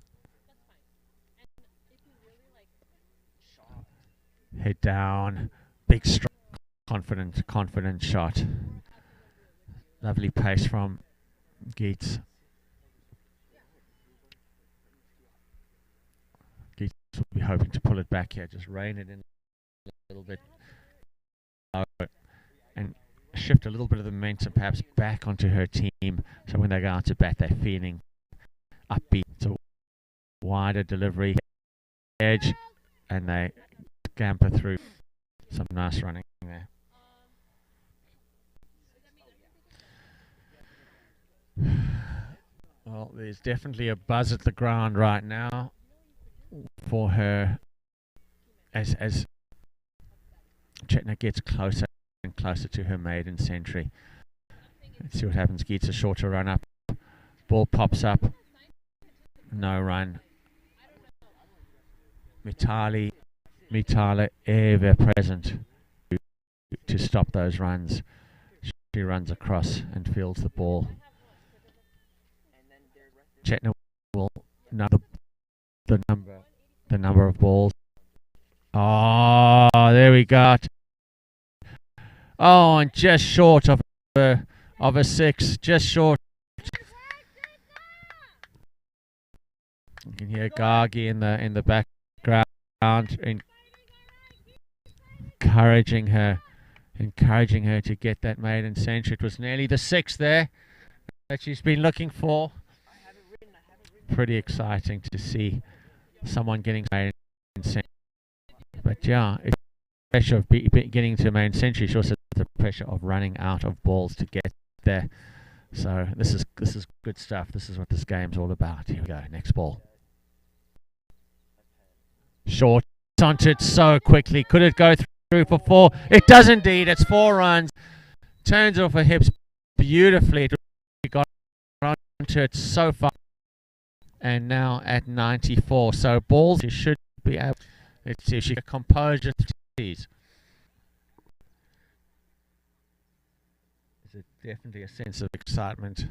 Head down, big, strong, confident shot. Lovely pace from Geets. Geets will be hoping to pull it back here, just rein it in a little bit and shift a little bit of the momentum perhaps back onto her team, so when they go out to bat they're feeling upbeat. It's a wider delivery edge, and they scamper through. Some nice running there. Well, there's definitely a buzz at the ground right now for her as Chetna gets closer and closer to her maiden century. Let's see what happens. Gets a shorter run up. Ball pops up. No run. Mitali ever present to stop those runs. She runs across and fields the ball. Chetna will know the number of balls. Oh, there we go. Oh, and just short of a six, just short. You can hear Gargi in the background encouraging her to get that maiden century. It was nearly the six there that she's been looking for. Pretty exciting to see someone getting maiden century. But yeah, it's the pressure of getting to a maiden century. She also has the pressure of running out of balls to get there. So this is good stuff. This is what this game's all about. Here we go. Next ball. Short onto it so quickly. Could it go through for four? It does indeed. It's 4 runs. Turns off her hips beautifully. It got onto it so far. And now at 94. So balls, she should be able. Let's see if she can compose these. There's definitely a sense of excitement.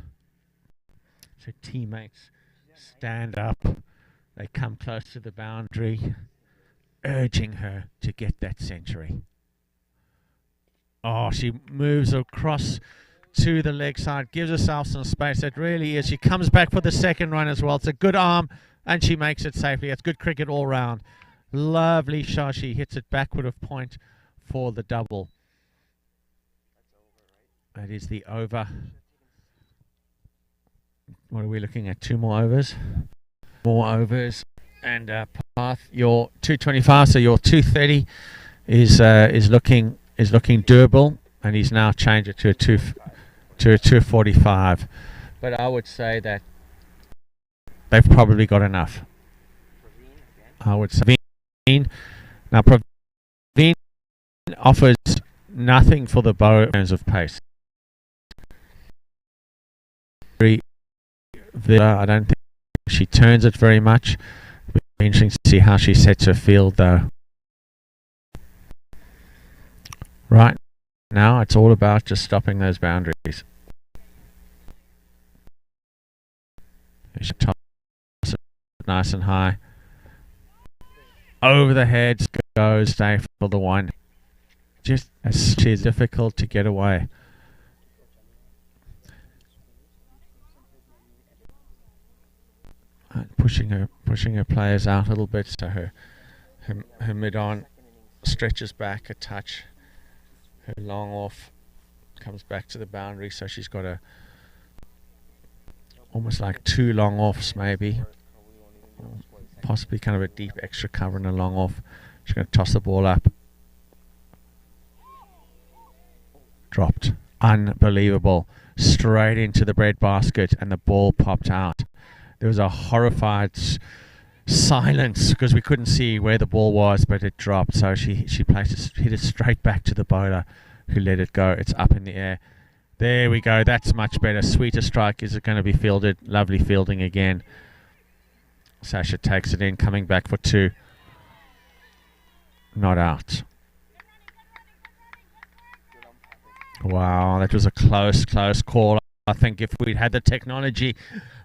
So teammates stand up. They come close to the boundary, urging her to get that century. Oh, she moves across to the leg side, gives herself some space. It really is. She comes back for the second run as well. It's a good arm, and she makes it safely. It's good cricket all round. Lovely shot. She hits it backward of point for the double. That is the over. What are we looking at? 2 more overs? More overs. And Path, your 225, so your 230 is looking doable, and he's now changed it to a 245. But I would say that they've probably got enough. I would say. Now Praveen offers nothing for the bow in terms of pace. I don't think she turns it very much. It'll be interesting to see how she sets her field though. Right now, it's all about just stopping those boundaries. She tosses it nice and high. Over the head goes, stay for the one. Just as she's difficult to get away. Pushing her players out a little bit, so her mid-on stretches back a touch. Her long off comes back to the boundary, so she's got a almost like 2 long offs maybe, possibly kind of a deep extra cover and a long off. She's going to toss the ball up. Dropped. Unbelievable. Straight into the breadbasket, and the ball popped out. There was a horrified silence because we couldn't see where the ball was, but it dropped. So she hit it straight back to the bowler, who let it go. It's up in the air. There we go. That's much better. Sweeter strike. Is it going to be fielded? Lovely fielding again. Sasha takes it in, coming back for 2. Not out. Wow, that was a close call. I think if we'd had the technology,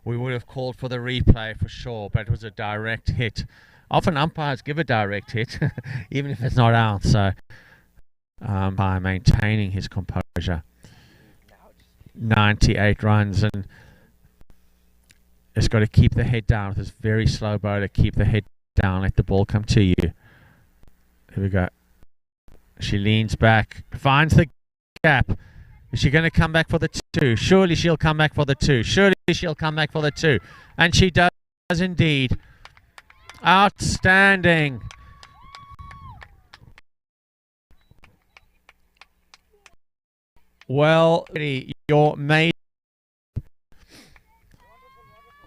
we would have called for the replay for sure, but it was a direct hit. Often umpires give a direct hit, even if it's not out, so by maintaining his composure. 98 runs, and it's got to keep the head down with this very slow bowler. Keep the head down, let the ball come to you. Here we go. She leans back, finds the gap. Is she going to come back for the 2? Surely she'll come back for the 2. Surely she'll come back for the 2. And she does indeed. Outstanding. Well, your mate.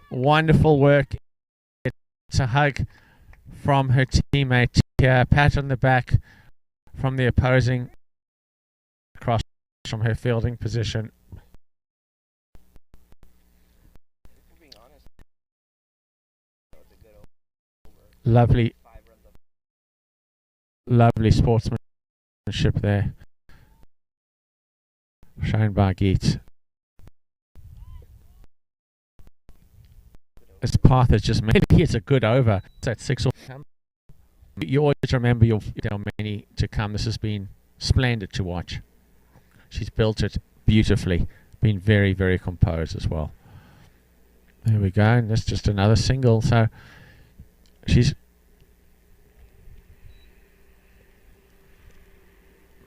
Wonderful work. It's a hug from her teammate here. Pat on the back from the opposing cross from her fielding position. Lovely sportsmanship there shown by Geet. This path is just maybe it's a good over. It's at 6 or you always remember there are many to come. This has been splendid to watch. She's built it beautifully. Been very, very composed as well. There we go. And that's just another single. So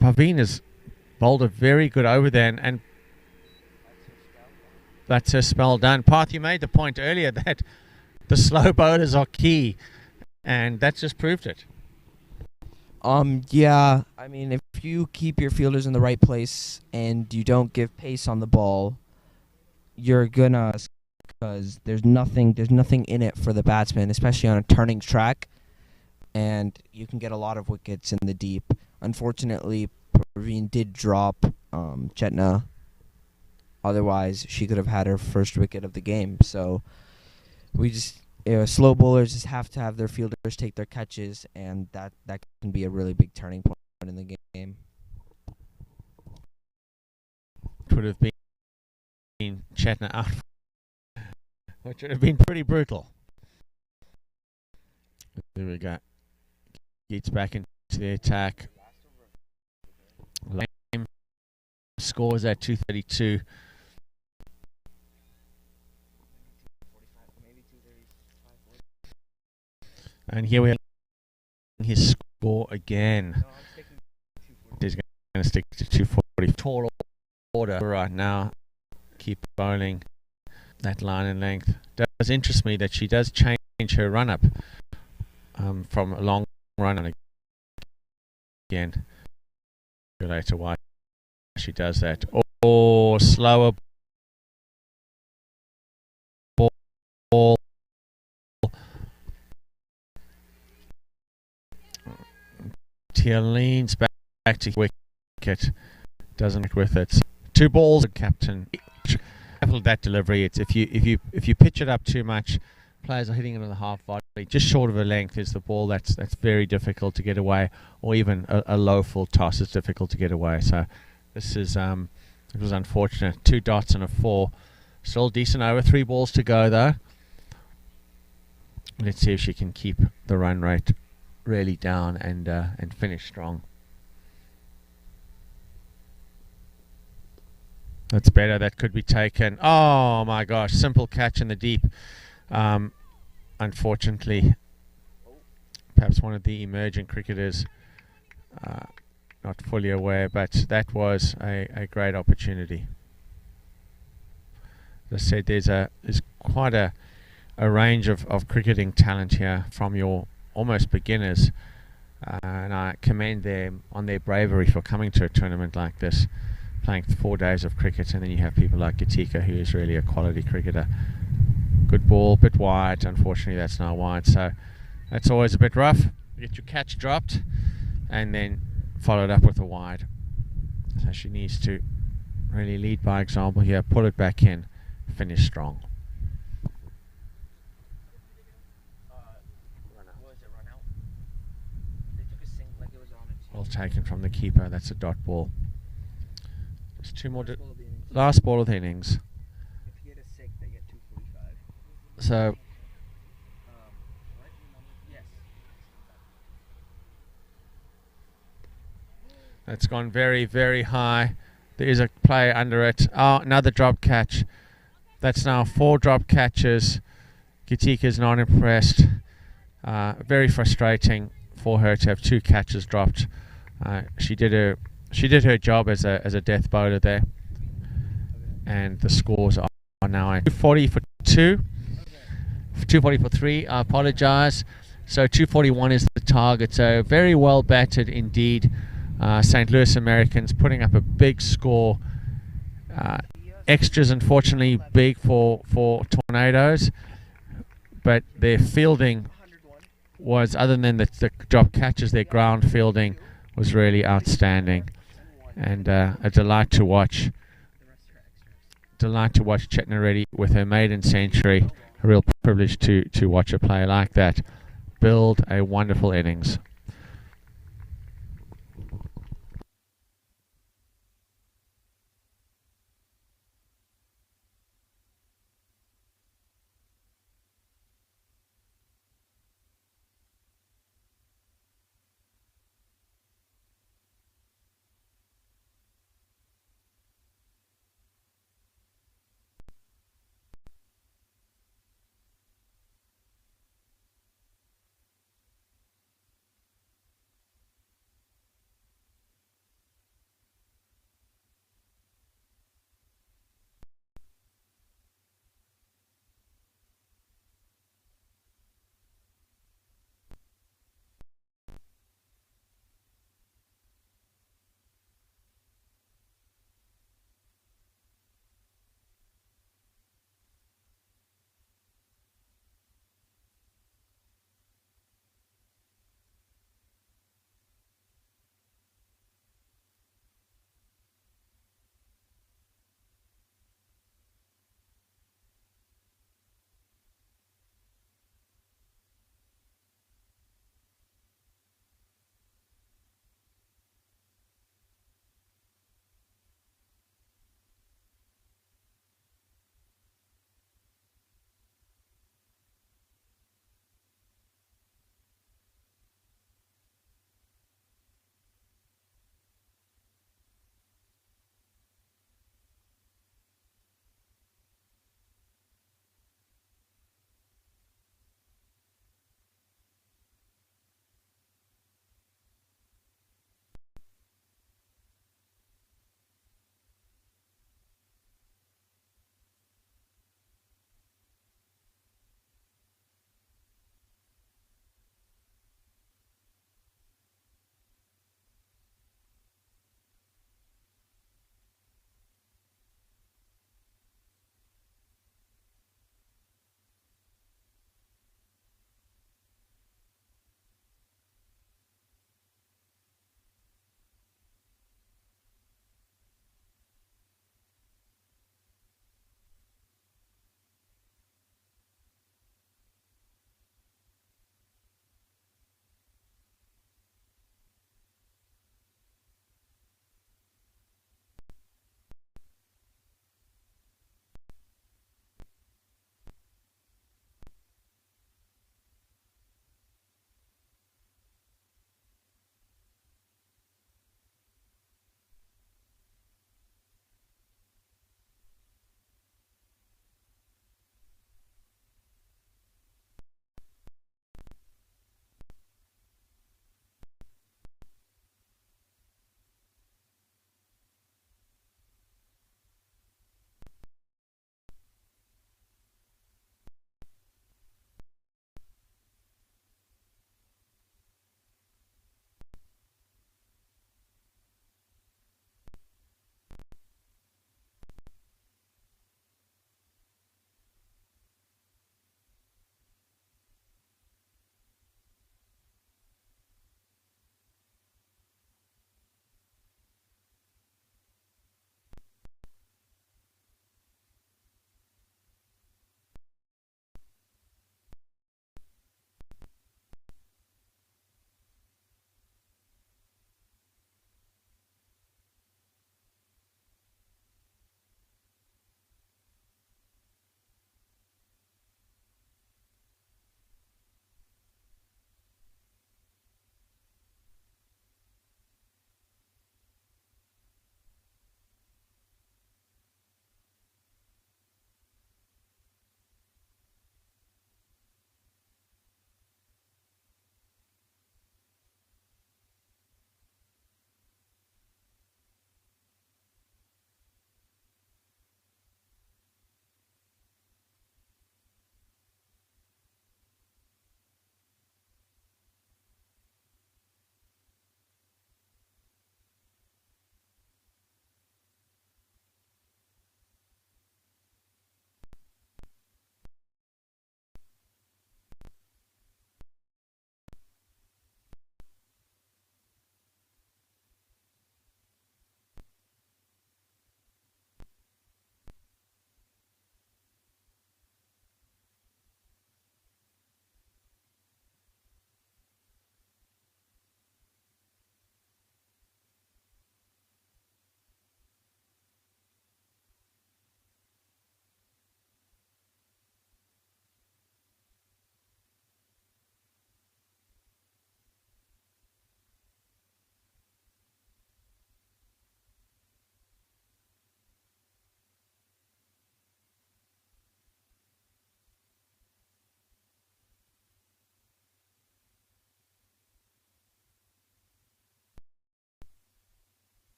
Paveen has bowled a very good over then, and that's her spell done. Parth, you made the point earlier that the slow bowlers are key, and that's just proved it. Yeah, I mean, if you keep your fielders in the right place and you don't give pace on the ball, you're gonna, because there's nothing in it for the batsman, especially on a turning track, and you can get a lot of wickets in the deep. Unfortunately, Praveen did drop Chetna. Otherwise, she could have had her first wicket of the game. So slow bowlers just have to have their fielders take their catches, and that can be a really big turning point in the game. It would have been Chetna out, which would have been pretty brutal. There we go. Gets back into the attack. Lame scores at 232. And here we have his score again. He's going to stick to 240. Tall order right now. Keep bowling that line and length. Does interest me that she does change her run up from a long run and again. Later why she does that. Oh, slower ball. Tia leans back to wicket. Doesn't get with it. 2 balls, captain. Careful that delivery. It's if you pitch it up too much, players are hitting it on the half volley. just short of a length is the ball that's very difficult to get away, or even a low full toss is difficult to get away. So this is it was unfortunate. 2 dots and a 4. Still decent over. 3 balls to go though. Let's see if she can keep the run rate really down and finish strong. That's better. That could be taken. Oh my gosh! Simple catch in the deep. Unfortunately, perhaps one of the emerging cricketers not fully aware, but that was a great opportunity. As I said, there's quite a range of cricketing talent here, from your almost beginners, and I commend them on their bravery for coming to a tournament like this, playing 4 days of cricket, and then you have people like Gitika, who is really a quality cricketer. Good ball, bit wide. Unfortunately, that's not wide, so that's always a bit rough. You get your catch dropped, and then followed up with a wide. So she needs to really lead by example here, pull it back in, finish strong. Well taken from the keeper. That's a dot ball. Just 2 more. Last ball of the innings. If you get a 6, they get 245. So Yes. it's gone very, very high. There is a play under it. Oh, another drop catch. That's now 4 drop catches. Gitika's not impressed. Very frustrating for her to have 2 catches dropped. She did her job as a death bowler there, and the scores are now 240 for 2, 240 for 3. I apologise. So 241 is the target. So very well batted indeed. St. Louis Americans putting up a big score. Extras unfortunately big for Tornadoes, but their fielding was, other than the drop catches, their ground fielding was really outstanding, and a delight to watch. Delight to watch Chetna Reddy with her maiden century. A real privilege to watch a player like that build a wonderful innings.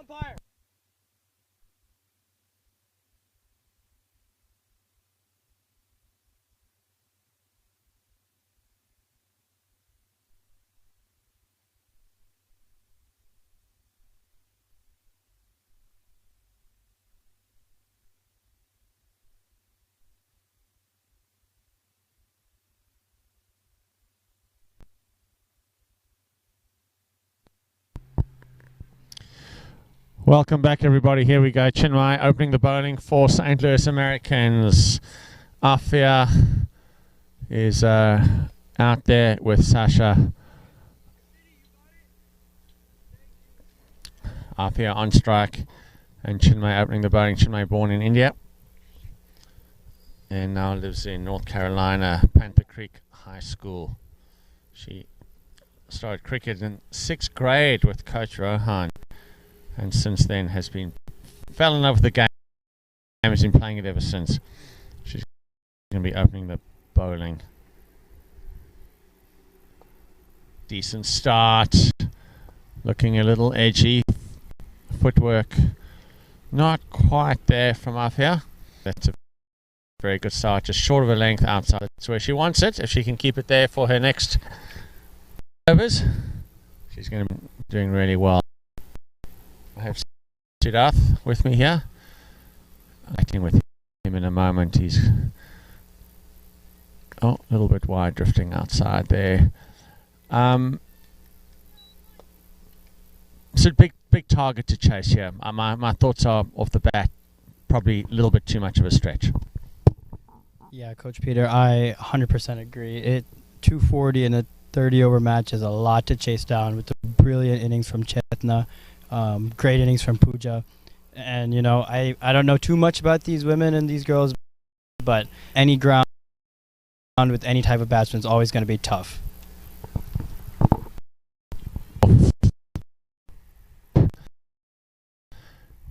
Umpire. Welcome back, everybody. Here we go. Chinmay opening the bowling for St. Louis Americans. Afia is out there with Sasha. Afia on strike, and Chinmay opening the bowling. Chinmay born in India and now lives in North Carolina, Panther Creek High School. She started cricket in 6th grade with Coach Rohan, and since then fell in love with the game and has been playing it ever since. She's going to be opening the bowling. Decent start. Looking a little edgy. Footwork not quite there from Afia. That's a very good start. Just short of a length outside. That's where she wants it. If she can keep it there for her next overs, she's going to be doing really well. I have Siddharth with me here. Acting with him in a moment. He's a little bit wide, drifting outside there. It's a big target to chase here. My thoughts are off the bat, probably a little bit too much of a stretch. Yeah, Coach Peter, I 100% agree. 240 in a 30-over match is a lot to chase down with the brilliant innings from Chetna. Great innings from Pooja. And, I don't know too much about these women and these girls, but any ground with any type of batsman is always going to be tough.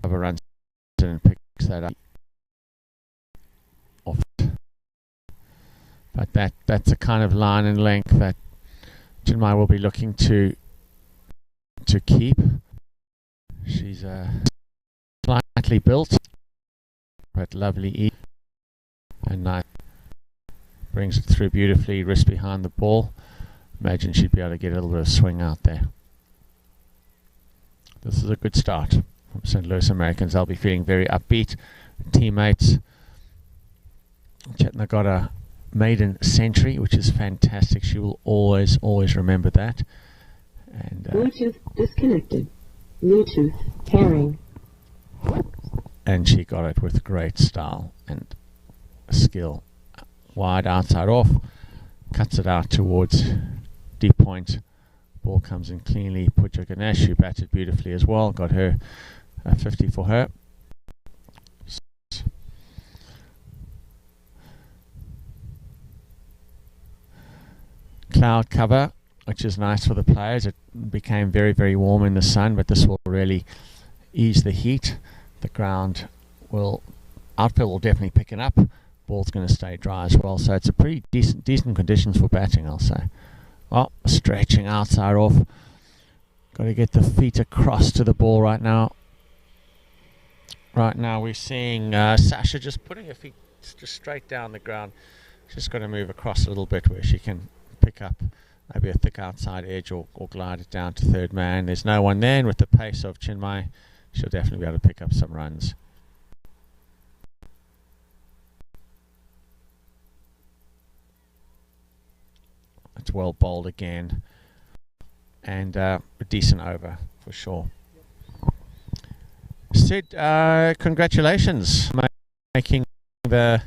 Of a run and picks that up. But that's a kind of line and length that Chinmay will be looking to keep. She's slightly built, but lovely ease, and nice. Brings it through beautifully, wrist behind the ball. Imagine she'd be able to get a little bit of swing out there. This is a good start from St. Louis Americans. They'll be feeling very upbeat. Teammates. Chetna got a maiden century, which is fantastic. She will always remember that. And Bluetooth disconnected. Bluetooth pairing. And she got it with great style and skill. Wide, outside, off. Cuts it out towards deep point. Ball comes in cleanly. Pooja Ganesh, who batted beautifully as well. Got her a 50 for her. Cloud cover, which is nice for the players. It became very warm in the sun, but this will really ease the heat. The outfield will definitely pick it up. Ball's going to stay dry as well, so it's a pretty decent conditions for batting, I'll say. Well, stretching outside off. Got to get the feet across to the ball right now. Right now we're seeing Sasha just putting her feet just straight down the ground. She's got to move across a little bit where she can pick up maybe a thick outside edge or glide it down to third man. There's no one there, and with the pace of Chinmay, she'll definitely be able to pick up some runs. It's well bowled again, and a decent over for sure. Sid, congratulations making the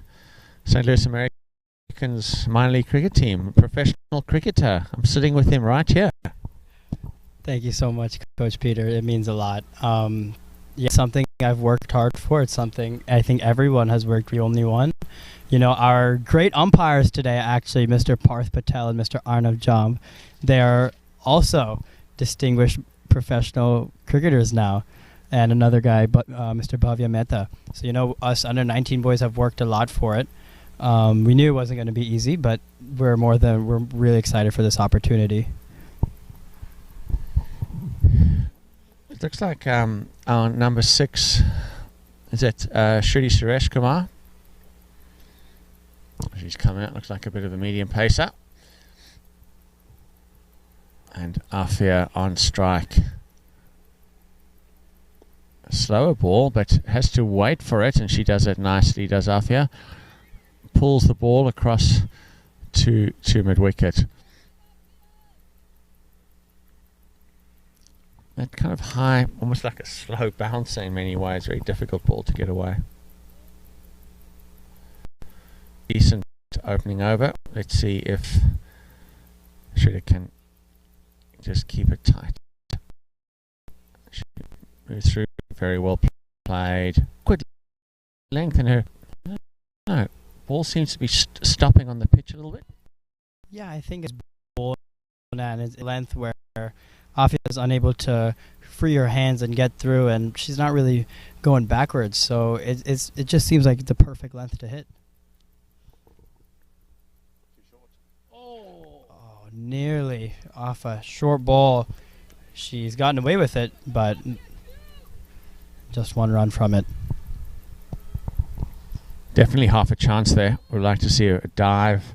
St. Louis Americans minor league cricket team, professional cricketer. I'm sitting with him right here. Thank you so much, Coach Peter. It means a lot. Yeah, something I've worked hard for. It's something I think everyone has worked. We only won. Our great umpires today, actually, Mr. Parth Patel and Mr. Arnav Jamb, they are also distinguished professional cricketers now. And another guy, Mr. Bhavya Mehta. So, us under 19 boys have worked a lot for it. We knew it wasn't going to be easy, but we're really excited for this opportunity. It looks like on number 6. Is it Shruti Suresh Kumar? She's coming out, looks like a bit of a medium pacer. And Afia on strike. A slower ball, but has to wait for it, and she does it nicely, does Afia. Pulls the ball across to mid-wicket. That kind of high, almost like a slow bouncer in many ways, very difficult ball to get away. Decent opening over. Let's see if Shrita can just keep it tight. She moves through, very well played. Good length in her. No, ball seems to be stopping on the pitch a little bit. Yeah, I think it's ball and it's length where Afia is unable to free her hands and get through, and she's not really going backwards. So it just seems like the perfect length to hit. Oh, nearly off a short ball. She's gotten away with it, but just one run from it. Definitely half a chance there. We'd like to see a dive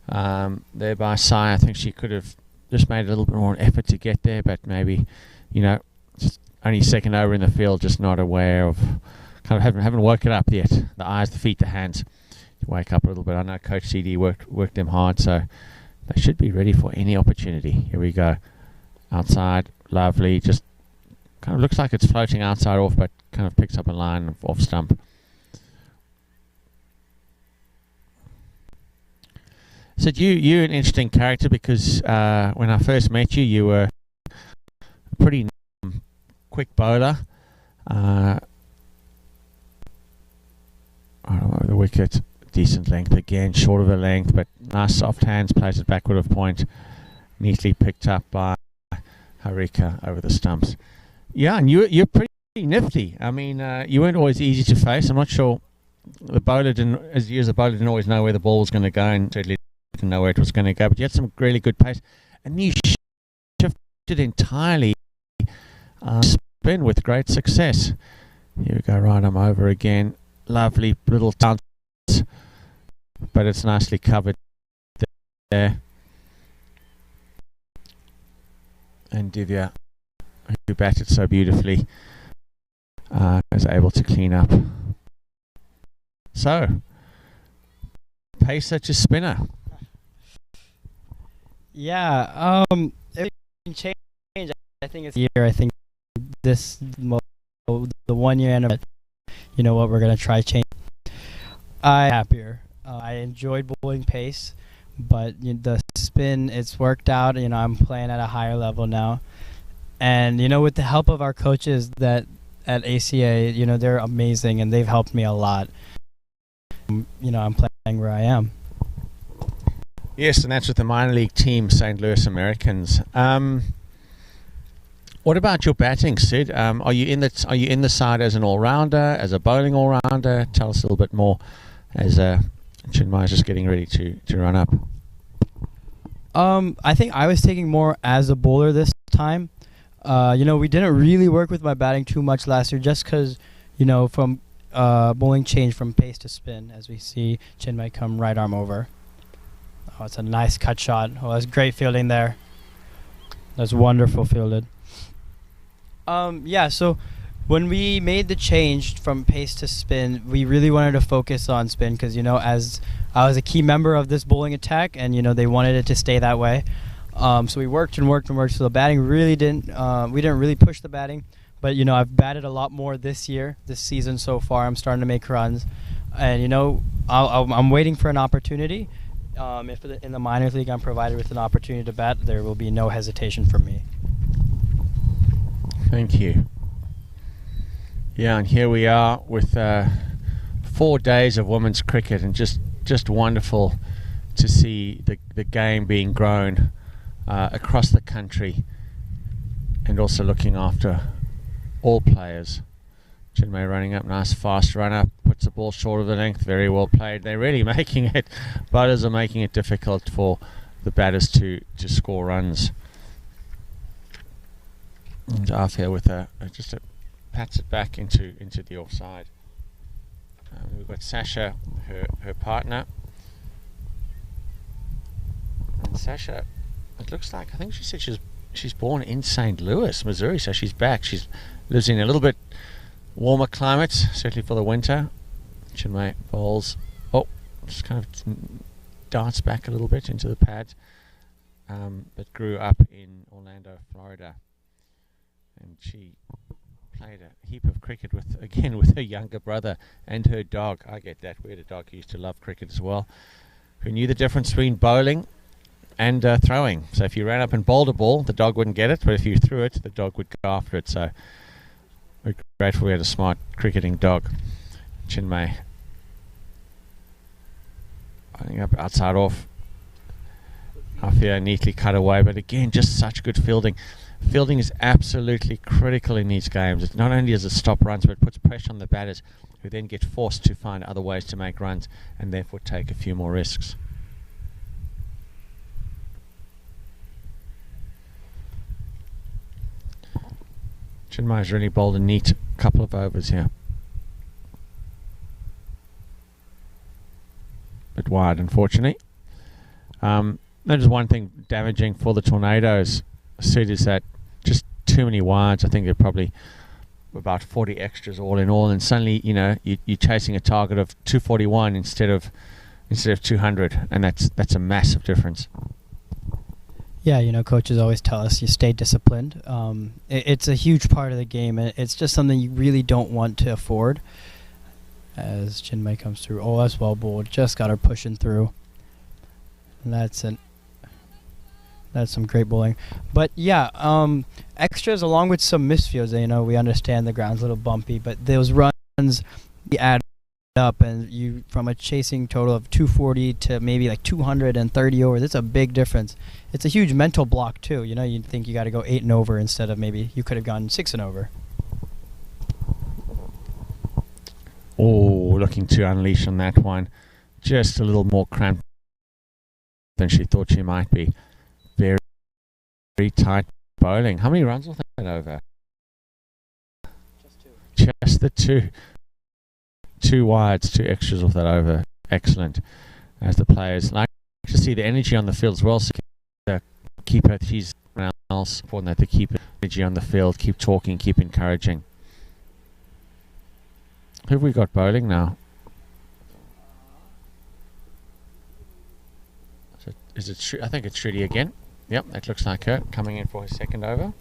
there by Sai. I think she could have just made a little bit more effort to get there, but maybe, just only second over in the field, just not aware of, kind of haven't woken up yet. The eyes, the feet, the hands to wake up a little bit. I know Coach CD worked them hard, so they should be ready for any opportunity. Here we go. Outside, lovely. Just kind of looks like it's floating outside off, but kind of picks up a line off stump. So you're an interesting character because when I first met you, you were a pretty quick bowler. Right over the wicket, decent length again, short of the length, but nice soft hands, plays it backward of point, neatly picked up by Harika over the stumps. Yeah, and you're pretty nifty. I mean, you weren't always easy to face. I'm not sure the bowler didn't always know where the ball was going to go, and certainly didn't know where it was going to go, but you had some really good pace, and you shifted entirely spin with great success. Here we go, right arm over again, lovely little bounce, but it's nicely covered there. And Divya, who batted so beautifully, is able to clean up. So, pacer to spinner. Yeah, it can change. I think it's a year. I think this the 1 year anniversary. You know what? We're gonna try change. I'm happier. I enjoyed bowling pace, but the spin, it's worked out. I'm playing at a higher level now, and with the help of our coaches that at ACA, they're amazing and they've helped me a lot. I'm playing where I am. Yes, and that's with the minor league team, St. Louis Americans. What about your batting, Sid? Are you in the side as an all-rounder, as a bowling all-rounder? Tell us a little bit more as Chinmay is just getting ready to run up. I think I was taking more as a bowler this time. We didn't really work with my batting too much last year just because, from bowling changed from pace to spin, as we see Chinmay come right arm over. Oh, it's a nice cut shot. Oh, that's great fielding there. That's wonderful fielded. So when we made the change from pace to spin, we really wanted to focus on spin because, as I was a key member of this bowling attack and, they wanted it to stay that way. So we worked and worked and worked. So the batting really we didn't really push the batting. But, I've batted a lot more this season so far. I'm starting to make runs. And, I'm waiting for an opportunity. If in the minor league I'm provided with an opportunity to bat, there will be no hesitation for me. Thank you. Yeah, and here we are with 4 days of women's cricket, and just wonderful to see the game being grown across the country, and also looking after all players. Chinmay running up, nice fast run up, puts the ball short of the length, very well played. They're really making it, bowlers are making it difficult for the batters to score runs. And Afia with just a pats it back into the offside. We've got Sasha, her partner. And Sasha, it looks like, I think she said she's born in St. Louis, Missouri, so she's back. She lives in a little bit warmer climate, certainly for the winter. Chinmay bowls. Oh, just kind of darts back a little bit into the pad. But grew up in Orlando, Florida. And she played a heap of cricket with her younger brother and her dog. I get that. We had a dog who used to love cricket as well, who knew the difference between bowling and throwing. So if you ran up and bowled a ball, the dog wouldn't get it, but if you threw it, the dog would go after it. So we're grateful we had a smart cricketing dog. Chinmay, I think up outside off. Afia neatly cut away, but again, just such good fielding. Fielding is absolutely critical in these games. It not only does it stop runs, but it puts pressure on the batters, who then get forced to find other ways to make runs and therefore take a few more risks. Chinmay's really bowled a neat couple of overs here. Bit wide, unfortunately. That is one thing damaging for the Tornadoes, Sid, is that just too many wides. I think they're probably about 40 extras all in all, and suddenly you're chasing a target of 241 instead of 200, and that's a massive difference. Yeah, coaches always tell us you stay disciplined. It's a huge part of the game, and it's just something you really don't want to afford. As Chinmay comes through, oh, that's well bowled. Just got her pushing through. And that's some great bowling. But yeah, extras along with some misfields. We understand the ground's a little bumpy, but those runs add up, and you from a chasing total of 240 to maybe like 230 overs. It's a big difference. It's a huge mental block too. You'd think you got to go 8 and over instead of maybe you could have gone 6 and over. Oh, looking to unleash on that one. Just a little more cramped than she thought she might be. Very, very tight bowling. How many runs was that over? Just 2. Just the 2. 2 wides, 2 extras off that over. Excellent. As the players like to see the energy on the field as well. So keep her. She's else important that to keep energy on the field. Keep talking. Keep encouraging. Who have we got bowling now? Is it? I think it's Shruti again. Yep, that looks like her coming in for her second over.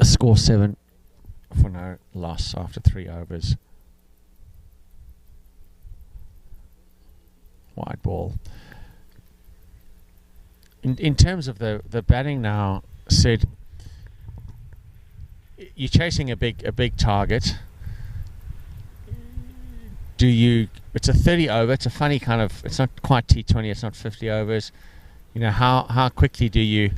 A score 7 for no loss after 3 overs. Wide ball. In terms of the batting now, Sid, you're chasing a big target. It's a 30 over, it's a funny kind of, it's not quite T20, it's not 50 overs. How quickly do you,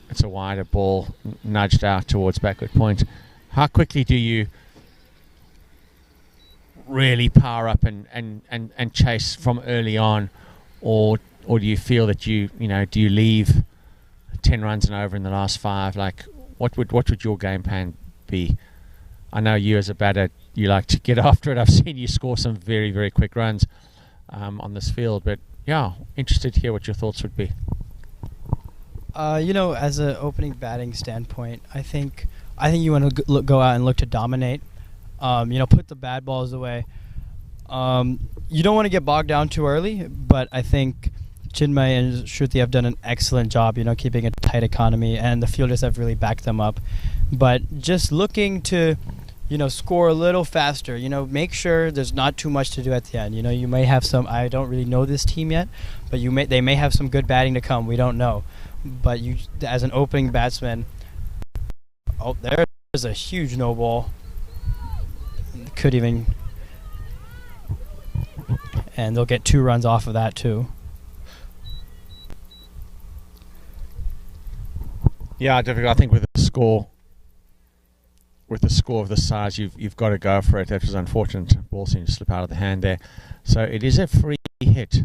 it's a wider ball, nudged out towards backward point. How quickly do you really power up and chase from early on, or do you feel that do you leave 10 runs and over in the last 5? Like, what would your game plan be? I know you as a batter, you like to get after it. I've seen you score some very, very quick runs on this field. But yeah, interested to hear what your thoughts would be. As an opening batting standpoint, I think you want to go out and look to dominate. Put the bad balls away. You don't want to get bogged down too early, but I think Chinmay and Shruti have done an excellent job, keeping a tight economy, and the fielders have really backed them up. But just looking to, score a little faster, make sure there's not too much to do at the end. You may have some, I don't really know this team yet, but they may have some good batting to come. We don't know. But you, as an opening batsman, oh, there's a huge no ball. Could even, and they'll get 2 runs off of that too. Yeah, difficult. I think with the score of this size, you've got to go for it. That was unfortunate. Ball seemed to slip out of the hand there. So it is a free hit,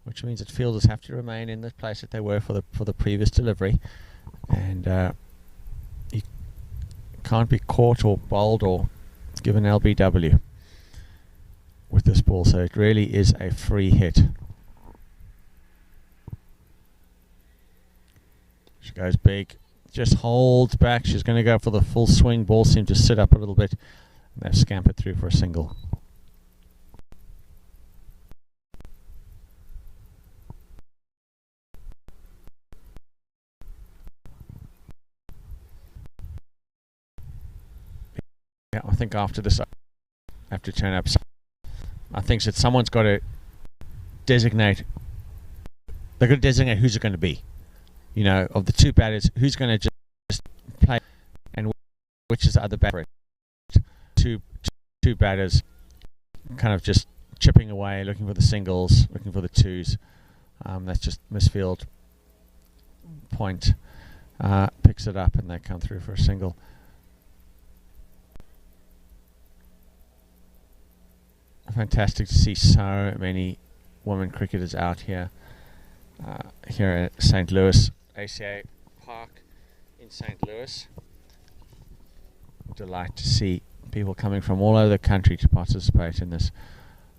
which means that fielders have to remain in the place that they were for the previous delivery. And can't be caught or bowled or given LBW with this ball, so it really is a free hit. She goes big, just holds back. She's going to go for the full swing. Ball seemed to sit up a little bit, and they've scampered through for a single. Yeah, I think after this, I have to turn up. I think that someone's got to designate. They're going to designate who's it going to be. You know, of the two batters, who's going to just play, and which is the other batter. Two batters, kind of just chipping away, looking for the singles, looking for the twos. That's just misfield. Point picks it up, and they come through for a single. Fantastic to see so many women cricketers out here. Here at St. Louis, ACA Park in St. Louis. Delight to see people coming from all over the country to participate in this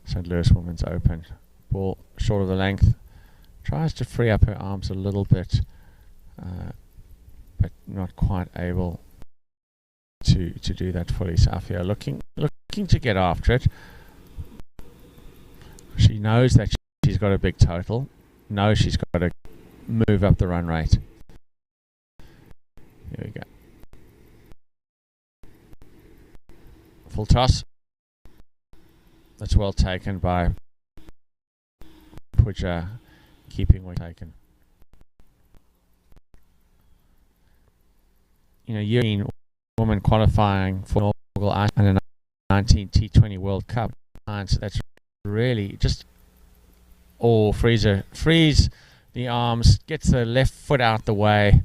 St. Louis Women's Open. Ball short of the length. Tries to free up her arms a little bit, but not quite able to do that fully. Safia looking to get after it. She knows that she's got a big total. Knows she's got to move up the run rate. Here we go. Full toss. That's well taken by Puja, keeping well taken. You know, you're woman qualifying for inaugural under 19 T20 World Cup. So that's really just freeze the arms, gets the left foot out the way,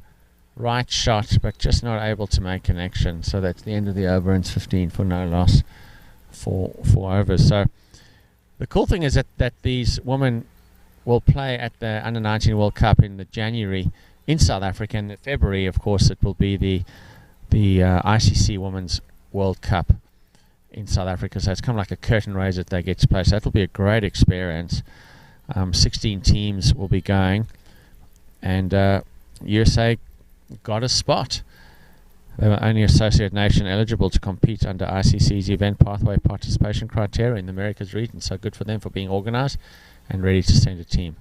right shot, but just not able to make connection. So that's the end of the over, and it's 15 for no loss, four overs. So the cool thing is that these women will play at the under 19 World Cup in the January in South Africa, and in February, of course, it will be the ICC Women's World Cup in South Africa. So it's kind of like a curtain raiser that they get to play. So that'll be a great experience. 16 teams will be going, and USA got a spot. They were only associate nation eligible to compete under ICC's event pathway participation criteria in the Americas region. So good for them for being organised and ready to send a team.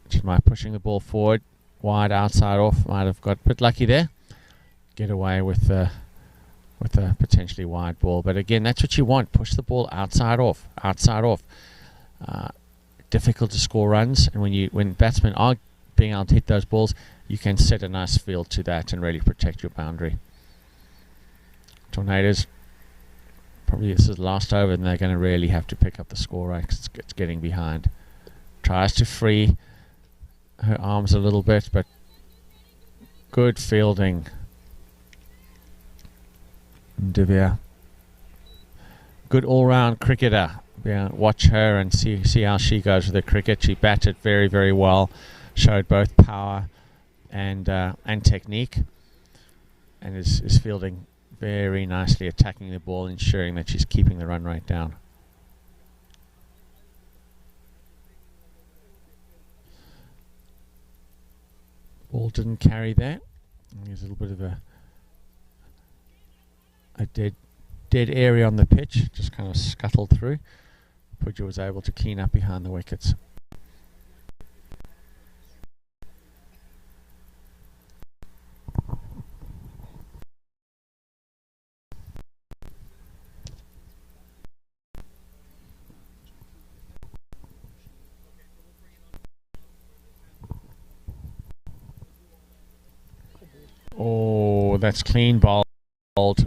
Chimai pushing the ball forward, wide outside off. Might have got a bit lucky there. Get away with a potentially wide ball, but again, that's what you want. Push the ball outside off. Difficult to score runs, and when batsmen are being able to hit those balls, you can set a nice field to that and really protect your boundary. Tornadoes, probably this is the last over, and they're going to really have to pick up the score rate because it's getting behind. Tries to free her arms a little bit, but good fielding. Divya, good all-round cricketer. Watch her and see how she goes with the cricket. She batted very, very well, showed both power and technique, and is fielding very nicely, attacking the ball, ensuring that she's keeping the run rate down. Ball didn't carry there. There's a little bit of a dead area on the pitch, just kind of scuttled through. Puja was able to clean up behind the wickets. Oh, that's clean bowled.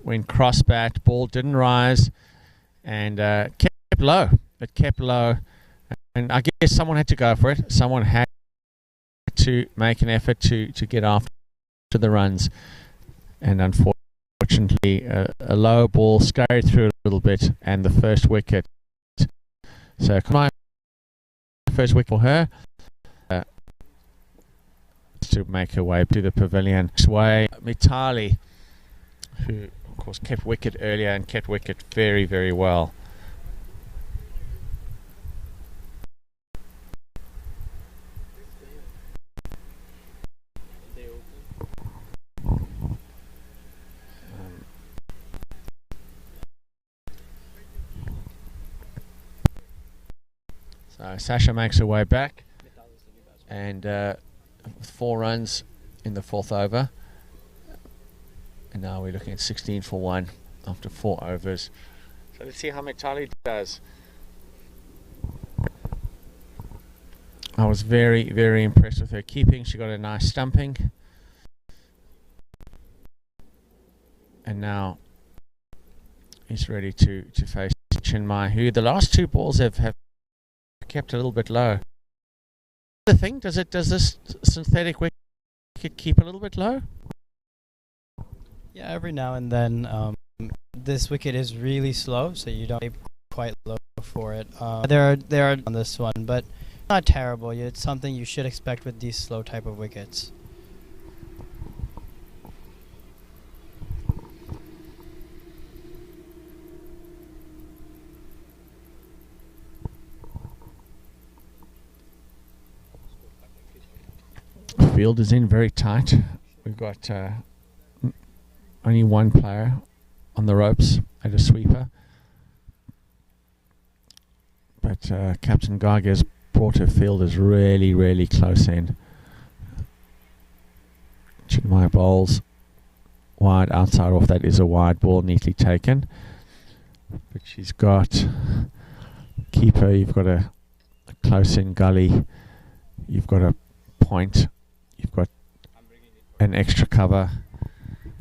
Went cross bat, ball didn't rise, and kept low. It kept low, and I guess someone had to go for it. Someone had to make an effort to get after the runs, and unfortunately, a low ball scurried through a little bit, and the first wicket. So, my first wicket for her. To make her way to the pavilion. Way Mitali who, of course, kept wicket earlier and kept wicket very, very well. So Sasha makes her way back, and 4 runs in the 4th over. And now we're looking at 16 for 1 after 4 overs. So let's see how Mitali does. I was very, very impressed with her keeping. She got a nice stumping. And now he's ready to face Chinmay, who the last 2 balls have kept a little bit low. The thing, does this synthetic wicket keep a little bit low? Yeah, every now and then. This wicket is really slow, so you don't quite low for it. There are on this one, but not terrible. It's something you should expect with these slow type of wickets. Field is in very tight. We've got only 1 player on the ropes at a sweeper, but Captain Garg has brought her fielders really, really close in. Chinmay bowls wide outside off. That is a wide ball, neatly taken. But she's got keeper. You've got a close in gully. You've got a point. You've got an extra cover,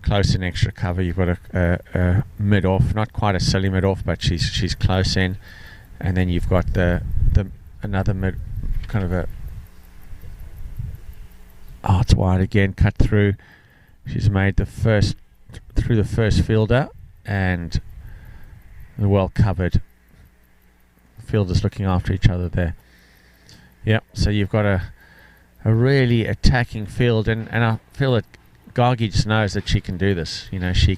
close in extra cover. You've got a mid off, not quite a silly mid off, but she's close in, and then you've got the another mid, kind of a. Oh, it's wide again, cut through. She's made the first through the first fielder, and well covered. Fielders looking after each other there. Yep. So you've got a really attacking field, and I feel that Gargi just knows that she can do this. You know, she's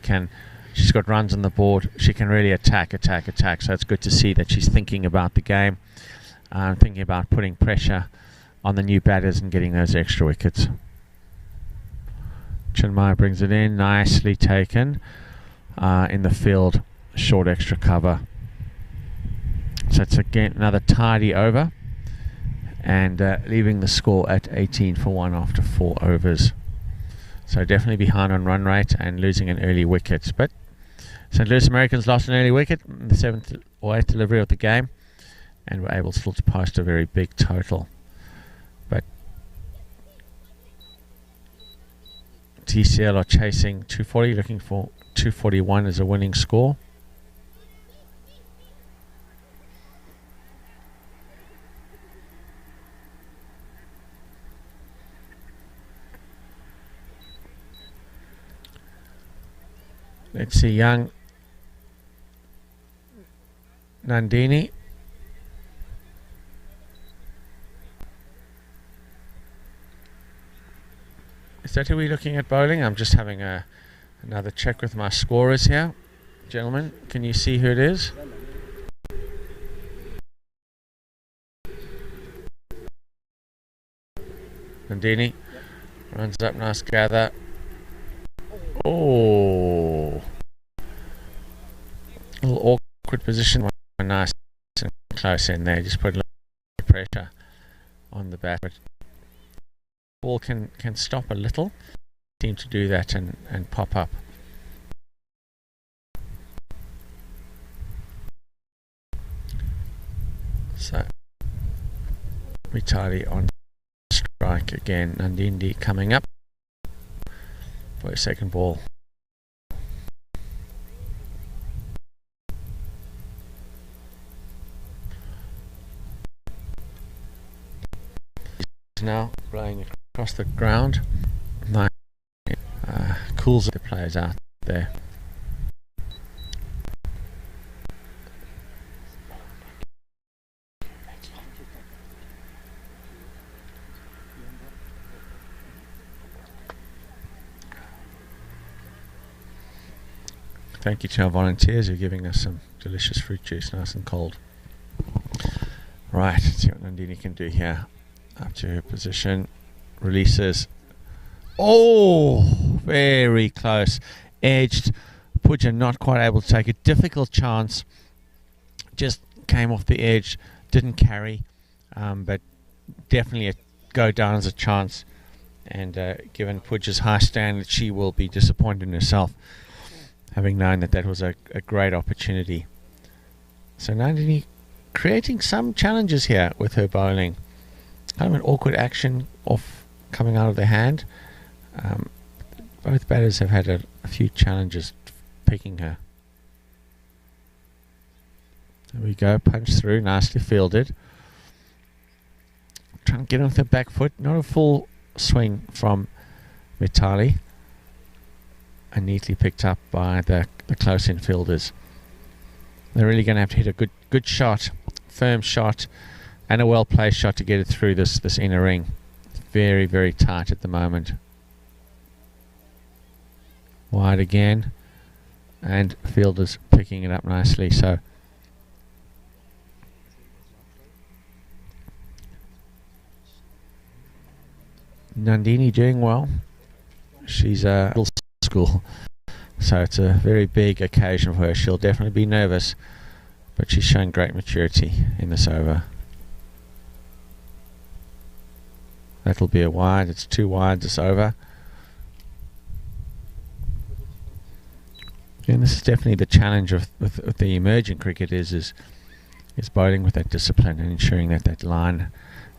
got runs on the board. She can really attack. So it's good to see that she's thinking about the game, thinking about putting pressure on the new batters and getting those extra wickets. Chinmay brings it in, nicely taken in the field, short extra cover. So it's again another tidy over, and leaving the score at 18 for 1 after 4 overs. So definitely behind on run rate and losing an early wicket. But St. Louis Americans lost an early wicket in the 7th or 8th delivery of the game, and were able still to post a very big total. But TCL are chasing 240, looking for 241 as a winning score. Let's see, young Nandini. Is that who we're looking at bowling? I'm just having another check with my scorers here. Gentlemen, can you see who it is? Nandini runs up, nice gather. Oh, a little awkward position. Nice and close in there. Just put a little pressure on the bat. But ball can stop a little. Seem to do that and pop up. So Mitali on strike again. Nandini coming up for a second ball. He's now blowing across the ground. Nice. Cools the players out there. Thank you to our volunteers who are giving us some delicious fruit juice, nice and cold. Right, let's see what Nandini can do here. Up to her position, releases. Oh, very close. Edged. Pooja not quite able to take a difficult chance. Just came off the edge, didn't carry, but definitely a go down as a chance. And given Pooja's high standard, she will be disappointed in herself, having known that that was a great opportunity. So Nandini creating some challenges here with her bowling. Kind of an awkward action off coming out of the hand. Both batters have had a few challenges picking her. There we go, punch through, nicely fielded. Trying to get on with the back foot, not a full swing from Mitali, and neatly picked up by the close in fielders. They're really going to have to hit a good shot, firm shot, and a well placed shot to get it through this inner ring. It's very, very tight at the moment. Wide again, and fielders picking it up nicely. So Nandini doing well. She's a middle school, so it's a very big occasion for her. She'll definitely be nervous, but she's shown great maturity in this over. That'll be a wide. It's 2 wide this over. And this is definitely the challenge of the emerging cricket is bowling with that discipline and ensuring that that line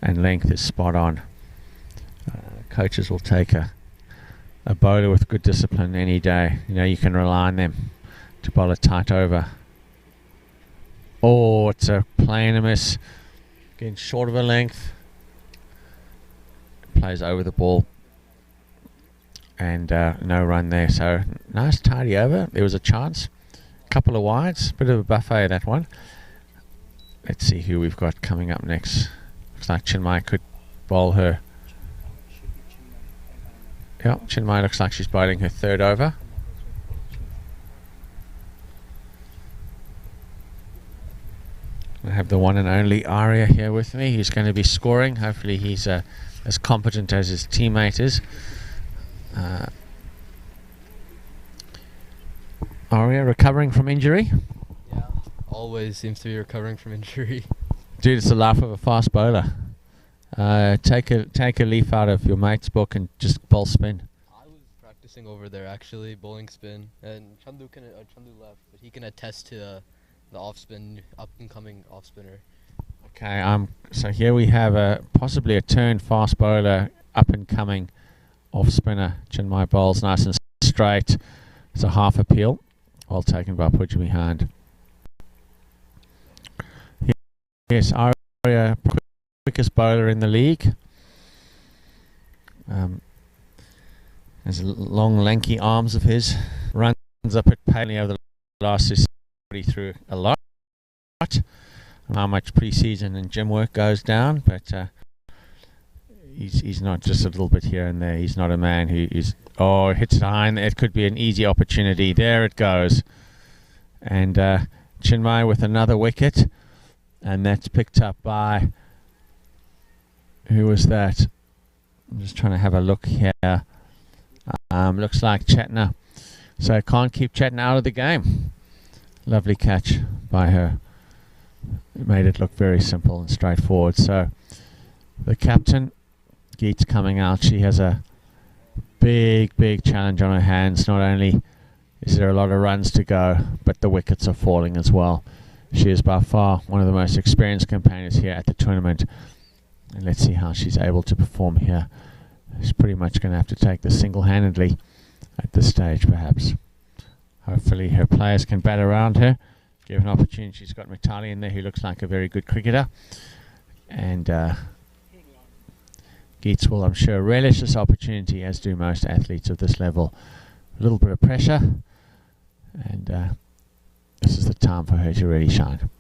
and length is spot on. Coaches will take a bowler with good discipline any day. You know, you can rely on them to bowl a tight over. Oh, it's a plain miss. Getting short of a length. Plays over the ball. And no run there. So nice tidy over. There was a chance. Couple of wides. Bit of a buffet that one. Let's see who we've got coming up next. Looks like Chinmay could bowl her. Yeah, Chinmay looks like she's bowling her 3rd over. I have the one and only Arya here with me. He's going to be scoring. Hopefully he's as competent as his teammate is. Arya recovering from injury. Yeah, always seems to be recovering from injury. Dude, it's the life of a fast bowler. Take a leaf out of your mate's book and just bowl spin. I was practicing over there actually, bowling spin, and Chandu left, but he can attest to the off spin, up and coming off spinner. Okay, so here we have possibly a turned fast bowler, up and coming off spinner. Chinmay bowls nice and straight. It's a half appeal, well taken by Pooja behind. Yes, Arya, quickest bowler in the league. Has long, lanky arms of his. Runs up at Paley over the last 6 through a lot. How much pre-season and gym work goes down, but he's not just a little bit here and there. He's not a man who is hits it high, and it could be an easy opportunity. There it goes, and Chinmay with another wicket, and that's picked up by who was that? I'm just trying to have a look here. Looks like Chetna, so can't keep Chetna out of the game. Lovely catch by her. It made it look very simple and straightforward. So the captain, Geet's coming out. She has a big challenge on her hands. Not only is there a lot of runs to go, but the wickets are falling as well. She is by far one of the most experienced campaigners here at the tournament. And let's see how she's able to perform here. She's pretty much going to have to take this single-handedly at this stage, perhaps. Hopefully her players can bat around her, give an opportunity. She's got Mitali in there, who looks like a very good cricketer. And Geets will, I'm sure, relish this opportunity, as do most athletes of this level. A little bit of pressure, and this is the time for her to really shine.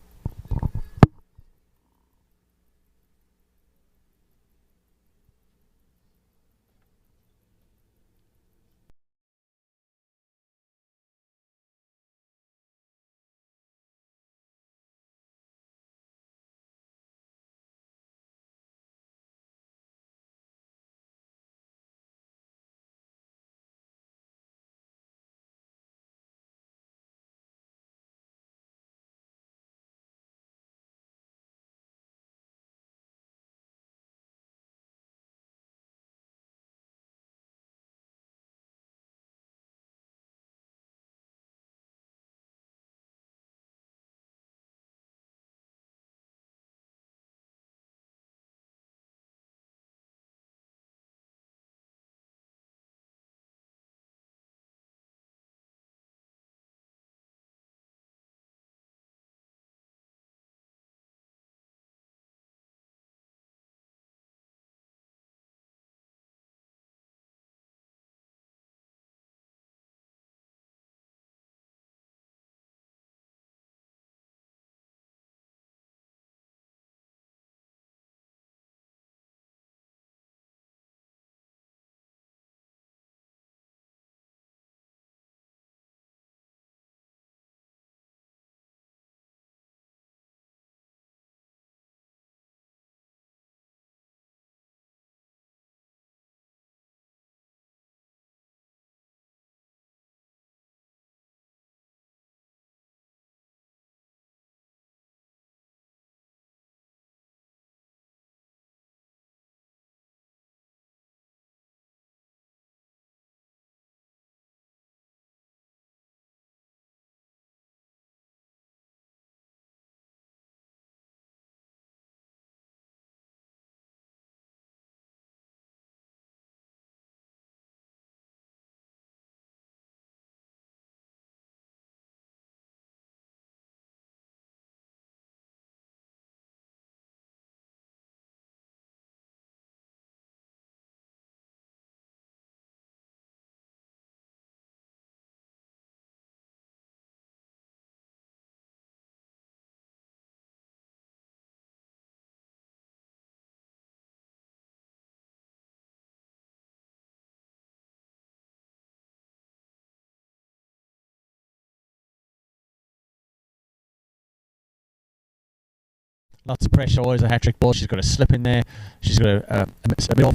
Lots of pressure, always a hat-trick ball. She's got a slip in there. She's got a middle.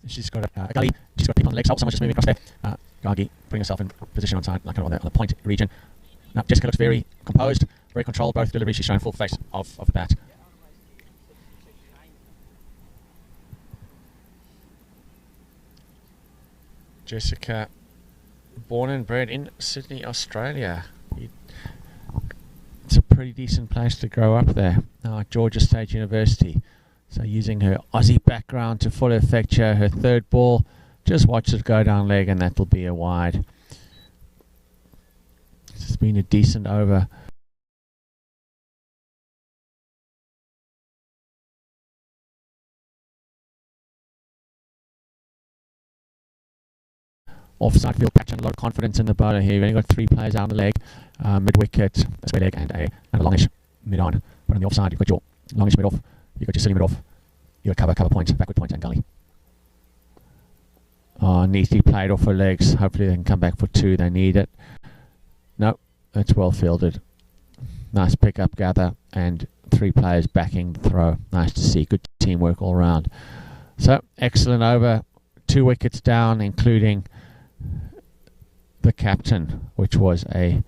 She's got a gully. She's got people on the legs. Oh, someone's just moving across there. Gargi putting herself in position on side, like on the point region. Now, Jessica looks very composed, very controlled, both deliveries. She's showing full face of the bat. Jessica, born and bred in Sydney, Australia. It's a pretty decent place to grow up there. Georgia State University. So using her Aussie background to full effect here, her third ball. Just watch it go down leg and that'll be a wide. It's been a decent over. Offside field catch and a lot of confidence in the bowler here. You've only got 3 players out on the leg. Mid-wicket, a square leg and a longish mid-on. But on the offside, you've got your longish mid-off, you've got your silly mid-off, you've got cover point, backward point and gully. Neatly played off her legs. Hopefully they can come back for 2. They need it. No, that's well fielded. Nice pick-up gather and 3 players backing the throw. Nice to see. Good teamwork all round. So, excellent over. 2 wickets down, including the captain, which was a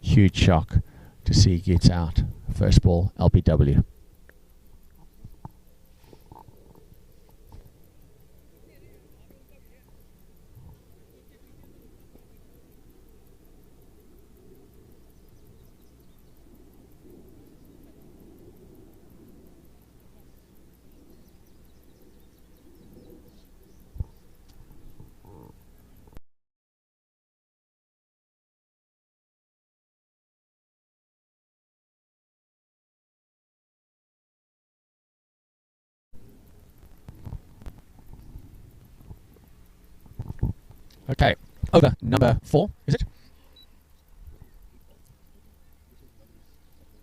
huge shock to see gets out. First ball, LBW. Okay, over number 4, is it?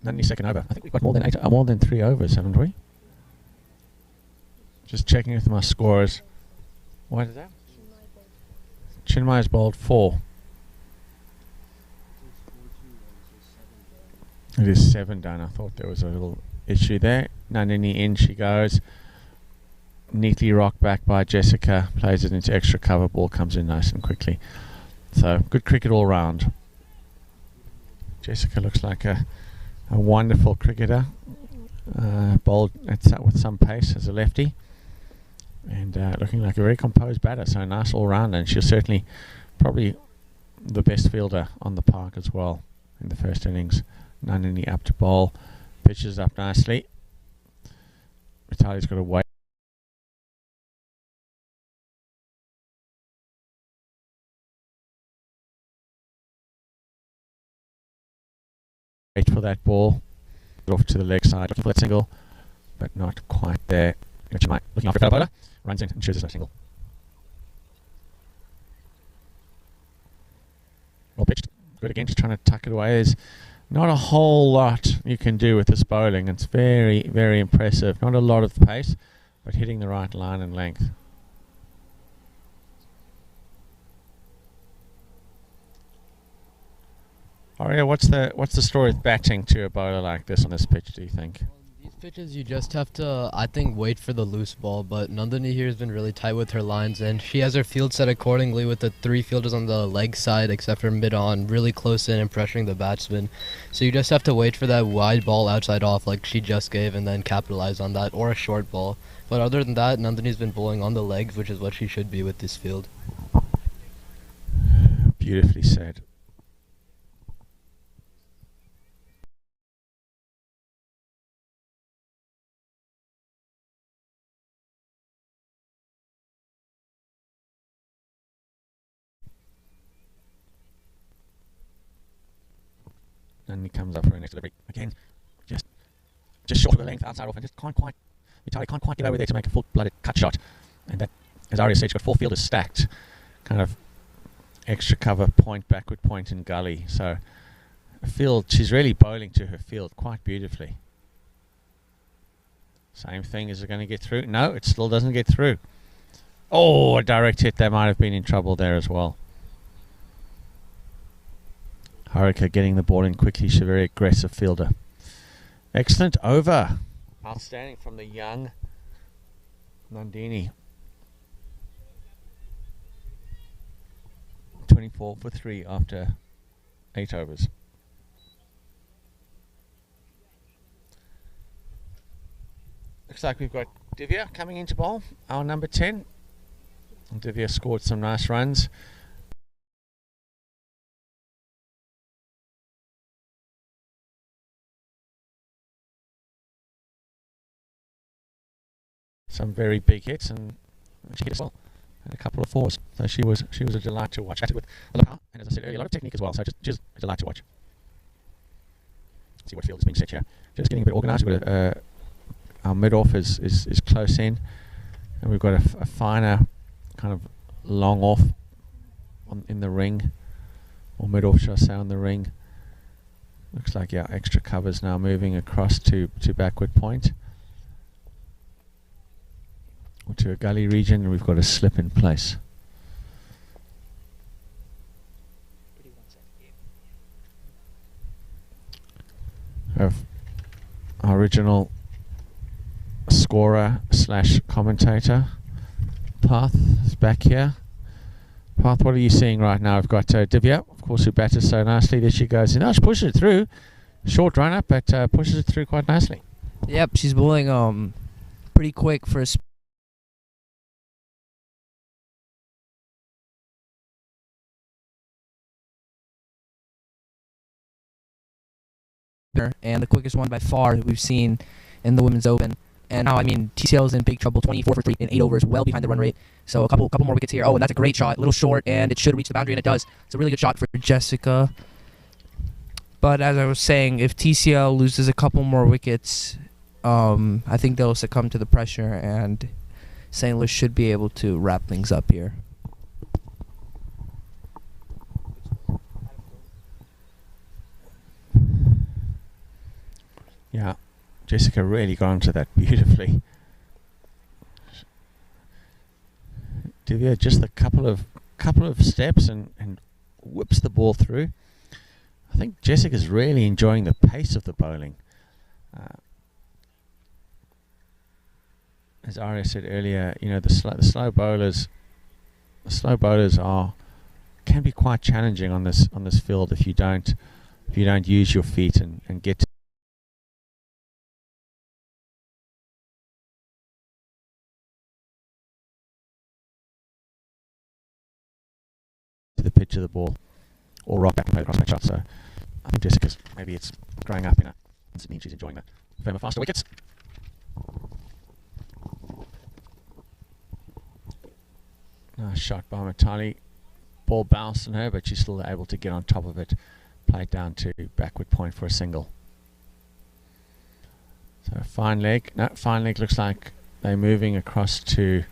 92nd over. I think we've got more than 3 overs, haven't we? Just checking with my scores. What is that? Chinmay's bowled 4. It is 7 done. I thought there was a little issue there. Nandini in she goes. Neatly rocked back by Jessica, plays it into extra cover, ball comes in nice and quickly. So good cricket all round. Jessica looks like a wonderful cricketer, bowled with some pace as a lefty, and looking like a very composed batter, so nice all round, and she's certainly probably the best fielder on the park as well in the first innings. Nandini up to bowl, pitches up nicely. Vitali's got to wait. Wait for that ball, off to the leg side, looking for that single, but not quite there. Looking after the bowler, runs in and chooses a single. Well pitched, good again, just trying to tuck it away. There's not a whole lot you can do with this bowling. It's very, very impressive. Not a lot of pace, but hitting the right line and length. Aria, what's the story with batting to a bowler like this on this pitch, do you think? These pitches, you just have to, I think, wait for the loose ball, but Nandini here has been really tight with her lines, and she has her field set accordingly with the 3 fielders on the leg side, except for mid-on, really close in and pressuring the batsman. So you just have to wait for that wide ball outside off like she just gave and then capitalize on that, or a short ball. But other than that, Nandini's been bowling on the legs, which is what she should be with this field. Beautifully said. And he comes up for a next delivery again, just short of the length outside off, and just Vitali can't quite get over there to make a full-blooded cut shot. And that, as Aria said, she's got 4 fielders stacked, kind of extra cover point, backward point, and gully. So she's really bowling to her field quite beautifully. Same thing, is it going to get through? No, it still doesn't get through. Oh, a direct hit. They might have been in trouble there as well. Haruka getting the ball in quickly. She's a very aggressive fielder. Excellent over. Outstanding from the young Nandini. 24 for 3 after 8 overs. Looks like we've got Divya coming into bowl, our number 10. Divya scored some nice runs. Some very big hits, and she hit as well, and a couple of fours. So she was a delight to watch. With a lot of power, and as I said earlier, a lot of technique as well. So just a delight to watch. See what field is being set here. Just getting a bit organised. We've got our mid off is close in, and we've got a finer kind of long off in the ring, or mid off, should I say, on the ring. Looks like our extra covers now moving across to backward point, or to a gully region, and we've got a slip in place. Our original scorer / commentator, Path, is back here. Path, what are you seeing right now? I've got Divya, of course, who batted so nicely. There she goes. She pushes it through. Short run up, but pushes it through quite nicely. Yep, she's bowling pretty quick for a and the quickest one by far that we've seen in the Women's Open. And now, I mean, TCL is in big trouble. 24 for 3 in 8 overs, well behind the run rate. So a couple more wickets here. Oh, and that's a great shot. A little short, and it should reach the boundary, and it does. It's a really good shot for Jessica. But as I was saying, if TCL loses a couple more wickets, I think they'll succumb to the pressure, and St. Louis should be able to wrap things up here. Yeah, Jessica really got onto that beautifully. Divya just a couple of steps and whips the ball through. I think Jessica's really enjoying the pace of the bowling. As Arya said earlier, you know, the slow bowlers can be quite challenging on this field if you don't use your feet and get to the pitch of the ball or rock back and play the crossmatch shot. So I think Jessica's, maybe it's growing up in her. Doesn't mean she's enjoying the firmer, faster wickets. Nice shot by Matali. Ball bounced on her, but she's still able to get on top of it. Play it down to backward point for a single. So fine leg. No, fine leg looks like they're moving across to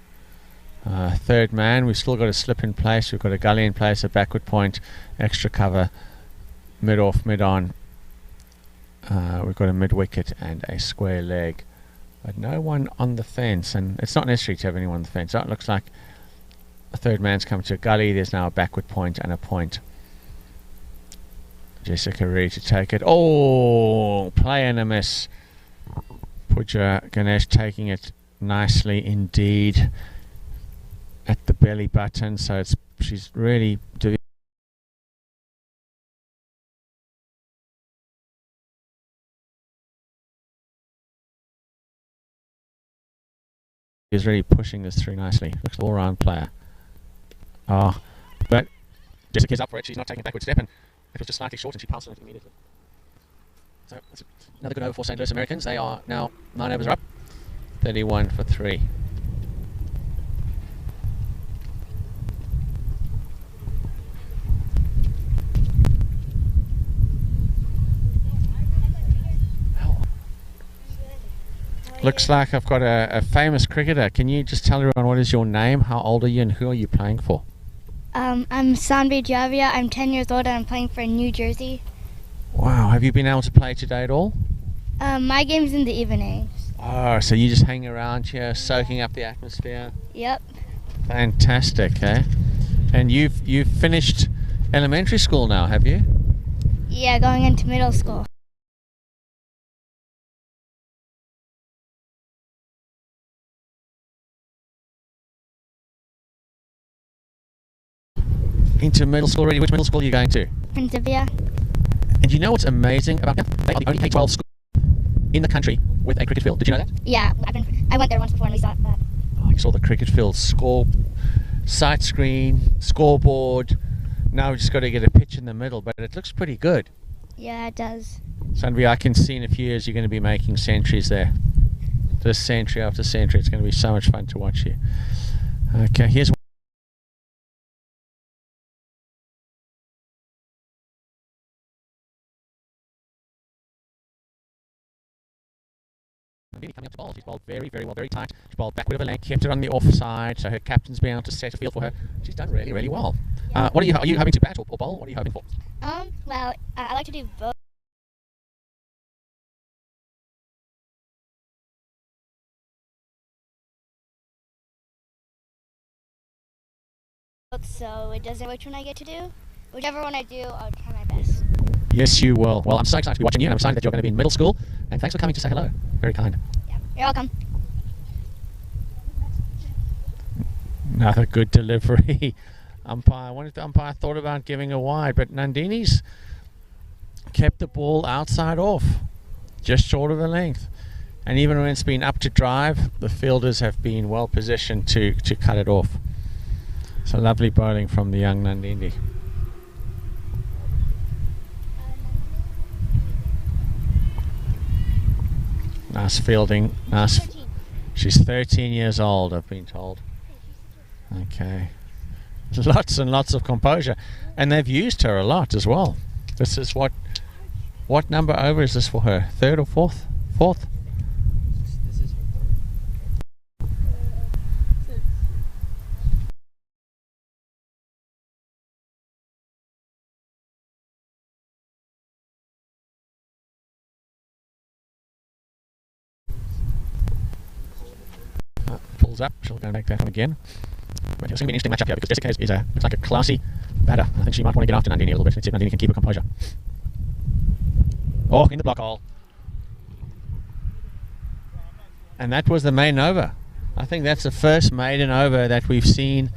third man. We've still got a slip in place. We've got a gully in place, a backward point, extra cover, mid off, mid on. We've got a mid wicket and a square leg, but no one on the fence, and it's not necessary to have anyone on the fence. So it looks like a third man's come to a gully. There's now a backward point and a point. Jessica ready to take it. Oh, play and a miss. Pooja Ganesh taking it nicely indeed at the belly button. So she's really is really pushing this through nicely. Looks an all-round player. But Jessica's up for it. She's not taking a backward step, and it was just slightly short, and she pounced on it immediately. So that's another good over for St. Louis Americans. They are now 9 overs up, 31 for 3. Looks like I've got a famous cricketer. Can you just tell everyone what is your name, how old are you, and who are you playing for? I'm Sanvi Javia. I'm 10 years old and I'm playing for New Jersey. Wow, have you been able to play today at all? My game's in the evenings. Oh, so you just hang around here, soaking up the atmosphere? Yep. Fantastic, eh? And you've finished elementary school now, have you? Yeah, going into middle school. into middle school already. Which middle school are you going to? Principia. And you know what's amazing about them? They are the only K-12 school in the country with a cricket field. Did you know that? Yeah, I went there once before and we saw that. Oh, you saw the cricket field, sight screen, scoreboard. Now we've just got to get a pitch in the middle, but it looks pretty good. Yeah, it does. Sunby, I can see in a few years you're going to be making centuries there. Just century after century. It's going to be so much fun to watch you. Okay, here's coming up to bowl. She's bowled very, very well, very tight. She bowled backward of her leg, kept it on the offside, so her captain's been able to set a field for her. She's done really, really well. What are you hoping to bat or bowl? What are you hoping for? Well, I like to do both. So it doesn't which one I get to do. Whichever one I do, I'll try my best. Yes, you will. Well, I'm so excited to be watching you, and I'm excited that you're going to be in middle school. And thanks for coming to say hello. Very kind. Yeah, you're welcome. Another good delivery. I wonder if the umpire thought about giving a wide, but Nandini's kept the ball outside off, just short of the length. And even when it's been up to drive, the fielders have been well positioned to cut it off. So lovely bowling from the young Nandini. Nice fielding. Nice. She's 13 years old, I've been told. Okay. Lots and lots of composure. And they've used her a lot as well. This is what number over is this for her? Third or fourth? Fourth? This is her third. Pulls up. She'll go and make that one again. But it's going to be an interesting matchup here because Jessica looks like a classy batter. I think she might want to get after Nandini a little bit and see if Nandini can keep her composure. Oh, in the block hole. And that was the maiden over. I think that's the first maiden over that we've seen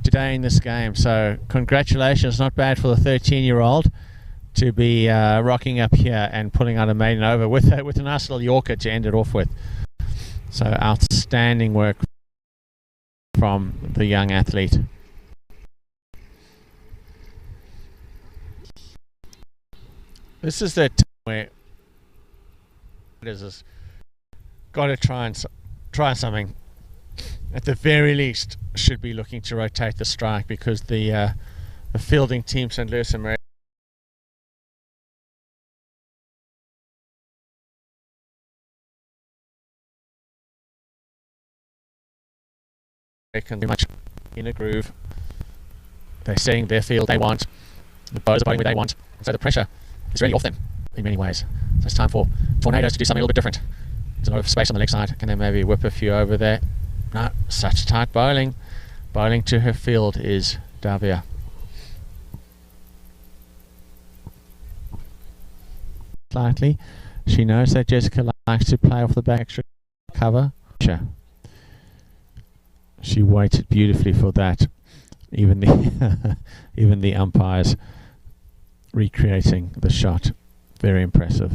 today in this game. So congratulations, not bad for the 13-year-old to be rocking up here and pulling out a maiden over with a nice little Yorker to end it off with. So outstanding work from the young athlete. This is the time where has got to try something. At the very least, should be looking to rotate the strike because the fielding team, St. Louis American, very much in a groove. They're setting their field they want. The bowlers are bowling where they want. So the pressure is really off them in many ways. So it's time for Tornadoes to do something a little bit different. There's a lot of space on the leg side. Can they maybe whip a few over there? No, such tight bowling. Bowling to her field is Davia. Slightly. She knows that Jessica likes to play off the back extra cover. She waited beautifully for that. Even the even the umpires recreating the shot. Very impressive.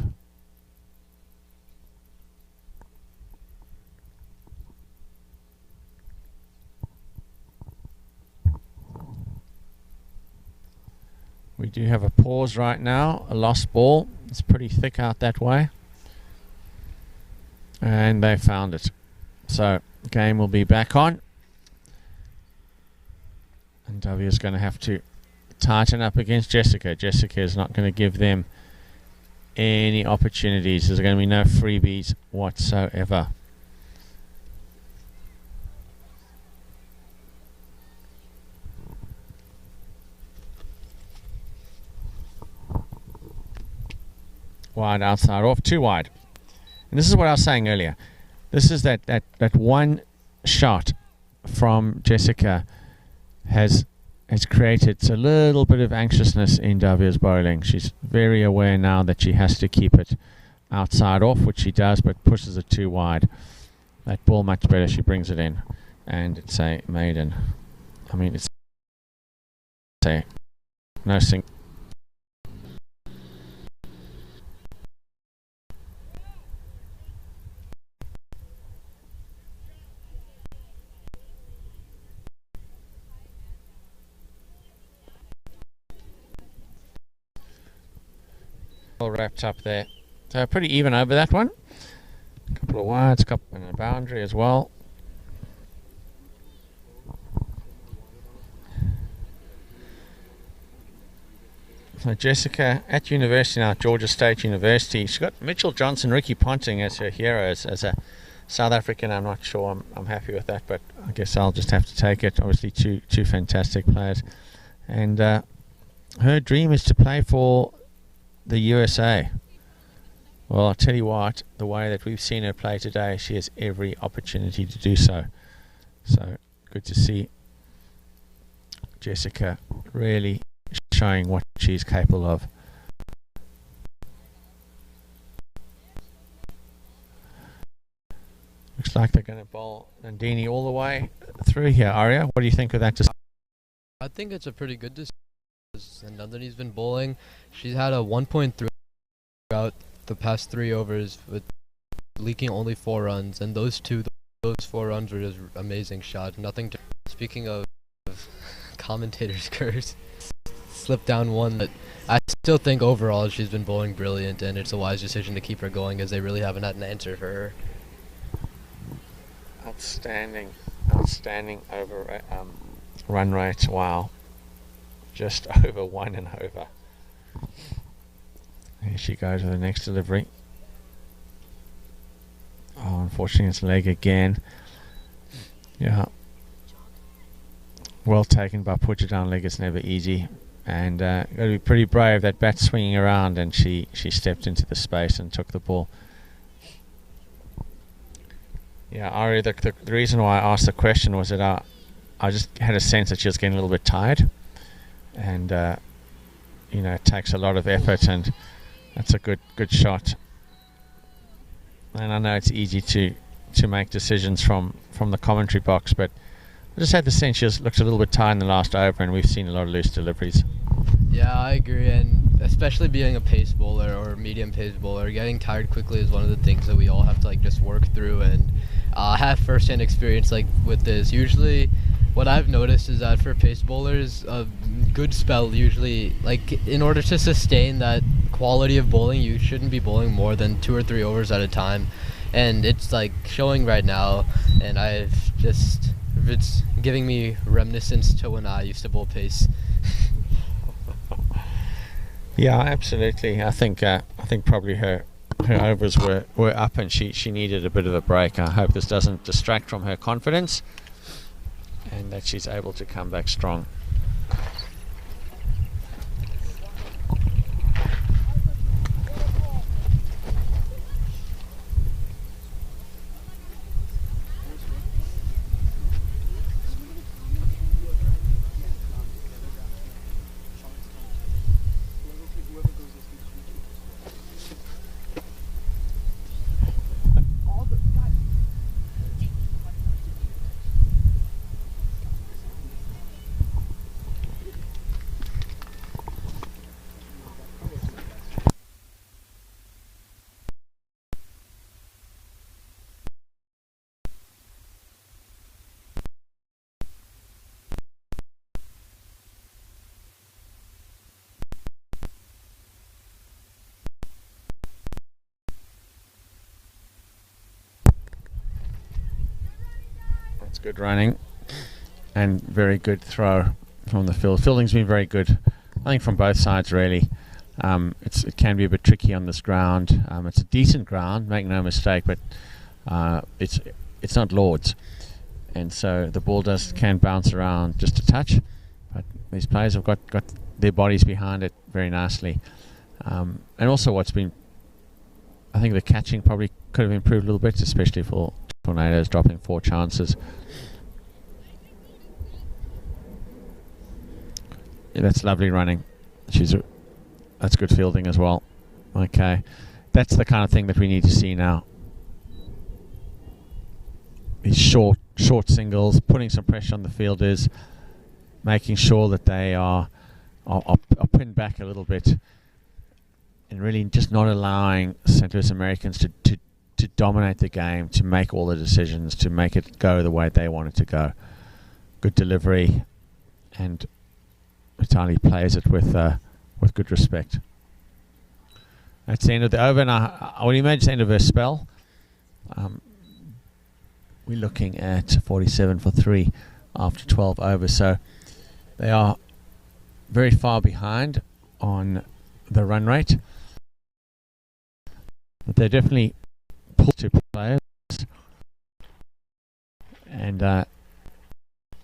We do have a pause right now, a lost ball. It's pretty thick out that way. And they found it. So game will be back on. And Davia's going to have to tighten up against Jessica. Jessica is not going to give them any opportunities. There's going to be no freebies whatsoever. Wide outside off, too wide. And this is what I was saying earlier. This is that one shot from Jessica has created a little bit of anxiousness in Davia's bowling. She's very aware now that she has to keep it outside off, which she does, but pushes it too wide. That ball much better, she brings it in. And it's a maiden. I mean, it's there. No single. All wrapped up there. So pretty even over that one. Couple of wides, couple and a boundary as well. So Jessica at university now, Georgia State University. She's got Mitchell Johnson, Ricky Ponting as her heroes. As a South African, I'm not sure I'm happy with that, but I guess I'll just have to take it. Obviously two fantastic players. And her dream is to play for the USA. Well, I'll tell you what, the way that we've seen her play today, she has every opportunity to do so. So, good to see Jessica really showing what she's capable of. Looks like they're going to bowl Nandini all the way through here. Arya, what do you think of that? I think it's a pretty good decision. And Nandini's been bowling. She's had a 1.3 throughout the past 3 overs with leaking only 4 runs, and those 4 runs were just amazing shots. Nothing to. Speaking of commentators' curse, slipped down one, but I still think overall she's been bowling brilliant, and it's a wise decision to keep her going as they really haven't had an answer for her. Outstanding over run rate. Wow, just over 1 and over. Here she goes with the next delivery. Oh, unfortunately it's leg again. Yeah. Well taken by Pooja down leg. It's never easy. And got to be pretty brave. That bat swinging around, and she stepped into the space and took the ball. Yeah, Ari, the reason why I asked the question was that I just had a sense that she was getting a little bit tired. And, you know, it takes a lot of effort, and that's a good shot. And I know it's easy to make decisions from the commentary box, but I just had the sense she just looked a little bit tired in the last over, and we've seen a lot of loose deliveries. Yeah, I agree, and especially being a pace bowler or medium pace bowler, getting tired quickly is one of the things that we all have to just work through, and have first-hand experience with this. Usually what I've noticed is that for pace bowlers, a good spell usually, in order to sustain that quality of bowling, you shouldn't be bowling more than 2 or 3 overs at a time, and it's showing right now, and it's giving me reminiscence to when I used to bowl pace. Yeah, absolutely. I think probably her overs were up, and she needed a bit of a break. I hope this doesn't distract from her confidence, and that she's able to come back strong. That's good running and very good throw from the field. Fielding's been very good, I think, from both sides really. It can be a bit tricky on this ground. It's a decent ground, make no mistake, but it's not Lord's, and so the ball can bounce around just a touch, but these players have got their bodies behind it very nicely. And also I think the catching probably could have improved a little bit, especially for Tornadoes dropping 4 chances. Yeah, that's lovely running. That's good fielding as well. Okay, that's the kind of thing that we need to see now. These short singles, putting some pressure on the fielders, making sure that they are are pinned back a little bit, and really just not allowing St. Louis Americans to dominate the game, to make all the decisions, to make it go the way they want it to go. Good delivery, and Italy plays it with good respect. That's the end of the over, and I would imagine the end of her spell. We're looking at 47 for 3 after 12 overs, so they are very far behind on the run rate, but they're definitely pulled to players and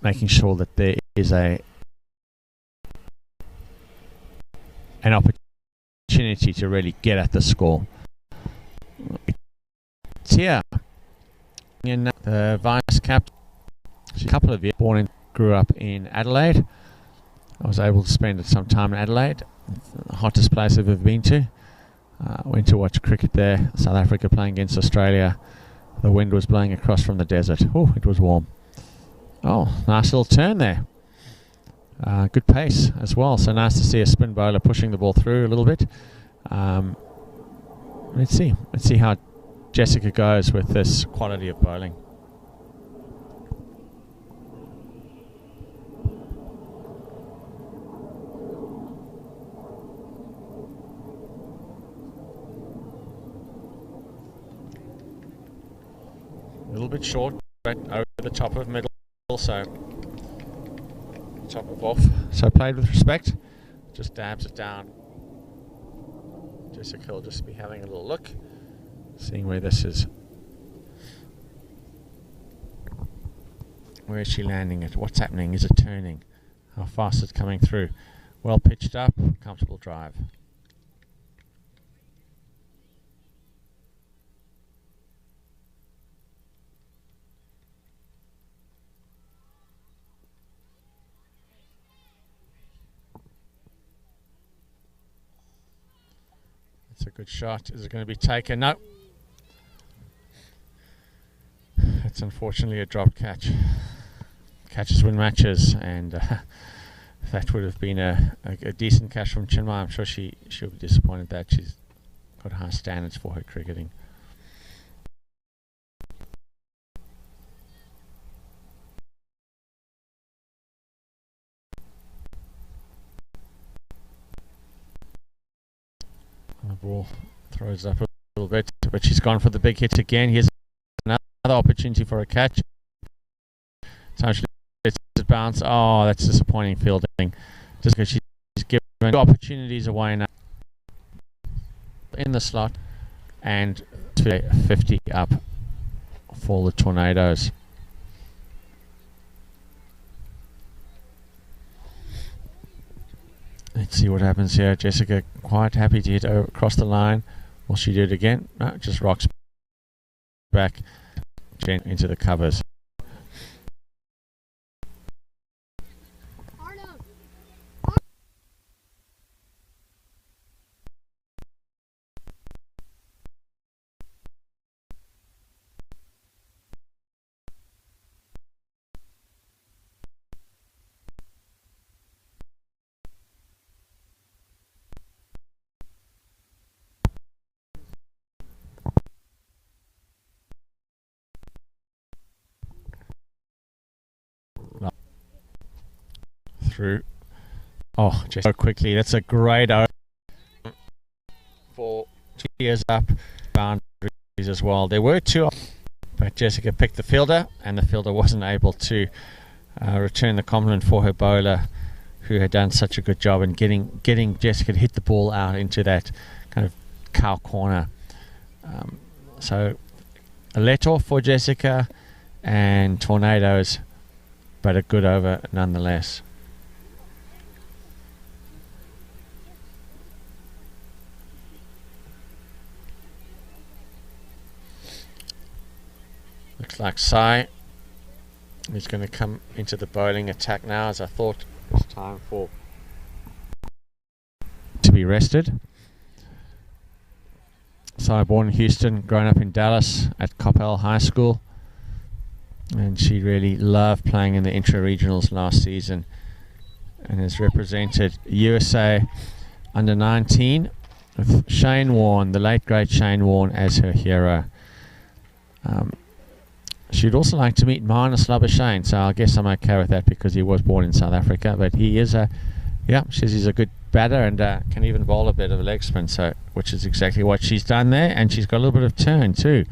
making sure that there is an opportunity to really get at the score. It's here. The vice captain, she's a couple of years, born and grew up in Adelaide. I was able to spend some time in Adelaide, the hottest place I've ever been to. Went to watch cricket there, South Africa playing against Australia. The wind was blowing across from the desert. Oh, it was warm. Oh, nice little turn there. Good pace as well, so nice to see a spin bowler pushing the ball through a little bit. Let's see how Jessica goes with this quality of bowling. A little bit short, but over the top of middle, so top of off. So played with respect. Just dabs it down. Jessica will just be having a little look, seeing where this is. Where is she landing it? What's happening? Is it turning? How fast is it coming through? Well pitched up, comfortable drive. It's a good shot. Is it going to be taken? No. It's unfortunately a dropped catch. Catches win matches, and that would have been a decent catch from Chinmay. I'm sure she'll be disappointed that she's got high standards for her cricketing. The ball throws up a little bit, but she's gone for the big hit again. Here's another opportunity for a catch. So she lets it bounce. Oh, that's disappointing fielding. Just because she's given two opportunities away now in the slot, and 50 up for the Tornadoes. Let's see what happens here. Jessica quite happy to hit across the line. Will she do it again? No, just rocks back into the covers. Through. Oh, just so quickly. That's a great over for 2 years up boundaries as well. There were two, but Jessica picked the fielder, and the fielder wasn't able to return the compliment for her bowler, who had done such a good job in getting Jessica to hit the ball out into that kind of cow corner. So a let off for Jessica and Tornadoes, but a good over nonetheless. Looks like Sai is going to come into the bowling attack now, as I thought it was time for to be rested. Sai, born in Houston, grown up in Dallas at Coppell High School, and she really loved playing in the intra-regionals last season. and has represented USA under 19 with Shane Warne, the late great Shane Warne, as her hero. She'd also like to meet Marnus Labuschagne, so I guess I'm okay with that because he was born in South Africa, but he is she says he's a good batter and can even bowl a bit of leg spin, so which is exactly what she's done there, and she's got a little bit of turn too.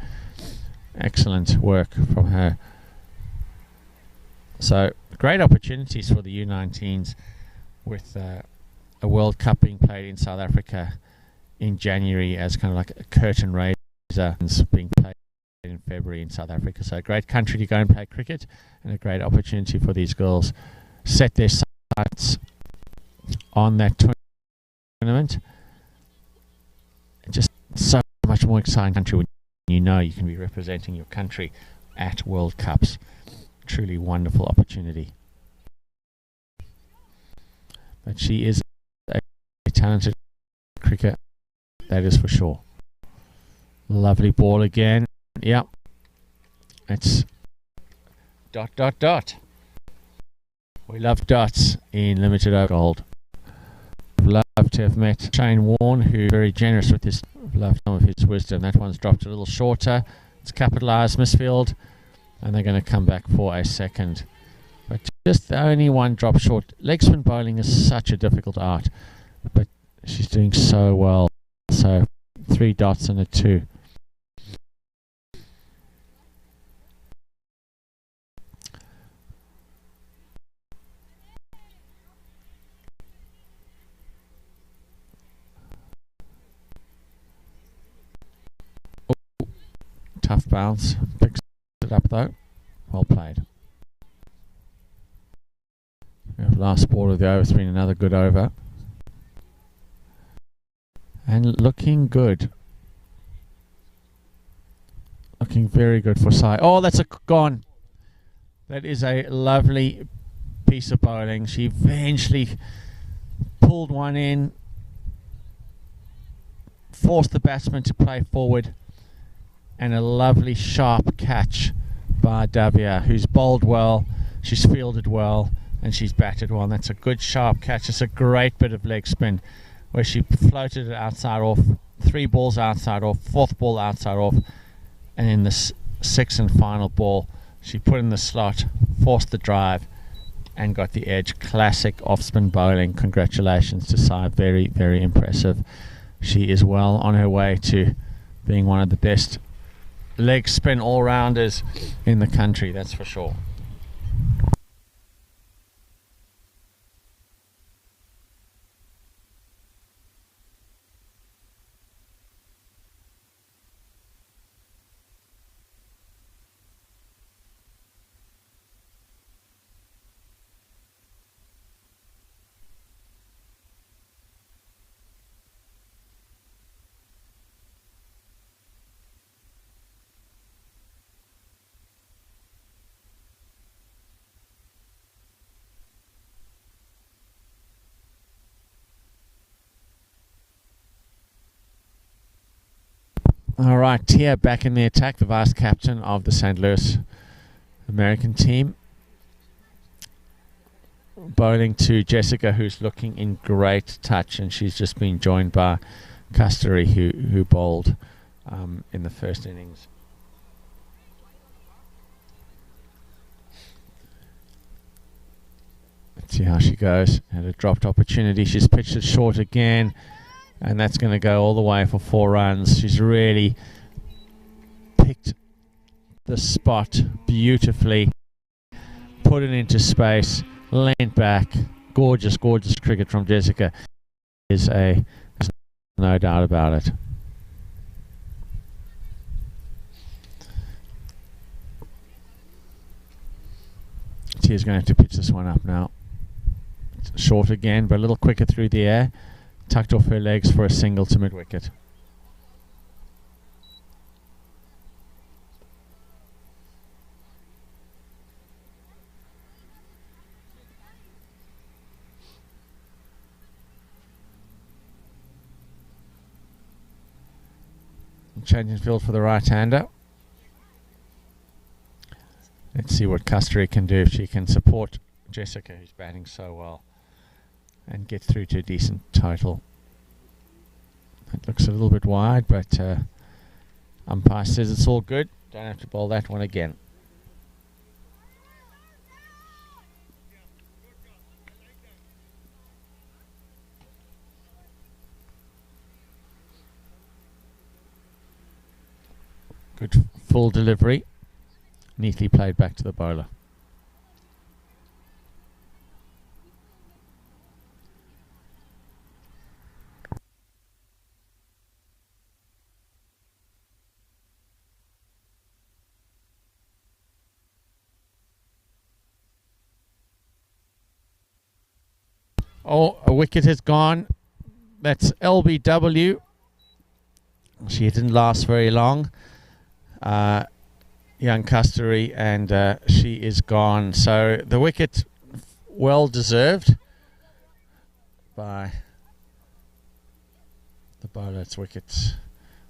Excellent work from her. So great opportunities for the U19s with a World Cup being played in South Africa in January as kind of like a curtain raiser, being played in February in South Africa. So a great country to go and play cricket, and a great opportunity for these girls set their sights on that tournament. Just so much more exciting country when you know you can be representing your country at World Cups. Truly wonderful opportunity. But she is a talented cricketer, that is for sure. Lovely ball again. Yep. It's ... We love dots in limited over gold. Love to have met Shane Warne, who's very generous with his love, some of his wisdom. That one's dropped a little shorter. It's capitalised misfield, and they're going to come back for a second. But just the only one drop short. Leg spin bowling is such a difficult art, but she's doing so well. So 3 dots and a 2. Tough bounce, picks it up though. Well played. We have last ball of the over. It's been another good over. And looking good. Looking very good for Sai. Oh, that's gone. That is a lovely piece of bowling. She eventually pulled one in, forced the batsman to play forward, and a lovely sharp catch by Davia, who's bowled well, she's fielded well, and she's batted well. And that's a good sharp catch. It's a great bit of leg spin where she floated it outside off, 3 balls outside off, 4th ball outside off, and in the 6th and final ball she put in the slot, forced the drive, and got the edge. Classic off-spin bowling. Congratulations to Sai. Very, very impressive. She is well on her way to being one of the best leg spin all-rounders in the country, that's for sure. All right, Tia back in the attack, the vice captain of the St. Louis American team. Bowling to Jessica, who's looking in great touch, and she's just been joined by Custary, who bowled in the first innings. Let's see how she goes. Had a dropped opportunity. She's pitched it short again, and that's going to go all the way for 4 runs. She's really picked the spot beautifully, put it into space, leant back. Gorgeous, gorgeous cricket from Jessica. There's no doubt about it. Tia's going to have to pitch this one up now. It's short again, but a little quicker through the air. Tucked off her legs for a single to mid-wicket. Changing field for the right-hander. Let's see what Custary can do if she can support Jessica, who's batting so well. and get through to a decent total. It looks a little bit wide, but umpire says it's all good. Don't have to bowl that one again. Good full delivery. Neatly played back to the bowler. Oh, a wicket has gone. That's LBW. She didn't last very long. Young Custody, and she is gone. So the wicket, well deserved by the bowler. It's wickets,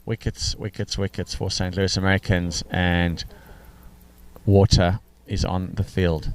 wickets, wickets, wickets for St. Louis Americans, and Water is on the field.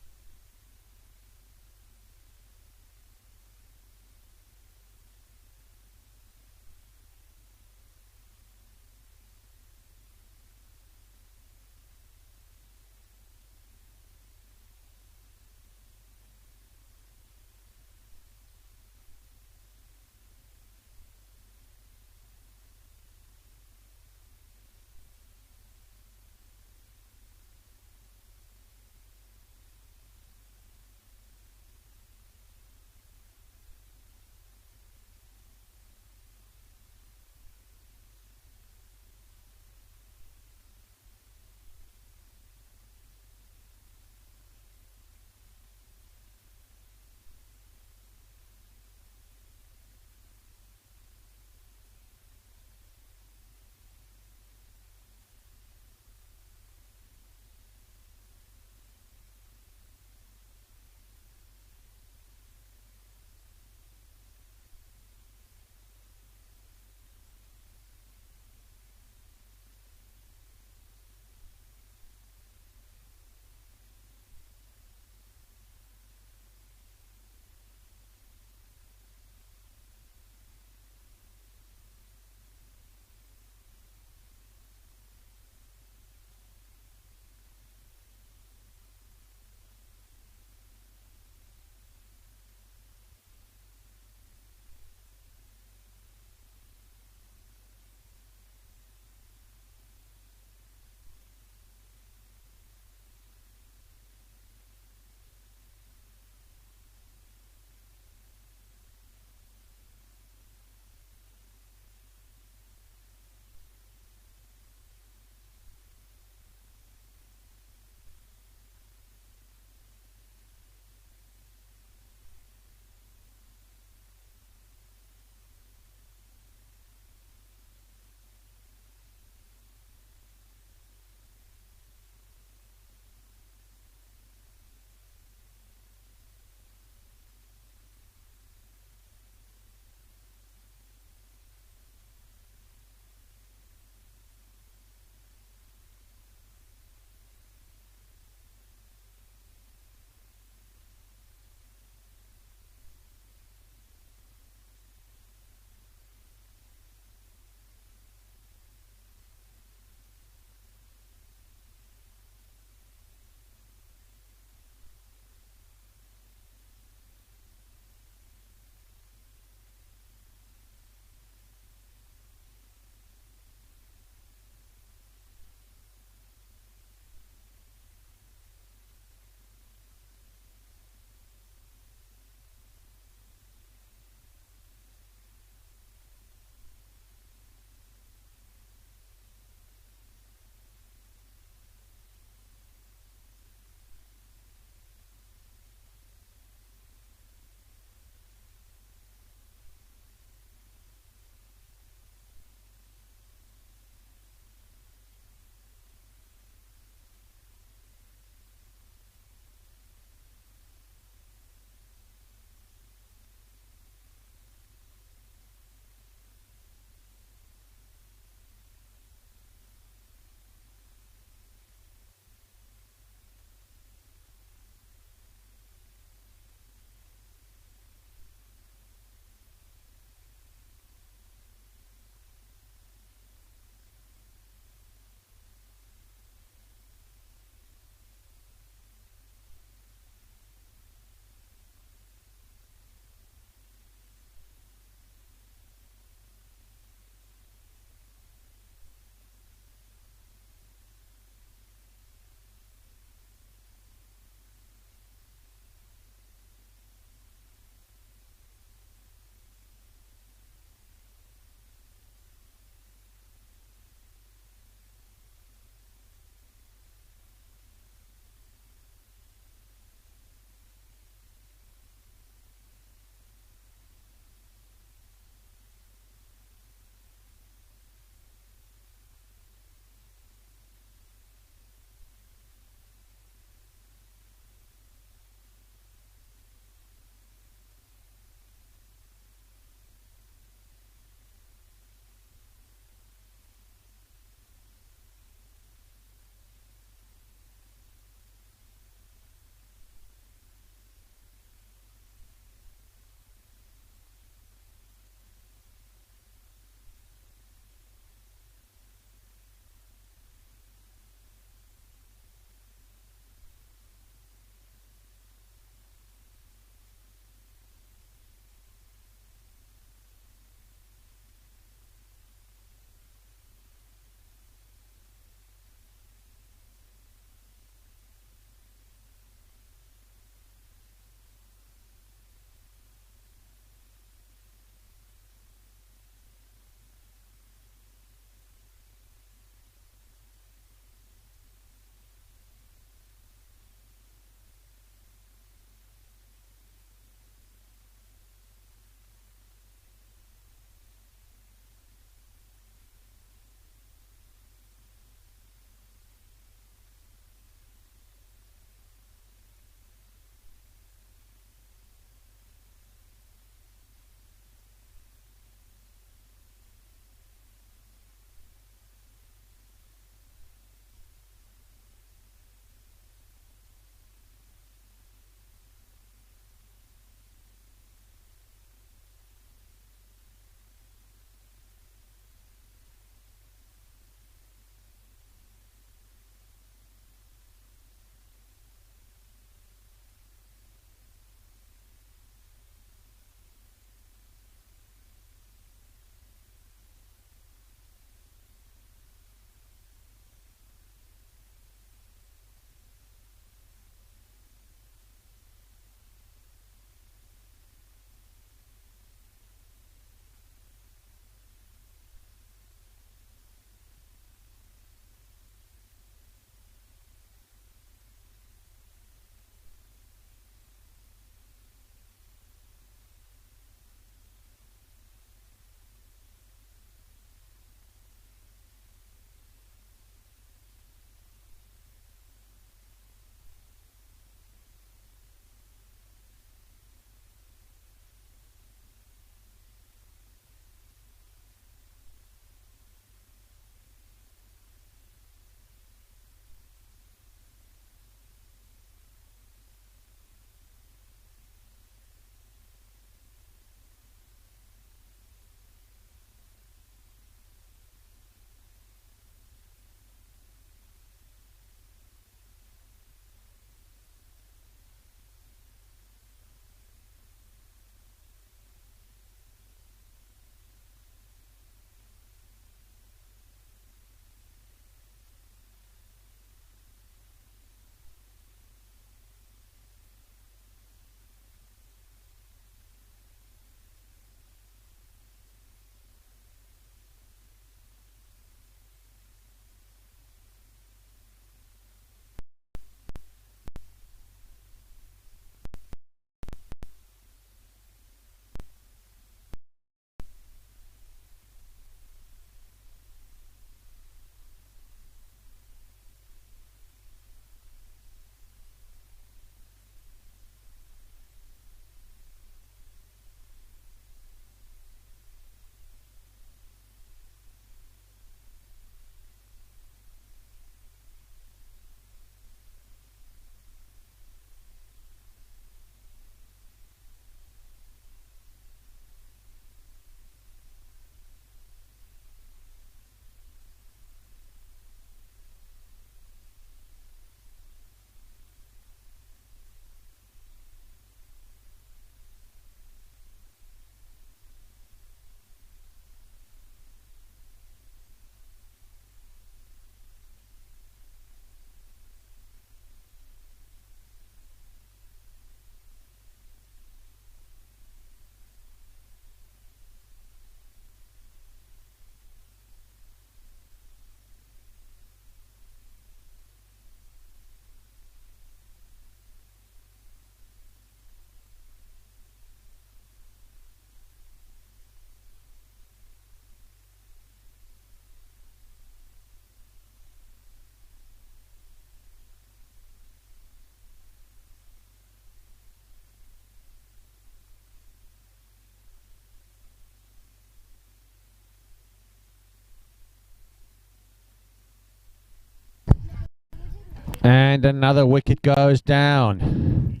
And another wicket goes down.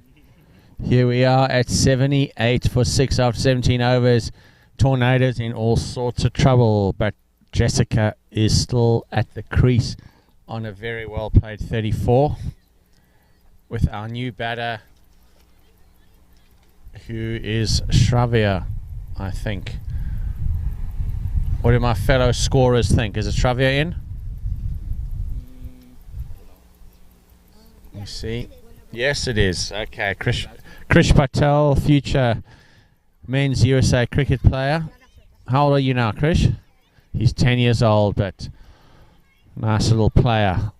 Here we are at 78 for 6 after 17 overs. Tornadoes in all sorts of trouble, but Jessica is still at the crease on a very well played 34 with our new batter, who is Shravya, I think. What do my fellow scorers think? Is it Shravya in? You see? Yes, it is. Okay, Krish Patel, future men's USA cricket player. How old are you now, Krish? He's 10 years old, but nice little player.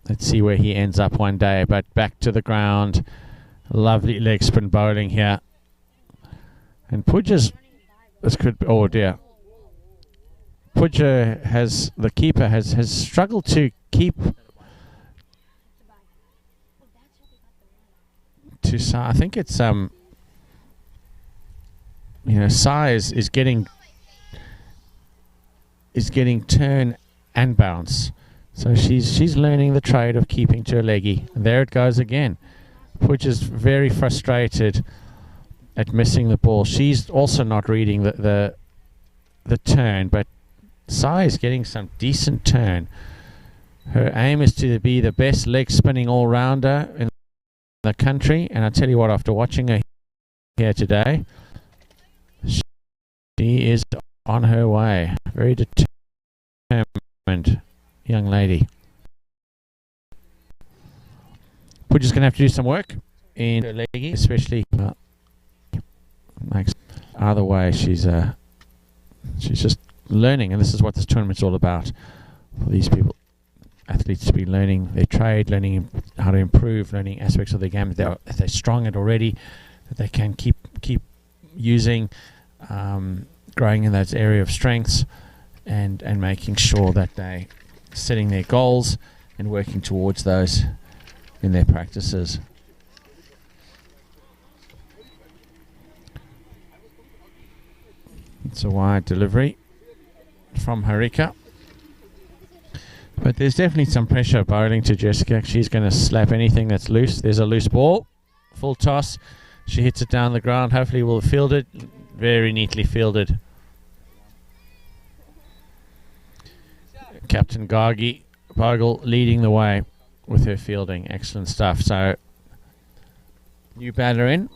Let's see where he ends up one day. But back to the ground. Lovely leg spin bowling here. And Pooja's... This could be... Oh, dear. Pooja has... The keeper has struggled to keep... I think it's you know, Sai is getting turn and bounce, so she's learning the trade of keeping to her leggy. There it goes again, which is very frustrated at missing the ball. She's also not reading the turn, but Sai is getting some decent turn. Her aim is to be the best leg spinning all rounder in the country, and I tell you what, after watching her here today, she is on her way. Very determined young lady. We're just going to have to do some work in her leggy, especially either way. She's just learning, and this is what this tournament's all about for these people. Athletes to be learning their trade, learning how to improve, learning aspects of the game that they're strong at already, that they can keep using, growing in that area of strengths, and making sure that they setting their goals and working towards those in their practices. It's a wide delivery from Harika. But there's definitely some pressure bowling to Jessica. She's going to slap anything that's loose. There's a loose ball. Full toss. She hits it down the ground. Hopefully we'll field it. Very neatly fielded. Captain Gargi Bogle leading the way with her fielding. Excellent stuff. So, new batter in.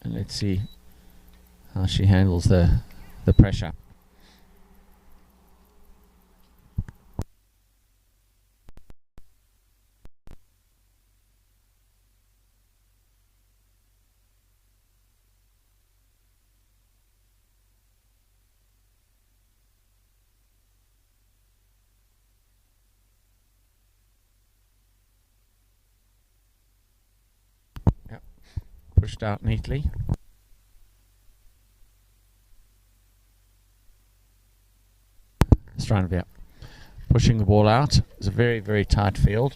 And let's see how she handles the pressure. Pushed out neatly. Stranvia pushing the ball out. It's a very, very tight field.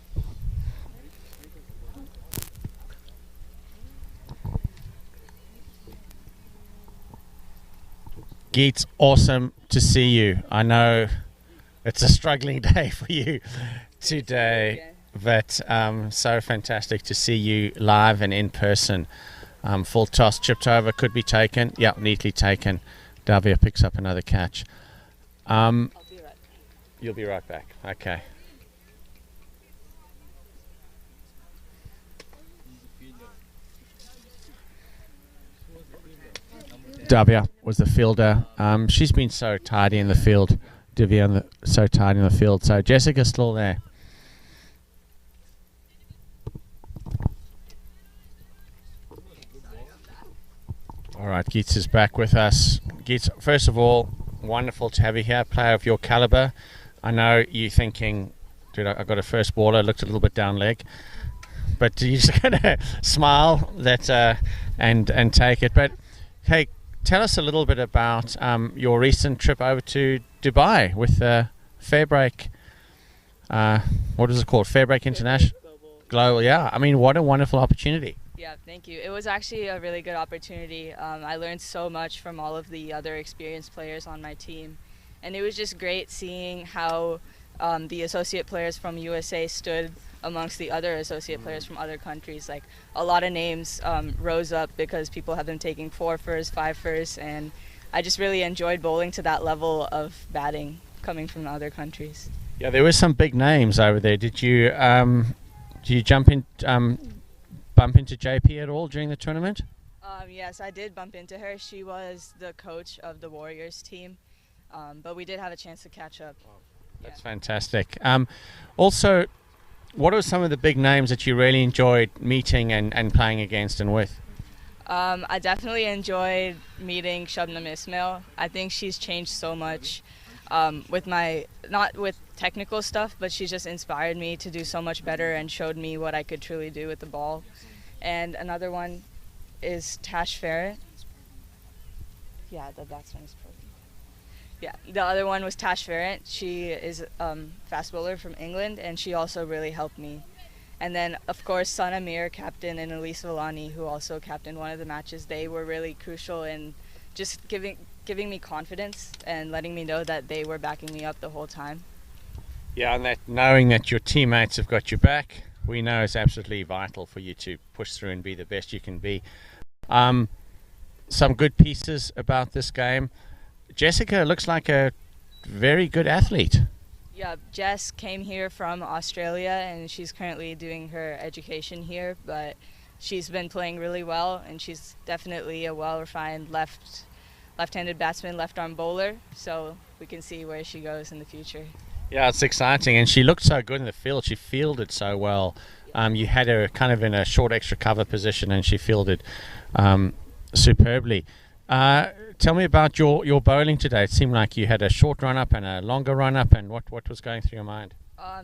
Geets, awesome to see you. I know it's a struggling day for you today, but so fantastic to see you live and in person. Full toss, chipped over, could be taken. Yeah, neatly taken. Davia picks up another catch. You'll be right back. Okay. Davia was the fielder. She's been so tidy in the field. Divya so tidy in the field. So Jessica's still there. All right, Geets is back with us. Geets, first of all, wonderful to have you here, player of your caliber. I know you're thinking, dude, I got a first baller, looked a little bit down leg, but you're just going to smile and take it. But hey, tell us a little bit about your recent trip over to Dubai with Fairbreak. What is it called? Fairbreak International Global. Yeah, I mean, what a wonderful opportunity. Yeah, thank you. It was actually a really good opportunity. I learned so much from all of the other experienced players on my team. And it was just great seeing how the associate players from USA stood amongst the other associate players from other countries. Like a lot of names rose up because people have been taking 4 firsts, 5 firsts, and I just really enjoyed bowling to that level of batting coming from other countries. Yeah, there were some big names over there. Did you bump into JP at all during the tournament? Yes, I did bump into her. She was the coach of the Warriors team, but we did have a chance to catch up. That's fantastic. Also, what are some of the big names that you really enjoyed meeting and playing against and with? I definitely enjoyed meeting Shabnam Ismail. I think she's changed so much with not with technical stuff, but she just inspired me to do so much better and showed me what I could truly do with the ball. And another one is Tash Farrett. Yeah, the batsman is pro. Yeah, the other one was Tash Farrett. She is fast bowler from England, and she also really helped me. And then, of course, Sana Mir, captain, and Elise Villani, who also captained one of the matches. They were really crucial in just giving me confidence and letting me know that they were backing me up the whole time. Yeah, and that knowing that your teammates have got your back, we know is absolutely vital for you to push through and be the best you can be. Some good pieces about this game. Jessica looks like a very good athlete. Yeah, Jess came here from Australia and she's currently doing her education here, but she's been playing really well and she's definitely a well-refined left-handed batsman, left-arm bowler, so we can see where she goes in the future. Yeah, it's exciting, and she looked so good in the field. She fielded so well. You had her kind of in a short extra cover position and she fielded superbly. Tell me about your bowling today. It seemed like you had a short run-up and a longer run-up, and what was going through your mind?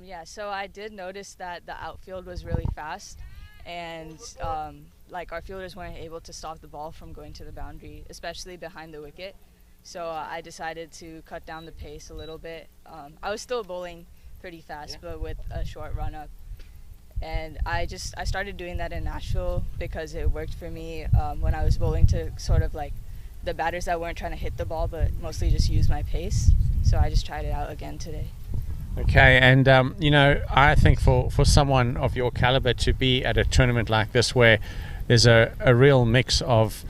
Yeah, so I did notice that the outfield was really fast, and like our fielders weren't able to stop the ball from going to the boundary, especially behind the wicket. So I decided to cut down the pace a little bit. I was still bowling pretty fast, but with a short run-up. And I started doing that in Nashville because it worked for me when I was bowling to sort of like the batters that weren't trying to hit the ball but mostly just use my pace. So I just tried it out again today. Okay, and I think for someone of your caliber to be at a tournament like this where there's a real mix of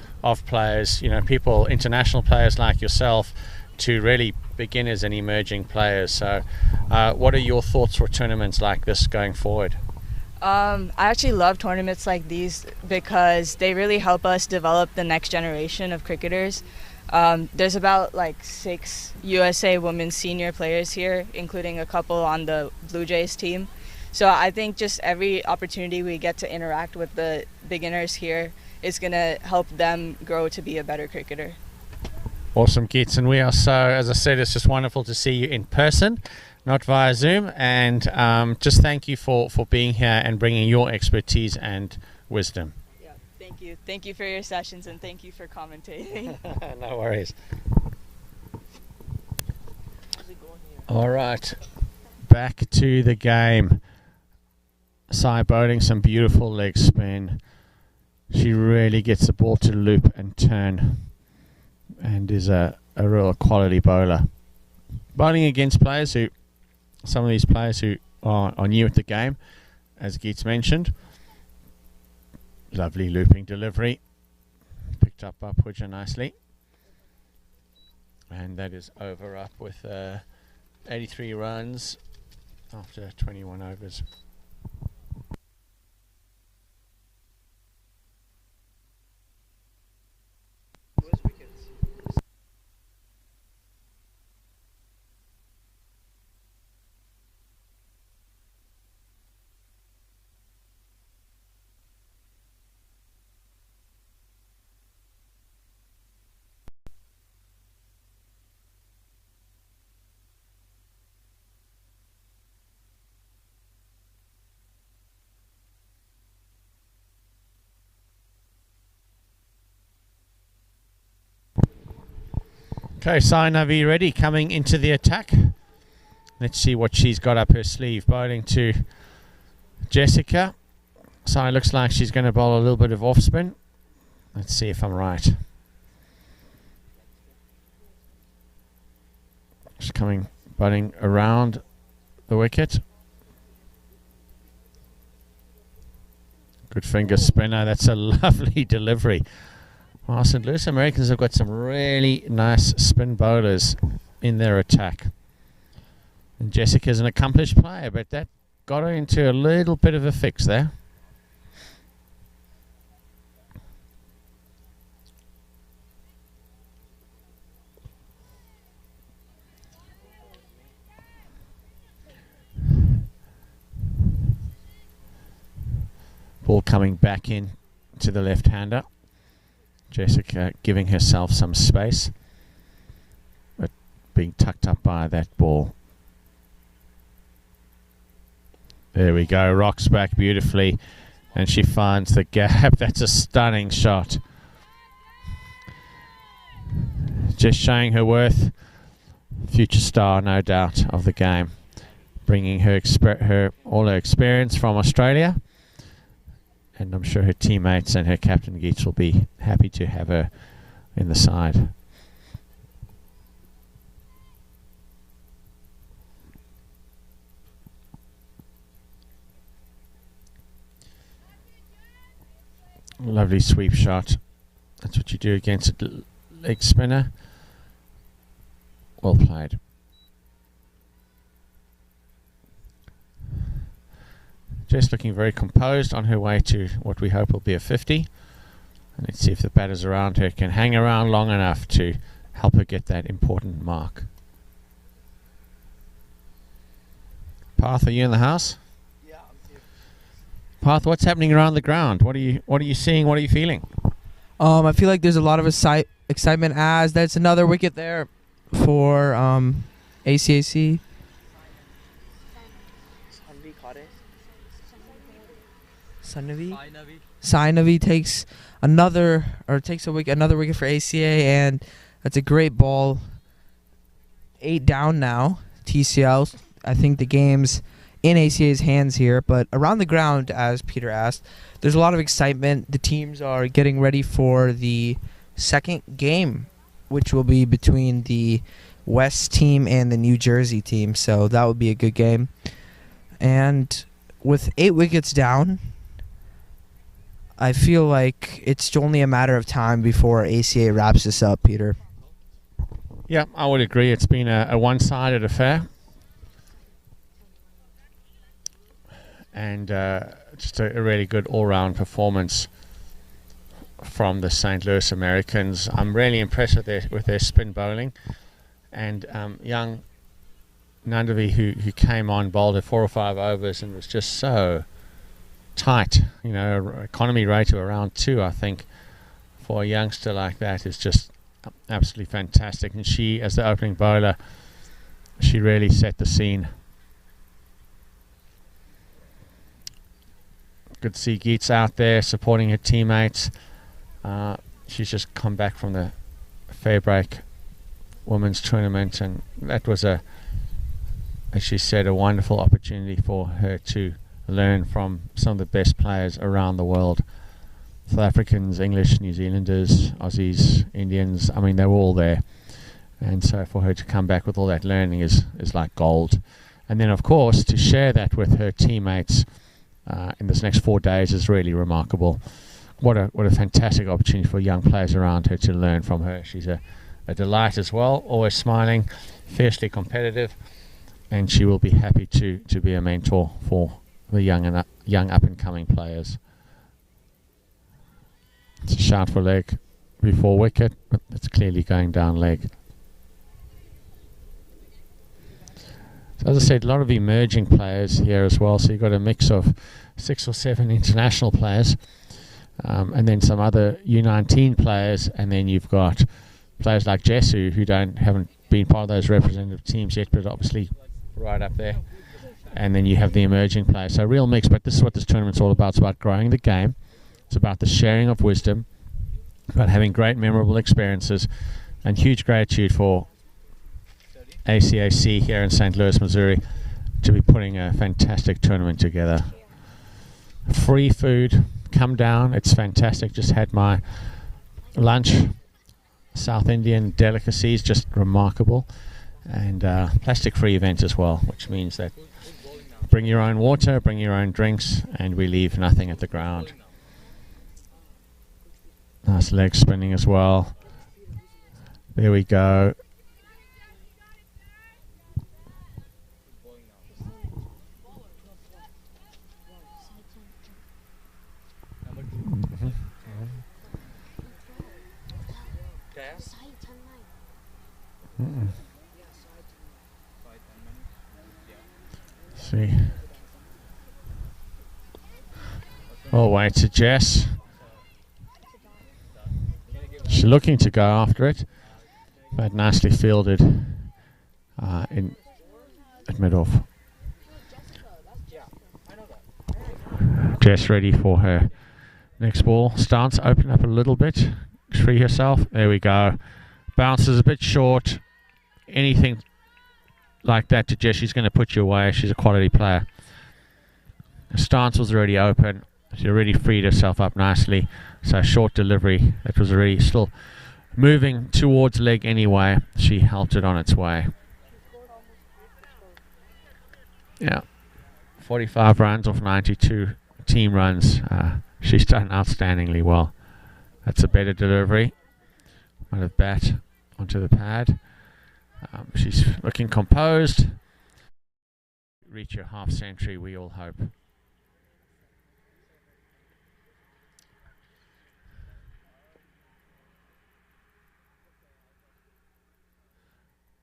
players, people, international players like yourself, to really beginners and emerging players. So what are your thoughts for tournaments like this going forward? I actually love tournaments like these because they really help us develop the next generation of cricketers. There's about like 6 USA women's senior players here, including a couple on the Blue Jays team. So I think just every opportunity we get to interact with the beginners here is going to help them grow to be a better cricketer. Awesome, Geets. And we are so, as I said, it's just wonderful to see you in person, not via Zoom, and just thank you for being here and bringing your expertise and wisdom. Yeah, thank you. Thank you for your sessions and thank you for commentating. No worries. All right, back to the game. Sai bowling some beautiful leg spin. She really gets the ball to loop and turn and is a real quality bowler. Bowling against some of these players who are new at the game, as Geets mentioned. Lovely looping delivery. Picked up by Pooja nicely. And that is over up with 83 runs after 21 overs. Okay, Sai Navi ready, coming into the attack. Let's see what she's got up her sleeve. Bowling to Jessica. Sai looks like she's going to bowl a little bit of off spin. Let's see if I'm right. She's coming, bowling around the wicket. Good finger spinner. That's a lovely delivery. Well, St. Louis Americans have got some really nice spin bowlers in their attack. And Jessica's an accomplished player, but that got her into a little bit of a fix there. Ball coming back in to the left-hander. Jessica giving herself some space, but being tucked up by that ball. There we go, rocks back beautifully, and she finds the gap. That's a stunning shot. Just showing her worth. Future star, no doubt, of the game. Bringing her all her experience from Australia. And I'm sure her teammates and her captain Geets will be happy to have her in the side. Lovely sweep shot. That's what you do against a leg spinner. Well played. Just looking very composed on her way to what we hope will be a 50. And let's see if the batters around her can hang around long enough to help her get that important mark. Parth, are you in the house? Yeah, I'm here. Parth, what's happening around the ground? What are you seeing? What are you feeling? I feel like there's a lot of excitement as that's another wicket there for ACAC. Sainavi takes another wicket for ACA, and that's a great ball. 8 down now. TCL. I think the game's in ACA's hands here, but around the ground, as Peter asked, there's a lot of excitement. The teams are getting ready for the second game, which will be between the West team and the New Jersey team, so that would be a good game. And with 8 wickets down, I feel like it's only a matter of time before ACA wraps this up, Peter. Yeah, I would agree. It's been a one-sided affair. And just a really good all-round performance from the St. Louis Americans. I'm really impressed with their spin bowling. And young Nandavi, who came on, bowled 4 or 5 overs and was just so tight. You know, economy rate of around 2, I think, for a youngster like that is just absolutely fantastic. And she, as the opening bowler, she really set the scene. Good to see Geets out there supporting her teammates. She's just come back from the Fairbreak Women's Tournament, and that was as she said, a wonderful opportunity for her to learn from some of the best players around the world. South Africans, English, New Zealanders, Aussies, Indians, I mean, they were all there. And so for her to come back with all that learning is like gold. And then, of course, to share that with her teammates in this next 4 days is really remarkable. What a fantastic opportunity for young players around her to learn from her. She's a delight as well, always smiling, fiercely competitive, and she will be happy to be a mentor for the young up-and-coming players. It's a shout for leg before wicket, but it's clearly going down leg. So as I said, a lot of emerging players here as well. So you've got a mix of 6 or 7 international players, and then some other U19 players, and then you've got players like Jess who haven't been part of those representative teams yet, but obviously right up there. And then you have the emerging players. So a real mix, but this is what this tournament's all about. It's about growing the game. It's about the sharing of wisdom, about having great memorable experiences, and huge gratitude for ACAC here in St. Louis, Missouri, to be putting a fantastic tournament together. Free food, come down, it's fantastic. Just had my lunch, South Indian delicacies, just remarkable. And plastic-free event as well, which means that bring your own water, bring your own drinks, and we leave nothing at the ground. Nice leg spinning as well. There we go. See. Oh, wait to Jess. She's looking to go after it, but nicely fielded in at mid-off. Jess ready for her next ball. Stance, open up a little bit, free herself. There we go. Bounces a bit short. Anything like that to Jess, she's going to put you away. She's a quality player. The stance was already open. She already freed herself up nicely. So short delivery. It was already still moving towards leg anyway. She helped it on its way. Yeah. 45 runs off 92 team runs. She's done outstandingly well. That's a better delivery. Might have bat onto the pad. She's looking composed. Reach her half century, we all hope.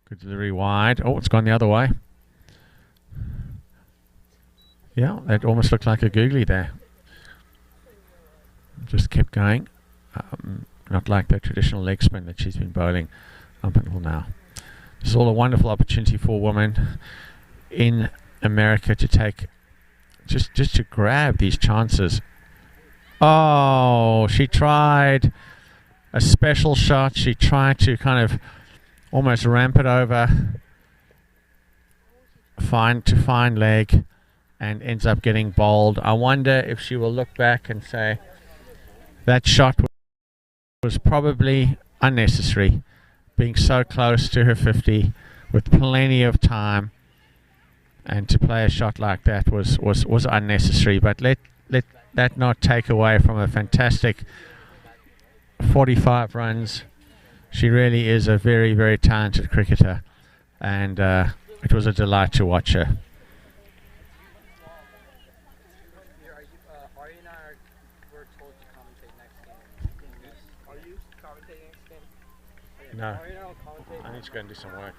Good delivery wide. Oh, it's gone the other way. Yeah, that almost looked like a googly there. Just kept going. Not like the traditional leg spin that she's been bowling up until now. This is all a wonderful opportunity for women in America to take, just to grab these chances. Oh, she tried a special shot. She tried to kind of almost ramp it over, find leg, and ends up getting bowled. I wonder if she will look back and say that shot was probably unnecessary, being so close to her 50 with plenty of time, and to play a shot like that was unnecessary. But let that not take away from a fantastic 45 runs. She really is a very, very talented cricketer, and it was a delight to watch her. No, I need to go and do some work.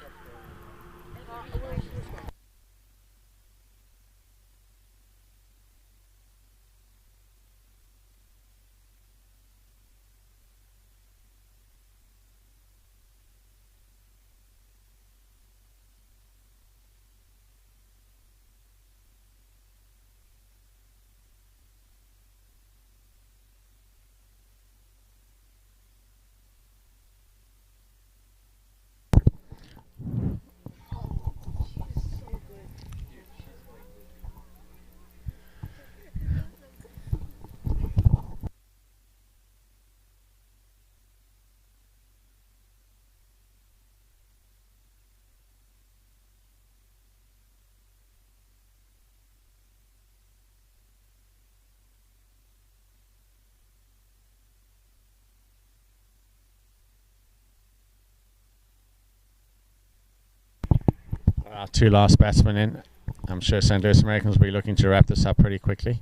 Our two last batsmen in. I'm sure St. Louis Americans will be looking to wrap this up pretty quickly.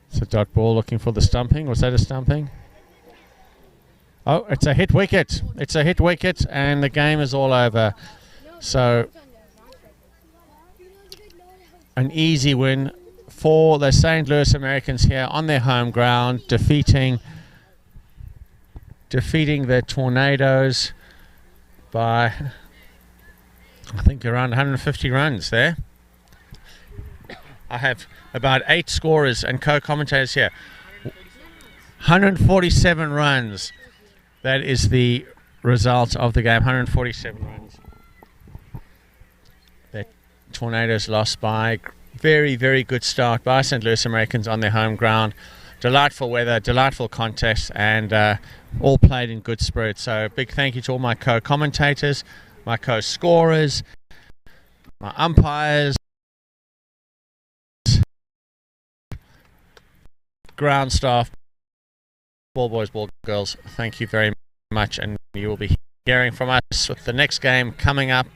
It's a dot ball looking for the stumping. Was that a stumping? Oh, it's a hit wicket. It's a hit wicket, and the game is all over. So, an easy win for the St. Louis Americans here on their home ground, defeating the Tornadoes by, I think, around 150 runs there. I have about 8 scorers and co-commentators here. 147 runs. That is the result of the game. 147 runs. The Tornadoes lost by. Very, very good start by St. Louis Americans on their home ground. Delightful weather, delightful contest, and all played in good spirit. So big thank you to all my co-commentators, my co-scorers, my umpires, ground staff, ball boys, ball girls, thank you very much, and you will be hearing from us with the next game coming up